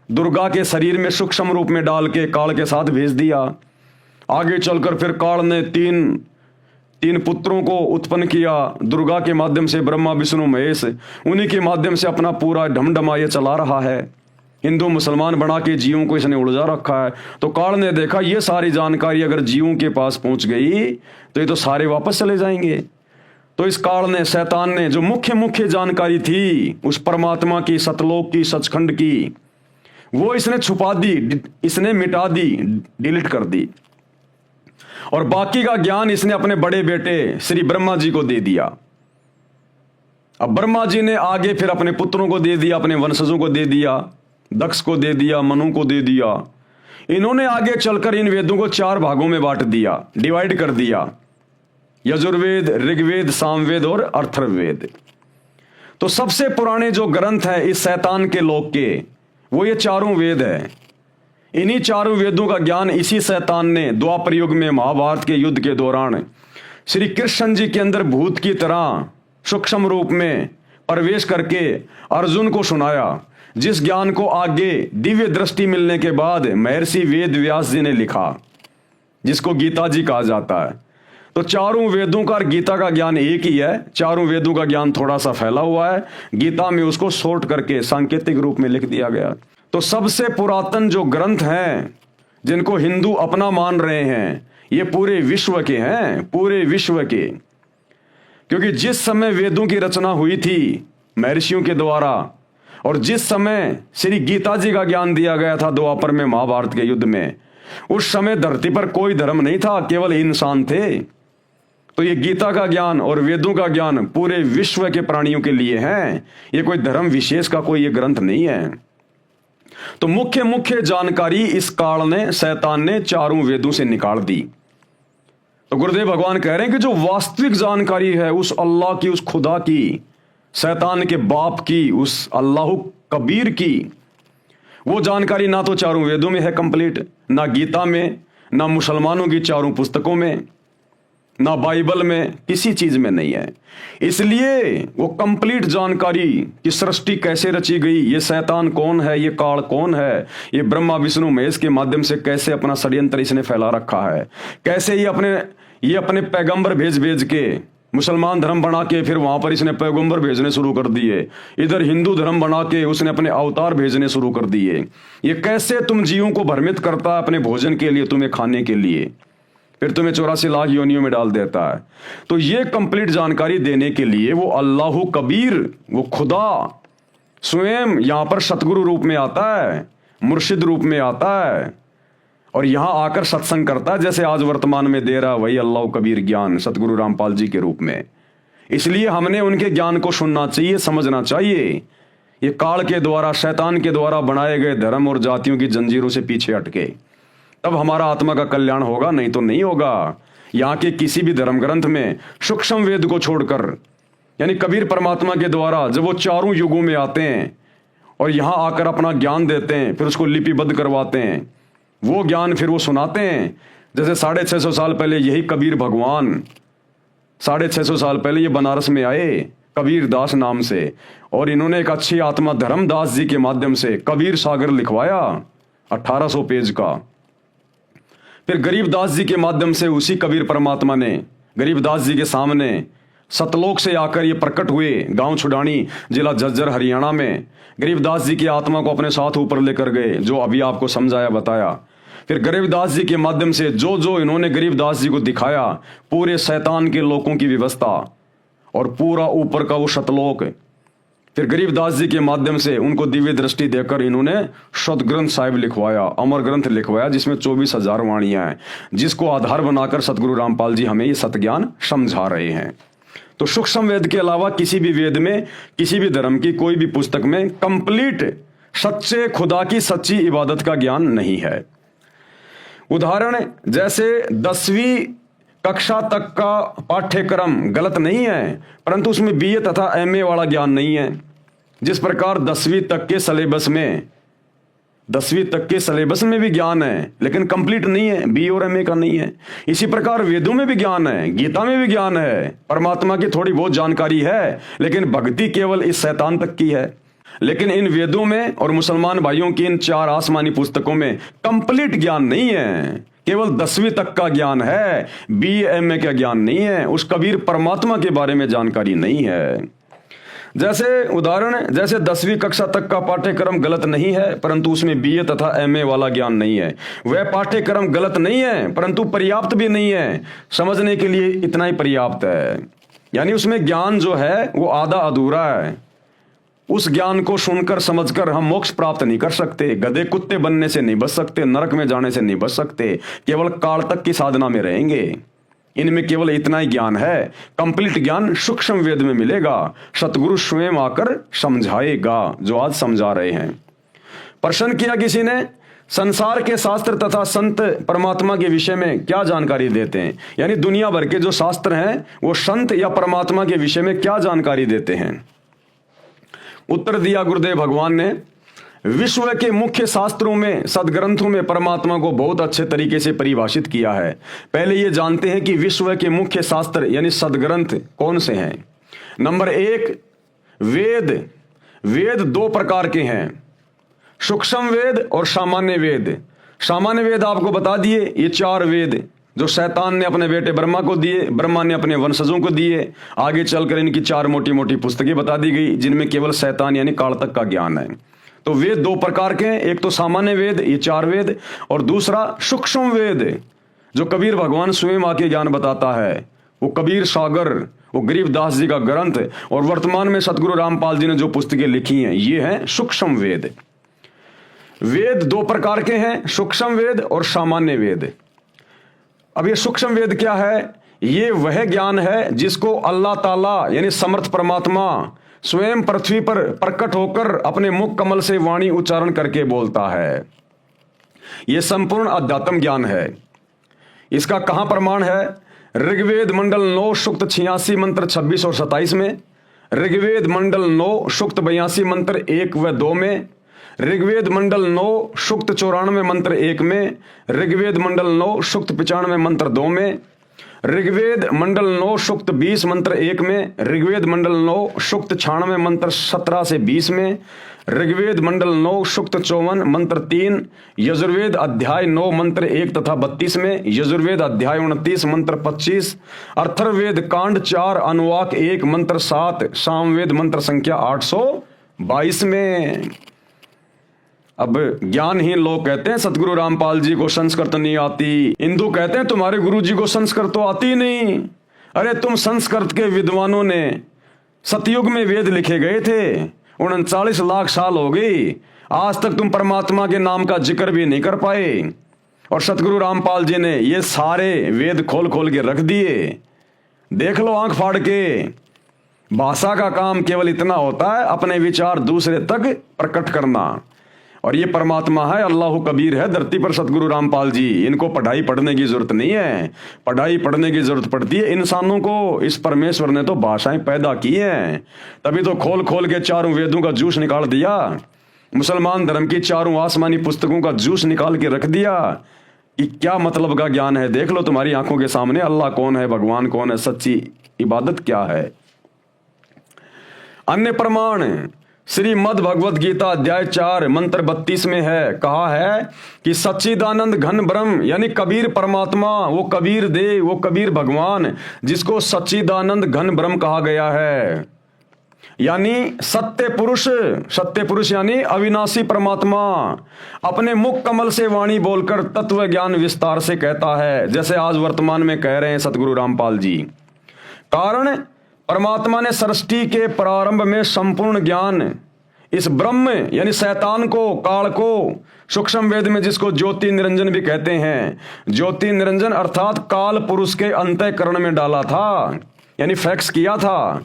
दुर्गा के शरीर में सूक्ष्म रूप में डाल के काल के साथ भेज दिया। आगे चलकर फिर काल ने तीन पुत्रों को उत्पन्न किया, दुर्गा के माध्यम से ब्रह्मा विष्णु महेश, उन्हीं के माध्यम से अपना पूरा ढमढमा ये चला रहा है। हिंदू मुसलमान बना के जीवों को इसने उलझा रखा है। तो काल ने देखा ये सारी जानकारी अगर जीवों के पास पहुंच गई तो ये तो सारे वापस चले जाएंगे। तो इस काल ने, शैतान ने, जो मुख्य जानकारी थी उस परमात्मा की, सतलोक की, सचखंड की, वो इसने छुपा दी, इसने मिटा दी, डिलीट कर दी। और बाकी का ज्ञान इसने अपने बड़े बेटे श्री ब्रह्मा जी को दे दिया। अब ब्रह्मा जी ने आगे फिर अपने पुत्रों को दे दिया, अपने वंशजों को दे दिया, दक्ष को दे दिया, मनु को दे दिया। इन्होंने आगे चलकर इन वेदों को 4 भागों में बांट दिया, डिवाइड कर दिया, यजुर्वेद, ऋग्वेद, सामवेद और अथर्ववेद। तो सबसे पुराने जो ग्रंथ है इस शैतान के लोक के, वो ये 4 वेद है। इन्हीं 4 वेदों का ज्ञान इसी शैतान ने द्वापर युग में महाभारत के युद्ध के दौरान श्री कृष्ण जी के अंदर भूत की तरह सूक्ष्म रूप में प्रवेश करके अर्जुन को सुनाया, जिस ज्ञान को आगे दिव्य दृष्टि मिलने के बाद महर्षि वेद व्यास जी ने लिखा, जिसको गीता जी कहा जाता है। तो 4 वेदों का और गीता का ज्ञान एक ही है। 4 वेदों का ज्ञान थोड़ा सा फैला हुआ है, गीता में उसको शॉर्ट करके सांकेतिक रूप में लिख दिया गया। तो सबसे पुरातन जो ग्रंथ हैं जिनको हिंदू अपना मान रहे हैं, ये पूरे विश्व के हैं, पूरे विश्व के। क्योंकि जिस समय वेदों की रचना हुई थी महर्षियों के द्वारा, और जिस समय श्री गीता जी का ज्ञान दिया गया था द्वापर में महाभारत के युद्ध में, उस समय धरती पर कोई धर्म नहीं था, केवल इंसान थे। तो ये गीता का ज्ञान और वेदों का ज्ञान पूरे विश्व के प्राणियों के लिए है, ये कोई धर्म विशेष का कोई ये ग्रंथ नहीं है। तो मुख्य जानकारी इस काल ने, शैतान ने 4 वेदों से निकाल दी। तो गुरुदेव भगवान कह रहे हैं कि जो वास्तविक जानकारी है उस अल्लाह की, उस खुदा की, शैतान के बाप की, उस अल्लाह कबीर की, वो जानकारी ना तो 4 वेदों में है कंप्लीट, ना गीता में, ना मुसलमानों की 4 पुस्तकों में, ना बाइबल में, किसी चीज में नहीं है। इसलिए वो कंप्लीट जानकारी कि सृष्टि कैसे रची गई, ये शैतान कौन है, ये काल कौन है, ये ब्रह्मा विष्णु महेश के माध्यम से कैसे अपना षड्यंत्र इसने फैला रखा है, कैसे ये अपने पैगंबर भेज के मुसलमान धर्म बना के फिर वहां पर इसने पैगंबर भेजने शुरू कर दिए, इधर हिंदू धर्म बना के उसने अपने अवतार भेजने शुरू कर दिए। ये कैसे तुम जीवों को भ्रमित करता है अपने भोजन के लिए, तुम्हें खाने के लिए, फिर तुम्हें 84 लाख योनियों में डाल देता है। तो ये कंप्लीट जानकारी देने के लिए वो अल्लाह कबीर, वो खुदा स्वयं यहां पर सतगुरु रूप में आता है, मुर्शिद रूप में आता है, और यहां आकर सत्संग करता है, जैसे आज वर्तमान में दे रहा वही अल्लाह कबीर ज्ञान सतगुरु रामपाल जी के रूप में। इसलिए हमने उनके ज्ञान को सुनना चाहिए, समझना चाहिए। ये काल के द्वारा, शैतान के द्वारा बनाए गए धर्म और जातियों की जंजीरों से पीछे हटके, तब हमारा आत्मा का कल्याण होगा, नहीं तो नहीं होगा। यहाँ के किसी भी धर्म ग्रंथ में सूक्ष्म वेद को छोड़कर, यानी कबीर परमात्मा के द्वारा जब वो चारों युगों में आते हैं और यहाँ आकर अपना ज्ञान देते हैं, फिर उसको लिपिबद्ध करवाते हैं, वो ज्ञान फिर वो सुनाते हैं। जैसे 650 साल पहले यही कबीर भगवान 650 साल पहले ये बनारस में आए कबीर दास नाम से, और इन्होंने एक अच्छी आत्मा धर्मदास जी के माध्यम से कबीर सागर लिखवाया 1800 पेज का। फिर गरीबदास जी के माध्यम से उसी कबीर परमात्मा ने गरीबदास जी के सामने सतलोक से आकर ये प्रकट हुए, गांव छुडानी जिला झज्जर हरियाणा में। गरीबदास जी की आत्मा को अपने साथ ऊपर लेकर गए, जो अभी आपको समझाया बताया। फिर गरीबदास जी के माध्यम से जो जो इन्होंने गरीबदास जी को दिखाया, पूरे शैतान के लोगों की व्यवस्था और पूरा ऊपर का वो सतलोक, फिर गरीबदास जी के माध्यम से उनको दिव्य दृष्टि देकर इन्होंने सदग्रंथ साहिब लिखवाया, अमर ग्रंथ लिखवाया, जिसमें 24,000 वाणियां हैं, जिसको आधार बनाकर सतगुरु रामपाल जी हमें ये सतज्ञान समझा रहे हैं। तो सूक्ष्म वेद के अलावा किसी भी वेद में, किसी भी धर्म की कोई भी पुस्तक में कंप्लीट सच्चे खुदा की सच्ची इबादत का ज्ञान नहीं है। उदाहरण जैसे 10वीं कक्षा तक का पाठ्यक्रम गलत नहीं है, परंतु उसमें बीए तथा एमए वाला ज्ञान नहीं है। जिस प्रकार 10वीं तक के सिलेबस में भी ज्ञान है, लेकिन कंप्लीट नहीं है, बी और एमए का नहीं है। इसी प्रकार वेदों में भी ज्ञान है, गीता में भी ज्ञान है, परमात्मा की थोड़ी बहुत जानकारी है, लेकिन भक्ति केवल इस शैतान तक की है। लेकिन इन वेदों में और मुसलमान भाइयों की इन 4 आसमानी पुस्तकों में कंप्लीट ज्ञान नहीं है, केवल 10वीं तक का ज्ञान है, BA का ज्ञान नहीं है, उस कबीर परमात्मा के बारे में जानकारी नहीं है। जैसे उदाहरण, जैसे 10वीं कक्षा तक का पाठ्यक्रम गलत नहीं है, परंतु उसमें BA तथा MA वाला ज्ञान नहीं है। वह पाठ्यक्रम गलत नहीं है, परंतु पर्याप्त भी नहीं है, समझने के लिए इतना ही पर्याप्त है। यानी उसमें ज्ञान जो है वो आधा अधूरा है। उस ज्ञान को सुनकर समझकर हम मोक्ष प्राप्त नहीं कर सकते, गधे कुत्ते बनने से नहीं बच सकते, नरक में जाने से नहीं बच सकते, केवल काल तक की साधना में रहेंगे। इनमें केवल इतना ही ज्ञान है। कंप्लीट ज्ञान सूक्ष्म वेद में मिलेगा, सतगुरु स्वयं आकर समझाएगा, जो आज समझा रहे हैं। प्रश्न किया किसी ने, संसार के शास्त्र तथा संत परमात्मा के विषय में क्या जानकारी देते हैं, यानी दुनिया भर के जो शास्त्र हैं वो संत या परमात्मा के विषय में क्या जानकारी देते हैं। उत्तर दिया गुरुदेव भगवान ने, विश्व के मुख्य शास्त्रों में, सदग्रंथों में परमात्मा को बहुत अच्छे तरीके से परिभाषित किया है। पहले ये जानते हैं कि विश्व के मुख्य शास्त्र यानी सदग्रंथ कौन से हैं। नंबर 1, वेद। वेद 2 प्रकार के हैं, सूक्ष्म वेद और सामान्य वेद। सामान्य वेद आपको बता दिए, ये 4 वेद जो शैतान ने अपने बेटे ब्रह्मा को दिए, ब्रह्मा ने अपने वंशजों को दिए। आगे चलकर इनकी 4 मोटी मोटी पुस्तकें बता दी गई, जिनमें केवल शैतान यानी काल तक का ज्ञान है। तो वेद 2 प्रकार के हैं, एक तो सामान्य वेद, ये 4 वेद, और दूसरा सूक्ष्म वेद जो कबीर भगवान स्वयं आके ज्ञान बताता है। वो कबीर सागर, वो गरीबदास जी का ग्रंथ, और वर्तमान में सतगुरु रामपाल जी ने जो पुस्तकें लिखी हैं, ये हैं सूक्ष्म वेद। वेद 2 प्रकार के हैं, सूक्ष्म वेद और सामान्य वेद। अब ये सूक्ष्म वेद क्या है? ये वह ज्ञान है जिसको अल्लाह ताला यानी समर्थ परमात्मा स्वयं पृथ्वी पर प्रकट होकर अपने मुख कमल से वाणी उच्चारण करके बोलता है। यह संपूर्ण अध्यात्म ज्ञान है। इसका कहां प्रमाण है? ऋग्वेद मंडल 9 सूक्त 86 मंत्र 26 और 27 में, ऋग्वेद मंडल 9 सूक्त 82 मंत्र 1 व 2 में, ऋग्वेद मंडल 9 सूक्त 94 मंत्र 1 में, ऋग्वेद मंडल 9 सूक्त 95 मंत्र 2 में, ऋग्वेद मंडल 9 सूक्त 20 मंत्र 1 में, ऋग्वेद मंडल 9 सूक्त 96 मंत्र 17 से 20 में, ऋग्वेद मंडल 9 सूक्त 54 मंत्र 3, यजुर्वेद अध्याय 9 मंत्र 1 तथा 32 में, यजुर्वेद अध्याय 29 मंत्र 25, अथर्ववेद कांड 4 अनुवाक 1 मंत्र 7, सामवेद मंत्र संख्या 822 में। अब ज्ञानहीन लोग कहते हैं सतगुरु रामपाल जी को संस्कृत नहीं आती, हिंदू कहते हैं तुम्हारे गुरु जी को संस्कृत तो आती नहीं। अरे तुम संस्कृत के विद्वानों ने, सतयुग में वेद लिखे गए थे, 39 लाख साल हो गई, आज तक तुम परमात्मा के नाम का जिक्र भी नहीं कर पाए। और सतगुरु रामपाल जी ने ये सारे वेद खोल खोल के रख दिए। देख लो आंख फाड़ के। भाषा का काम केवल इतना होता है, अपने विचार दूसरे तक प्रकट करना। और ये परमात्मा है, अल्लाह कबीर है धरती पर सतगुरु रामपाल जी। इनको पढ़ाई पढ़ने की जरूरत नहीं है। पढ़ाई पढ़ने की जरूरत पड़ती है इंसानों को। इस परमेश्वर ने तो भाषाएं पैदा की हैं, तभी तो खोल खोल के चारों वेदों का जूस निकाल दिया। मुसलमान धर्म की चारों आसमानी पुस्तकों का जूस निकाल के रख दिया कि क्या मतलब का ज्ञान है। देख लो तुम्हारी आंखों के सामने अल्लाह कौन है, भगवान कौन है, सच्ची इबादत क्या है। अन्य प्रमाण श्रीमद् भगवद गीता अध्याय 4 मंत्र 32 में है, कहा है कि सच्चिदानंद घन ब्रह्म यानी कबीर परमात्मा, वो कबीर देव, वो कबीर भगवान जिसको सच्चिदानंद घन ब्रह्म कहा गया है, यानी सत्य पुरुष यानी अविनाशी परमात्मा अपने मुख कमल से वाणी बोलकर तत्व ज्ञान विस्तार से कहता है, जैसे आज वर्तमान में कह रहे हैं सतगुरु रामपाल जी। कारण परमात्मा ने सृष्टि के प्रारंभ में संपूर्ण ज्ञान इस ब्रह्म यानी शैतान को, काल को, सूक्ष्म वेद में जिसको ज्योति निरंजन भी कहते हैं, ज्योति निरंजन अर्थात काल पुरुष के अंतःकरण में डाला था, यानी फैक्स किया था।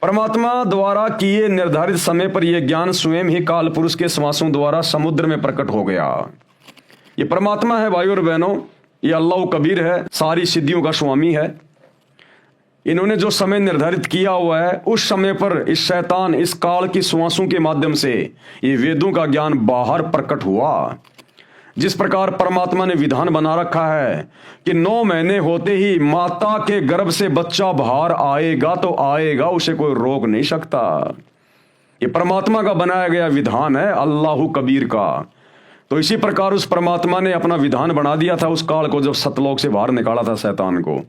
परमात्मा द्वारा किए निर्धारित समय पर यह ज्ञान स्वयं ही काल पुरुष के श्वासों द्वारा समुद्र में प्रकट हो गया। ये परमात्मा है भाई और बहनों, ये अल्लाह कबीर है, सारी सिद्धियों का स्वामी है। इन्होंने जो समय निर्धारित किया हुआ है उस समय पर इस शैतान, इस काल की श्वासों के माध्यम से ये वेदों का ज्ञान बाहर प्रकट हुआ। जिस प्रकार परमात्मा ने विधान बना रखा है कि 9 महीने होते ही माता के गर्भ से बच्चा बाहर आएगा तो आएगा, उसे कोई रोक नहीं सकता। ये परमात्मा का बनाया गया विधान है, अल्लाह कबीर का। तो इसी प्रकार उस परमात्मा ने अपना विधान बना दिया था उस काल को, जब सतलोक से बाहर निकाला था शैतान को।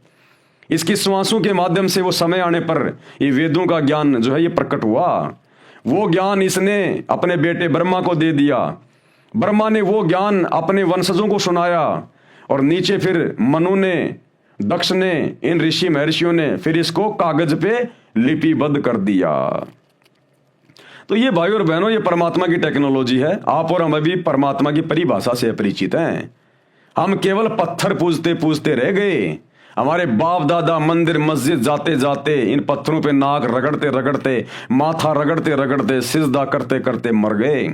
इसकी श्वासों के माध्यम से वो समय आने पर ये वेदों का ज्ञान जो है ये प्रकट हुआ। वो ज्ञान इसने अपने बेटे ब्रह्मा को दे दिया। ब्रह्मा ने वो ज्ञान अपने वंशजों को सुनाया और नीचे फिर मनु ने, दक्ष ने, इन ऋषि महर्षियों ने फिर इसको कागज पे लिपिबद्ध कर दिया। तो ये भाई और बहनों, ये परमात्मा की टेक्नोलॉजी है। आप और हम अभी परमात्मा की परिभाषा से अपरिचित हैं। हम केवल पत्थर पूजते पूजते रह गए। हमारे बाप दादा मंदिर मस्जिद जाते जाते इन पत्थरों पे नाक रगड़ते रगड़ते, माथा रगड़ते रगड़ते, सिजदा करते करते मर गए।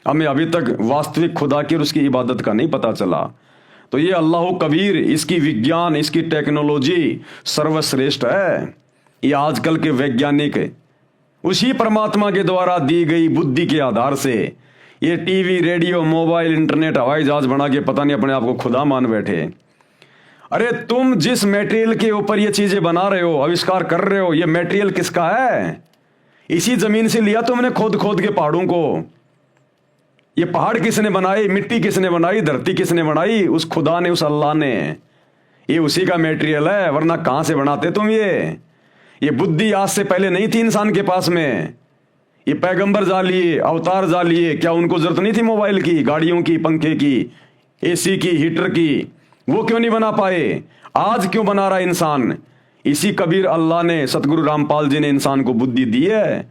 हमें अभी तक वास्तविक खुदा की और उसकी इबादत का नहीं पता चला। तो ये अल्लाह कबीर, इसकी विज्ञान, इसकी टेक्नोलॉजी सर्वश्रेष्ठ है। ये आजकल के वैज्ञानिक उसी परमात्मा के द्वारा दी गई बुद्धि के आधार से ये टीवी, रेडियो, मोबाइल, इंटरनेट, हवाई जहाज बना के पता नहीं अपने आप को खुदा मान बैठे। अरे तुम जिस मटेरियल के ऊपर ये चीजें बना रहे हो, आविष्कार कर रहे हो, ये मटेरियल किसका है? इसी जमीन से लिया तुमने खोद खोद के पहाड़ों को। ये पहाड़ किसने बनाई? मिट्टी किसने बनाई? धरती किसने बनाई? उस खुदा ने, उस अल्लाह ने। ये उसी का मटेरियल है, वरना कहां से बनाते तुम? ये बुद्धि आज से पहले नहीं थी इंसान के पास में। ये पैगंबर जा लिए, अवतार जा लिए, क्या उनको जरूरत नहीं थी मोबाइल की, गाड़ियों की, पंखे की, एसी की, हीटर की? वो क्यों नहीं बना पाए? आज क्यों बना रहा इंसान? इसी कबीर अल्लाह ने, सतगुरु रामपाल जी ने इंसान को बुद्धि दी है।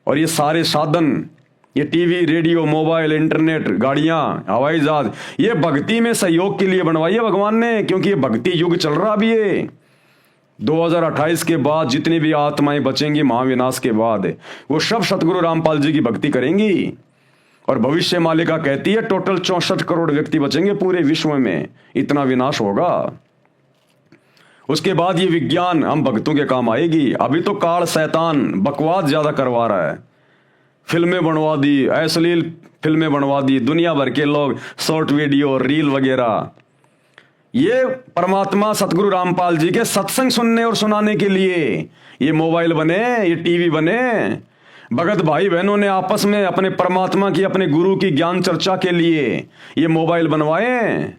और ये सारे साधन, ये टीवी, रेडियो, मोबाइल, इंटरनेट, गाड़ियां, हवाई जहाज, ये भक्ति में सहयोग के लिए बनवाई है भगवान ने, क्योंकि ये भक्ति युग चल रहा भी है। 2028 के बाद जितनी भी आत्माएं बचेंगी महाविनाश के बाद, वो सब सतगुरु रामपाल जी की भक्ति करेंगी। और भविष्य मालिका कहती है टोटल 64 करोड़ व्यक्ति बचेंगे पूरे विश्व में, इतना विनाश होगा। उसके बाद ये विज्ञान हम भक्तों के काम आएगी। अभी तो काल शैतान बकवास ज्यादा करवा रहा है। फिल्में बनवा दी, अश्लील फिल्में बनवा दी, दुनिया भर के लोग शॉर्ट वीडियो, रील वगैरह। ये परमात्मा सतगुरु रामपाल जी के सत्संग सुनने और सुनाने के लिए ये मोबाइल बने, ये टीवी बने। भगत भाई बहनों ने आपस में अपने परमात्मा की, अपने गुरु की ज्ञान चर्चा के लिए ये मोबाइल बनवाए।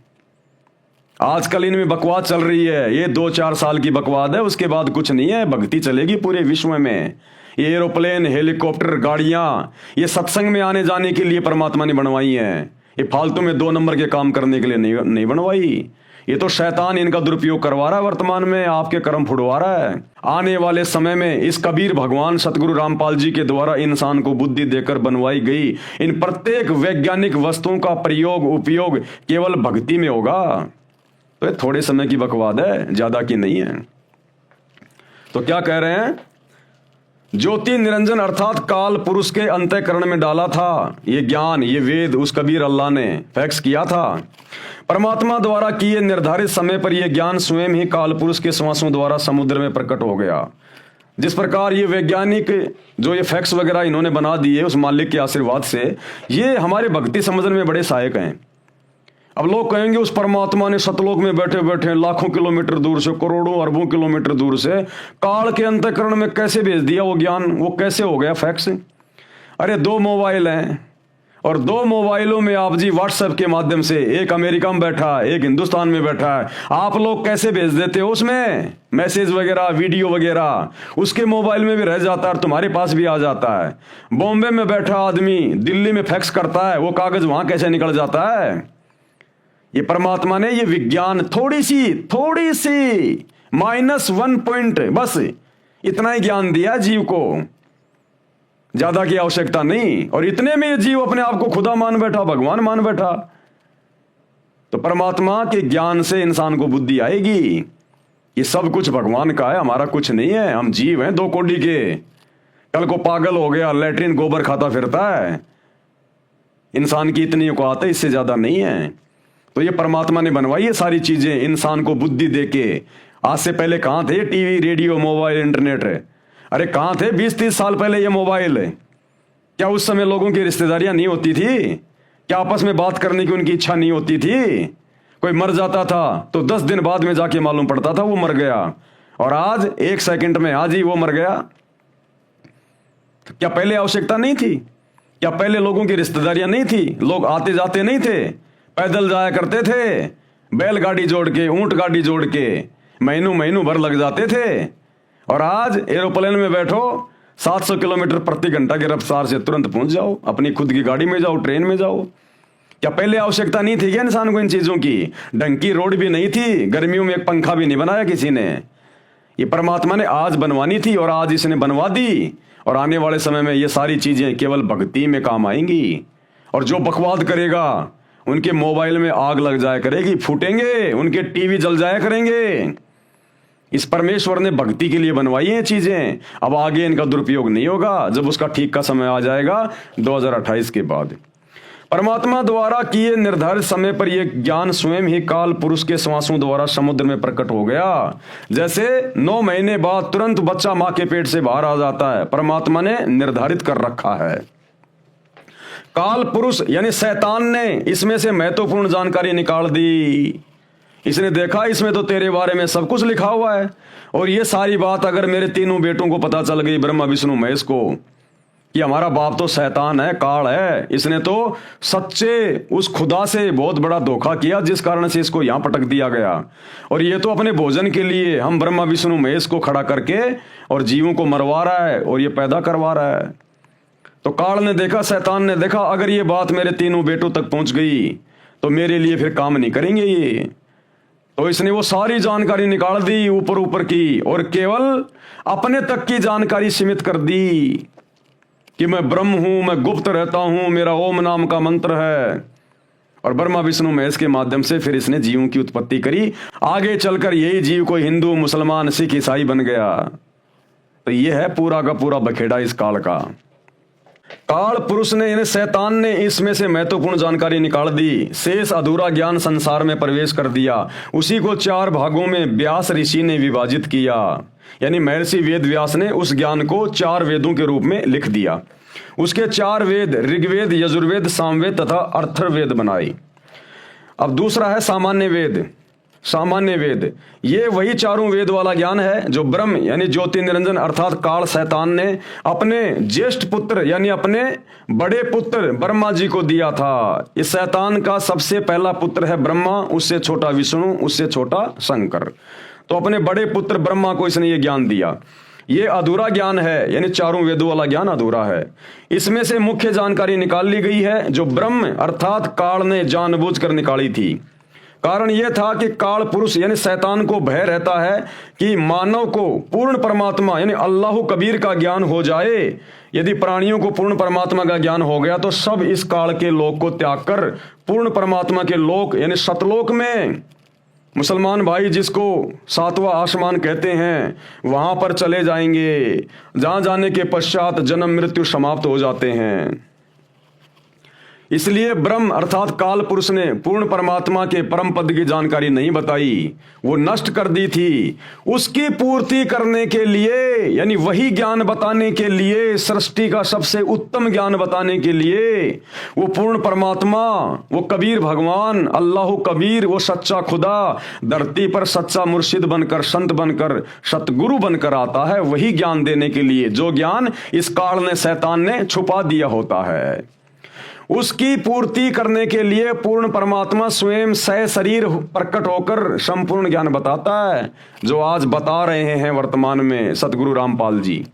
आजकल इनमें बकवास चल रही है, ये 2-4 साल की बकवास है, उसके बाद कुछ नहीं है। भक्ति चलेगी पूरे विश्व में। ये एरोप्लेन, हेलीकॉप्टर, गाड़ियां, ये सत्संग में आने जाने के लिए परमात्मा ने बनवाई हैं। ये फालतू में 2 नंबर के काम करने के लिए नहीं बनवाई। ये तो शैतान इनका दुरुपयोग करवा रहा है, वर्तमान में आपके कर्म फुड़वा रहा है। आने वाले समय में इस कबीर भगवान सतगुरु रामपाल जी के द्वारा इंसान को बुद्धि देकर बनवाई गई इन प्रत्येक वैज्ञानिक वस्तुओं का प्रयोग उपयोग केवल भक्ति में होगा। तो ये थोड़े समय की बकवाद है, ज्यादा की नहीं है। तो क्या कह रहे हैं, ज्योति निरंजन अर्थात काल पुरुष के अंतःकरण में डाला था ये ज्ञान, ये वेद उस कबीर अल्लाह ने फैक्स किया था। परमात्मा द्वारा किए निर्धारित समय पर यह ज्ञान स्वयं ही काल पुरुष के श्वासों द्वारा समुद्र में प्रकट हो गया। जिस प्रकार ये वैज्ञानिक जो ये फैक्स वगैरह इन्होंने बना दिए उस मालिक के आशीर्वाद से, ये हमारे भक्ति समझने में बड़े सहायक हैं। अब लोग कहेंगे उस परमात्मा ने सतलोक में बैठे बैठे लाखों किलोमीटर दूर से, करोड़ों अरबों किलोमीटर दूर से काल के अंतःकरण में कैसे भेज दिया वो ज्ञान, वो कैसे हो गया फैक्स। अरे 2 मोबाइल हैं और 2 मोबाइलों में आप जी व्हाट्सएप के माध्यम से, एक अमेरिका में बैठा है एक हिंदुस्तान में बैठा है, आप लोग कैसे भेज देते हो उसमें मैसेज वगैरह वीडियो वगैरह, उसके मोबाइल में भी रह जाता है और तुम्हारे पास भी आ जाता है। बॉम्बे में बैठा आदमी दिल्ली में फैक्स करता है, वो कागज वहां कैसे निकल जाता है। ये परमात्मा ने ये विज्ञान थोड़ी सी -1 पॉइंट बस इतना ही ज्ञान दिया जीव को, ज्यादा की आवश्यकता नहीं। और इतने में ये जीव अपने आप को खुदा मान बैठा, भगवान मान बैठा। तो परमात्मा के ज्ञान से इंसान को बुद्धि आएगी, ये सब कुछ भगवान का है, हमारा कुछ नहीं है। हम जीव हैं 2 कोड़ी के। कल को पागल हो गया, लैट्रिन गोबर खाता फिरता है, इंसान की इतनी औकात है, इससे ज्यादा नहीं है। तो ये परमात्मा ने बनवाई ये सारी चीजें इंसान को बुद्धि देके। आज से पहले कहां थे टीवी रेडियो मोबाइल इंटरनेट? अरे कहां थे 20-30 साल पहले ये मोबाइल? क्या उस समय लोगों की रिश्तेदारियां नहीं होती थी? क्या आपस में बात करने की उनकी इच्छा नहीं होती थी? कोई मर जाता था तो 10 दिन बाद में जाके मालूम पड़ता था वो मर गया, और आज 1 सेकंड में आज ही वो मर गया। तो क्या पहले आवश्यकता नहीं थी? क्या पहले लोगों की रिश्तेदारियां नहीं थी? लोग आते जाते नहीं थे? पैदल जाया करते थे, बैलगाड़ी जोड़ के, ऊंट गाड़ी जोड़ के महीनों भर लग जाते थे। और आज एरोप्लेन में बैठो, 700 किलोमीटर प्रति घंटा की रफ्तार से तुरंत पहुंच जाओ, अपनी खुद की गाड़ी में जाओ, ट्रेन में जाओ। क्या पहले आवश्यकता नहीं थी क्या इंसान को इन चीजों की? ढंग की रोड भी नहीं थी, गर्मियों में एक पंखा भी नहीं बनाया किसी ने। ये परमात्मा ने आज बनवानी थी और आज इसने बनवा दी। और आने वाले समय में ये सारी चीजें केवल भक्ति में काम आएंगी। और जो बकवाद करेगा उनके मोबाइल में आग लग जाया करेगी, फूटेंगे, उनके टीवी जल जाया करेंगे। इस परमेश्वर ने भक्ति के लिए बनवाई है चीजें। अब आगे इनका दुरुपयोग नहीं होगा, जब उसका ठीक का समय आ जाएगा 2028 के बाद। परमात्मा द्वारा किए निर्धारित समय पर यह ज्ञान स्वयं ही काल पुरुष के श्वासों द्वारा समुद्र में प्रकट हो गया। जैसे 9 महीने बाद तुरंत बच्चा मां के पेट से बाहर आ जाता है, परमात्मा ने निर्धारित कर रखा है। काल पुरुष यानी शैतान ने इसमें से महत्वपूर्ण जानकारी निकाल दी। इसने देखा इसमें तो तेरे बारे में सब कुछ लिखा हुआ है, और ये सारी बात अगर मेरे तीनों बेटों को पता चल गई, ब्रह्मा विष्णु महेश को, कि हमारा बाप तो शैतान है, काल है, इसने तो सच्चे उस खुदा से बहुत बड़ा धोखा किया जिस कारण से इसको यहां पटक दिया गया, और ये तो अपने भोजन के लिए हम ब्रह्मा विष्णु महेश को खड़ा करके और जीवों को मरवा रहा है और ये पैदा करवा रहा है। तो काल ने देखा, शैतान ने देखा, अगर ये बात मेरे तीनों बेटों तक पहुंच गई तो मेरे लिए फिर काम नहीं करेंगे ये। तो इसने वो सारी जानकारी निकाल दी ऊपर की, और केवल अपने तक की जानकारी सीमित कर दी कि मैं ब्रह्म हूं, मैं गुप्त रहता हूं, मेरा ओम नाम का मंत्र है। और ब्रह्मा विष्णु महेश के माध्यम से फिर इसने जीवों की उत्पत्ति करी। आगे चलकर यही जीव कोई हिंदू, मुसलमान, सिख, ईसाई बन गया। तो ये है पूरा का पूरा बखेड़ा इस काल का। काल पुरुष ने यानी शैतान ने इसमें से महत्वपूर्ण जानकारी निकाल दी, शेष अधूरा ज्ञान संसार में प्रवेश कर दिया। उसी को 4 भागों में व्यास ऋषि ने विभाजित किया, यानी महर्षि वेद व्यास ने उस ज्ञान को 4 वेदों के रूप में लिख दिया। उसके 4 वेद ऋग्वेद, यजुर्वेद, सामवेद तथा अथर्ववेद बनाए। अब दूसरा है सामान्य वेद। सामान्य वेद ये वही 4 वेद वाला ज्ञान है जो ब्रह्म यानी ज्योति निरंजन अर्थात काल शैतान ने अपने ज्येष्ठ पुत्र यानी अपने बड़े पुत्र ब्रह्मा जी को दिया था। इस शैतान का सबसे पहला पुत्र है ब्रह्मा, उससे छोटा विष्णु, उससे छोटा शंकर। तो अपने बड़े पुत्र ब्रह्मा को इसने ये ज्ञान दिया। ये अधूरा ज्ञान है, यानी 4 वेदों वाला ज्ञान अधूरा है। इसमें से मुख्य जानकारी निकाल ली गई है जो ब्रह्म अर्थात काल ने जानबूझकर निकाली थी। कारण यह था कि काल पुरुष यानी शैतान को भय रहता है कि मानव को पूर्ण परमात्मा यानी अल्लाह कबीर का ज्ञान हो जाए। यदि प्राणियों को पूर्ण परमात्मा का ज्ञान हो गया तो सब इस काल के लोक को त्याग कर पूर्ण परमात्मा के लोक यानी सतलोक में, मुसलमान भाई जिसको सातवां आसमान कहते हैं, वहां पर चले जाएंगे, जहां जाने के पश्चात जन्म मृत्यु समाप्त हो जाते हैं। इसलिए ब्रह्म अर्थात काल पुरुष ने पूर्ण परमात्मा के परम पद की जानकारी नहीं बताई, वो नष्ट कर दी थी। उसकी पूर्ति करने के लिए यानी वही ज्ञान बताने के लिए, सृष्टि का सबसे उत्तम ज्ञान बताने के लिए वो पूर्ण परमात्मा, वो कबीर भगवान, अल्लाह कबीर, वो सच्चा खुदा धरती पर सच्चा मुर्शिद बनकर, संत बनकर, सतगुरु बनकर आता है, वही ज्ञान देने के लिए जो ज्ञान इस काल ने, शैतान ने छुपा दिया होता है। उसकी पूर्ति करने के लिए पूर्ण परमात्मा स्वयं शरीर प्रकट होकर संपूर्ण ज्ञान बताता है, जो आज बता रहे हैं वर्तमान में सतगुरु रामपाल जी।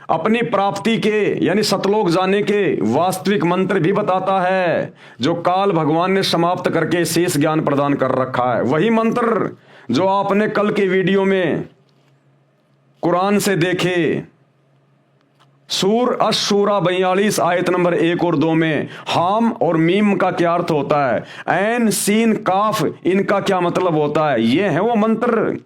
अपनी प्राप्ति के यानी सतलोक जाने के वास्तविक मंत्र भी बताता है, जो काल भगवान ने समाप्त करके शेष ज्ञान प्रदान कर रखा है। वही मंत्र जो आपने कल के वीडियो में कुरान से देखे, सूर अशूरा 42 आयत नंबर 1 और 2 में हाम और मीम का क्या अर्थ होता है, ऐन सीन काफ इनका क्या मतलब होता है, ये है वो मंत्र।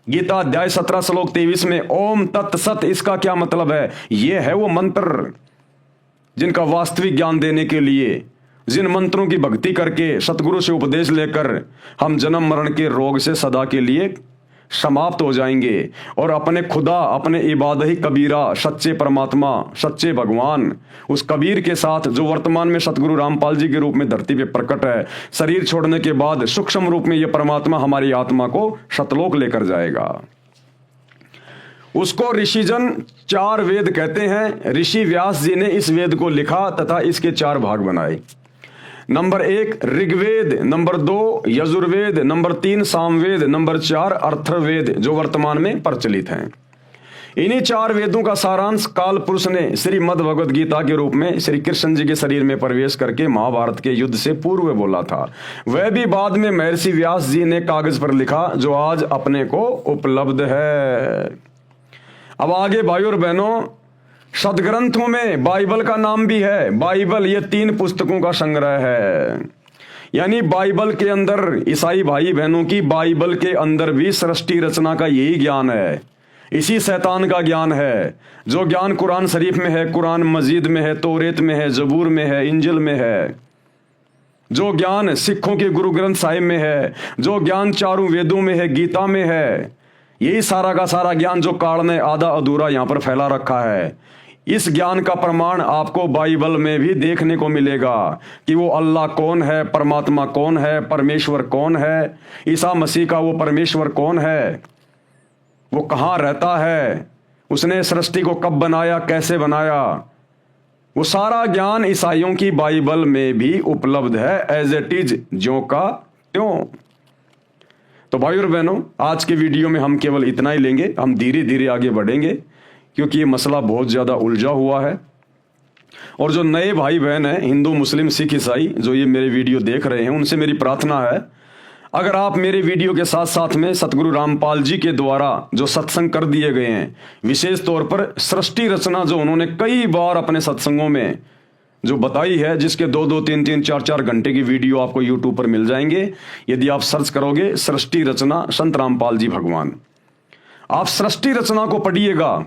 गीता अध्याय 17 श्लोक 23 में ओम तत्सत इसका क्या मतलब है, ये है वो मंत्र जिनका वास्तविक ज्ञान देने के लिए, जिन मंत्रों की भक्ति करके सतगुरु से उपदेश लेकर हम जन्म मरण के रोग से सदा के लिए समाप्त हो जाएंगे और अपने खुदा, अपने इबादही कबीरा, सच्चे परमात्मा, सच्चे भगवान, उस कबीर के साथ जो वर्तमान में सतगुरु रामपाल जी के रूप में धरती पे प्रकट है, शरीर छोड़ने के बाद सूक्ष्म रूप में यह परमात्मा हमारी आत्मा को सतलोक लेकर जाएगा। उसको ऋषिजन 4 वेद कहते हैं। ऋषि व्यास जी ने इस वेद को लिखा तथा इसके 4 भाग बनाए। Number 1 Rigveda, number 2 Yajurveda, number 3 Samaveda, number 4 Atharvaveda, जो वर्तमान में प्रचलित हैं। इन्हीं 4 वेदों का सारांश काल पुरुष ने श्रीमद् भगवद गीता के रूप में श्री कृष्ण जी के शरीर में प्रवेश करके महाभारत के युद्ध से पूर्व बोला था। वह भी बाद में महर्षि व्यास जी ने कागज पर लिखा, जो आज अपने को उपलब्ध है। अब आगे भाइयों और बहनों, सदग्रंथों में बाइबल का नाम भी है। बाइबल ये 3 पुस्तकों का संग्रह है। यानी बाइबल के अंदर, ईसाई भाई बहनों की बाइबल के अंदर भी सृष्टि रचना का यही ज्ञान है, इसी शैतान का ज्ञान है। जो ज्ञान कुरान शरीफ में है, कुरान मजीद में है, तौरेत में है, जबूर में है, इंजिल में है, जो ज्ञान सिखों के गुरु ग्रंथ साहिब में है, जो ज्ञान 4 वेदों में है, गीता में है, यही सारा का सारा ज्ञान जो काल ने आधा अधूरा यहां पर फैला रखा है। इस ज्ञान का प्रमाण आपको बाइबल में भी देखने को मिलेगा कि वो अल्लाह कौन है, परमात्मा कौन है, परमेश्वर कौन है, ईसा मसीह का वो परमेश्वर कौन है, वो कहाँ रहता है, उसने सृष्टि को कब बनाया, कैसे बनाया, वो सारा ज्ञान ईसाइयों की बाइबल में भी उपलब्ध है, एज इट इज, ज्यों का त्यों। तो भाइयों और बहनों, आज के वीडियो में हम केवल इतना ही लेंगे। हम धीरे धीरे आगे बढ़ेंगे क्योंकि ये मसला बहुत ज़्यादा उलझा हुआ है। और जो नए भाई बहन हैं, हिंदू, मुस्लिम, सिख, ईसाई, जो ये मेरे वीडियो देख रहे हैं, उनसे मेरी प्रार्थना है, अगर आप मेरे वीडियो के साथ साथ में सतगुरु रामपाल जी के द्वारा जो सत्संग कर दिए गए हैं, विशेष तौर पर सृष्टि रचना जो उन्होंने कई बार अपने सत्संगों में जो बताई है, जिसके 2-2, 3-3, 4-4 घंटे की वीडियो आपको यूट्यूब पर मिल जाएंगे। यदि आप सर्च करोगे सृष्टि रचना संत रामपाल जी भगवान, आप सृष्टि रचना को पढ़िएगा।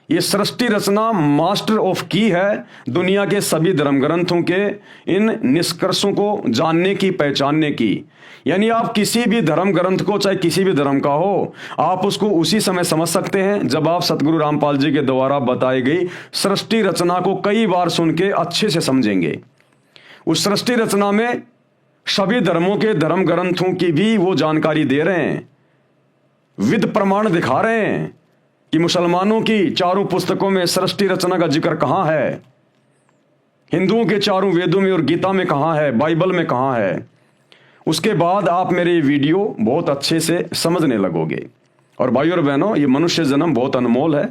ये सृष्टि रचना मास्टर ऑफ की है दुनिया के सभी धर्म ग्रंथों के इन निष्कर्षों को जानने की, पहचानने की। यानी आप किसी भी धर्म ग्रंथ को, चाहे किसी भी धर्म का हो, आप उसको उसी समय समझ सकते हैं जब आप सतगुरु रामपाल जी के द्वारा बताई गई सृष्टि रचना को कई बार सुन के अच्छे से समझेंगे। उस सृष्टि रचना में सभी धर्मों के धर्म ग्रंथों की भी वो जानकारी दे रहे हैं, विद प्रमाण दिखा रहे हैं कि मुसलमानों की 4 पुस्तकों में सृष्टि रचना का जिक्र कहाँ है, हिंदुओं के 4 वेदों में और गीता में कहाँ है, बाइबल में कहाँ है। उसके बाद आप मेरे वीडियो बहुत अच्छे से समझने लगोगे। और भाइयों और बहनों, ये मनुष्य जन्म बहुत अनमोल है,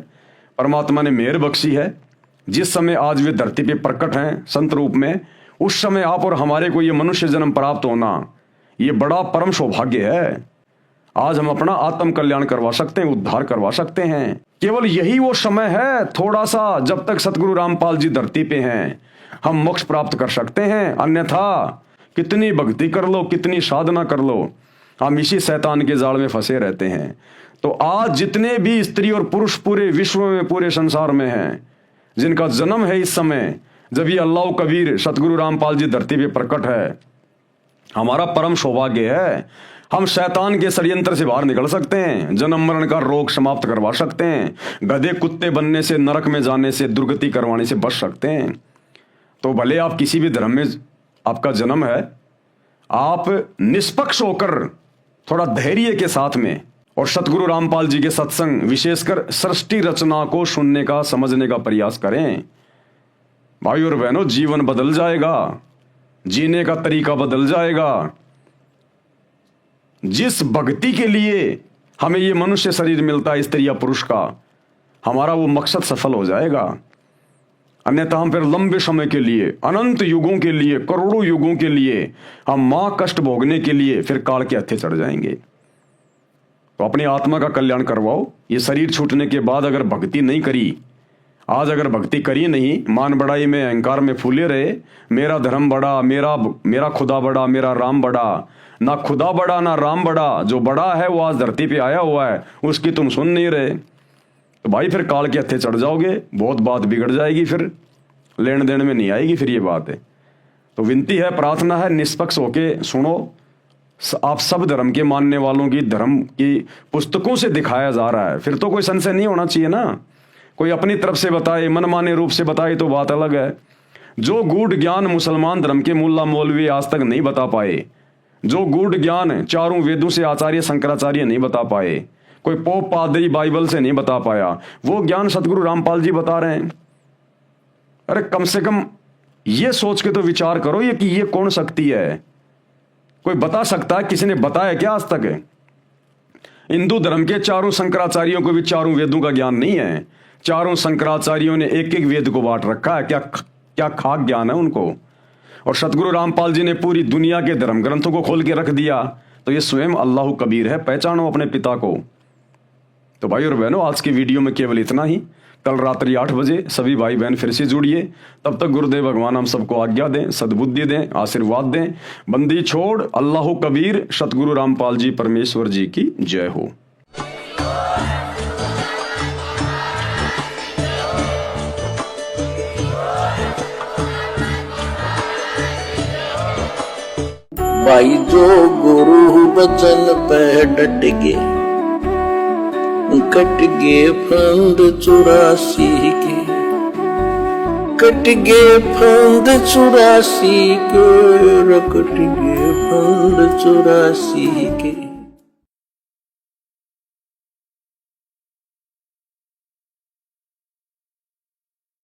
परमात्मा ने मेहर बख्शी है। जिस समय आज वे धरती पे प्रकट हैं संत रूप में, उस समय आप और हमारे को ये मनुष्य जन्म प्राप्त होना, ये बड़ा परम सौभाग्य है। आज हम अपना आत्म कल्याण करवा सकते हैं, उद्धार करवा सकते हैं। केवल यही वो समय है थोड़ा सा, जब तक सतगुरु रामपाल जी धरती पे हैं, हम मोक्ष प्राप्त कर सकते हैं। अन्यथा कितनी भक्ति कर लो, कितनी साधना कर लो, हम इसी शैतान के जाल में फंसे रहते हैं। तो आज जितने भी स्त्री और पुरुष पूरे विश्व में, पूरे संसार में हैं, जिनका जन्म है इस समय जब ये अल्लाह कबीर सतगुरु रामपाल जी धरती पे प्रकट है, हमारा परम सौभाग्य है। हम शैतान के षड्यंत्र से बाहर निकल सकते हैं, जन्म मरण का रोग समाप्त करवा सकते हैं, गधे कुत्ते बनने से, नरक में जाने से, दुर्गति करवाने से बच सकते हैं। तो भले आप किसी भी धर्म में आपका जन्म है, आप निष्पक्ष होकर थोड़ा धैर्य के साथ में और सतगुरु रामपाल जी के सत्संग, विशेषकर सृष्टि रचना को सुनने का, समझने का प्रयास करें। भाई और बहनों, जीवन बदल जाएगा, जीने का तरीका बदल जाएगा। जिस भक्ति के लिए हमें ये मनुष्य शरीर मिलता है, स्त्री या पुरुष का, हमारा वो मकसद सफल हो जाएगा। अन्यथा हम फिर लंबे समय के लिए, अनंत युगों के लिए, करोड़ों युगों के लिए हम मां कष्ट भोगने के लिए फिर काल के हत्थे चढ़ जाएंगे। तो अपनी आत्मा का कल्याण करवाओ। ये शरीर छूटने के बाद अगर भक्ति नहीं करी, आज अगर भक्ति करी नहीं, मान बढ़ाई में, अहंकार में फूले रहे, मेरा धर्म बड़ा, मेरा खुदा बड़ा, मेरा राम बड़ा, ना खुदा बड़ा ना राम बड़ा, जो बड़ा है वो आज धरती पे आया हुआ है, उसकी तुम सुन नहीं रहे, तो भाई फिर काल के हत्थे चढ़ जाओगे, बहुत बात बिगड़ जाएगी, फिर लेन देन में नहीं आएगी फिर ये बात है। तो विनती है, प्रार्थना है, निष्पक्ष होके सुनो। आप सब धर्म के मानने वालों की धर्म की पुस्तकों से दिखाया जा रहा है, फिर तो कोई संशय नहीं होना चाहिए ना। कोई अपनी तरफ से बताए, मनमाने रूप से बताए तो बात अलग है। जो गूढ़ ज्ञान मुसलमान धर्म के मुल्ला मौलवी आज तक नहीं बता पाए, जो गूढ़ ज्ञान चारों वेदों से आचार्य शंकराचार्य नहीं बता पाए, कोई पोप पादरी बाइबल से नहीं बता पाया, वो ज्ञान सतगुरु रामपाल जी बता रहे हैं। अरे कम से कम ये सोच के तो विचार करो ये कि ये कौन शक्ति है, कोई बता सकता है? किसी ने बताया क्या आज तक? हिंदू धर्म के चारों शंकराचार्यों को भी चारों वेदों का ज्ञान नहीं है। चारों शंकराचार्यों ने एक एक वेद को बांट रखा है, क्या खाक ज्ञान है उनको। और सतगुरु रामपाल जी ने पूरी दुनिया के धर्म ग्रंथों को खोल के रख दिया। तो ये स्वयं अल्लाह कबीर है, पहचानो अपने पिता को। तो भाई और बहनों, आज की वीडियो में केवल इतना ही। कल रात्रि 8 बजे सभी भाई बहन फिर से जुड़िए। तब तक गुरुदेव भगवान हम सबको आज्ञा दें, सद्बुद्धि दें, आशीर्वाद दें। बंदी छोड़ अल्लाह कबीर सतगुरु रामपाल जी परमेश्वर जी की जय हो। भाई जो गुरु बचन पे डट गए, कट गए फंद 84 के, कट गए फंद 84 के, कट गए फंद 84 के।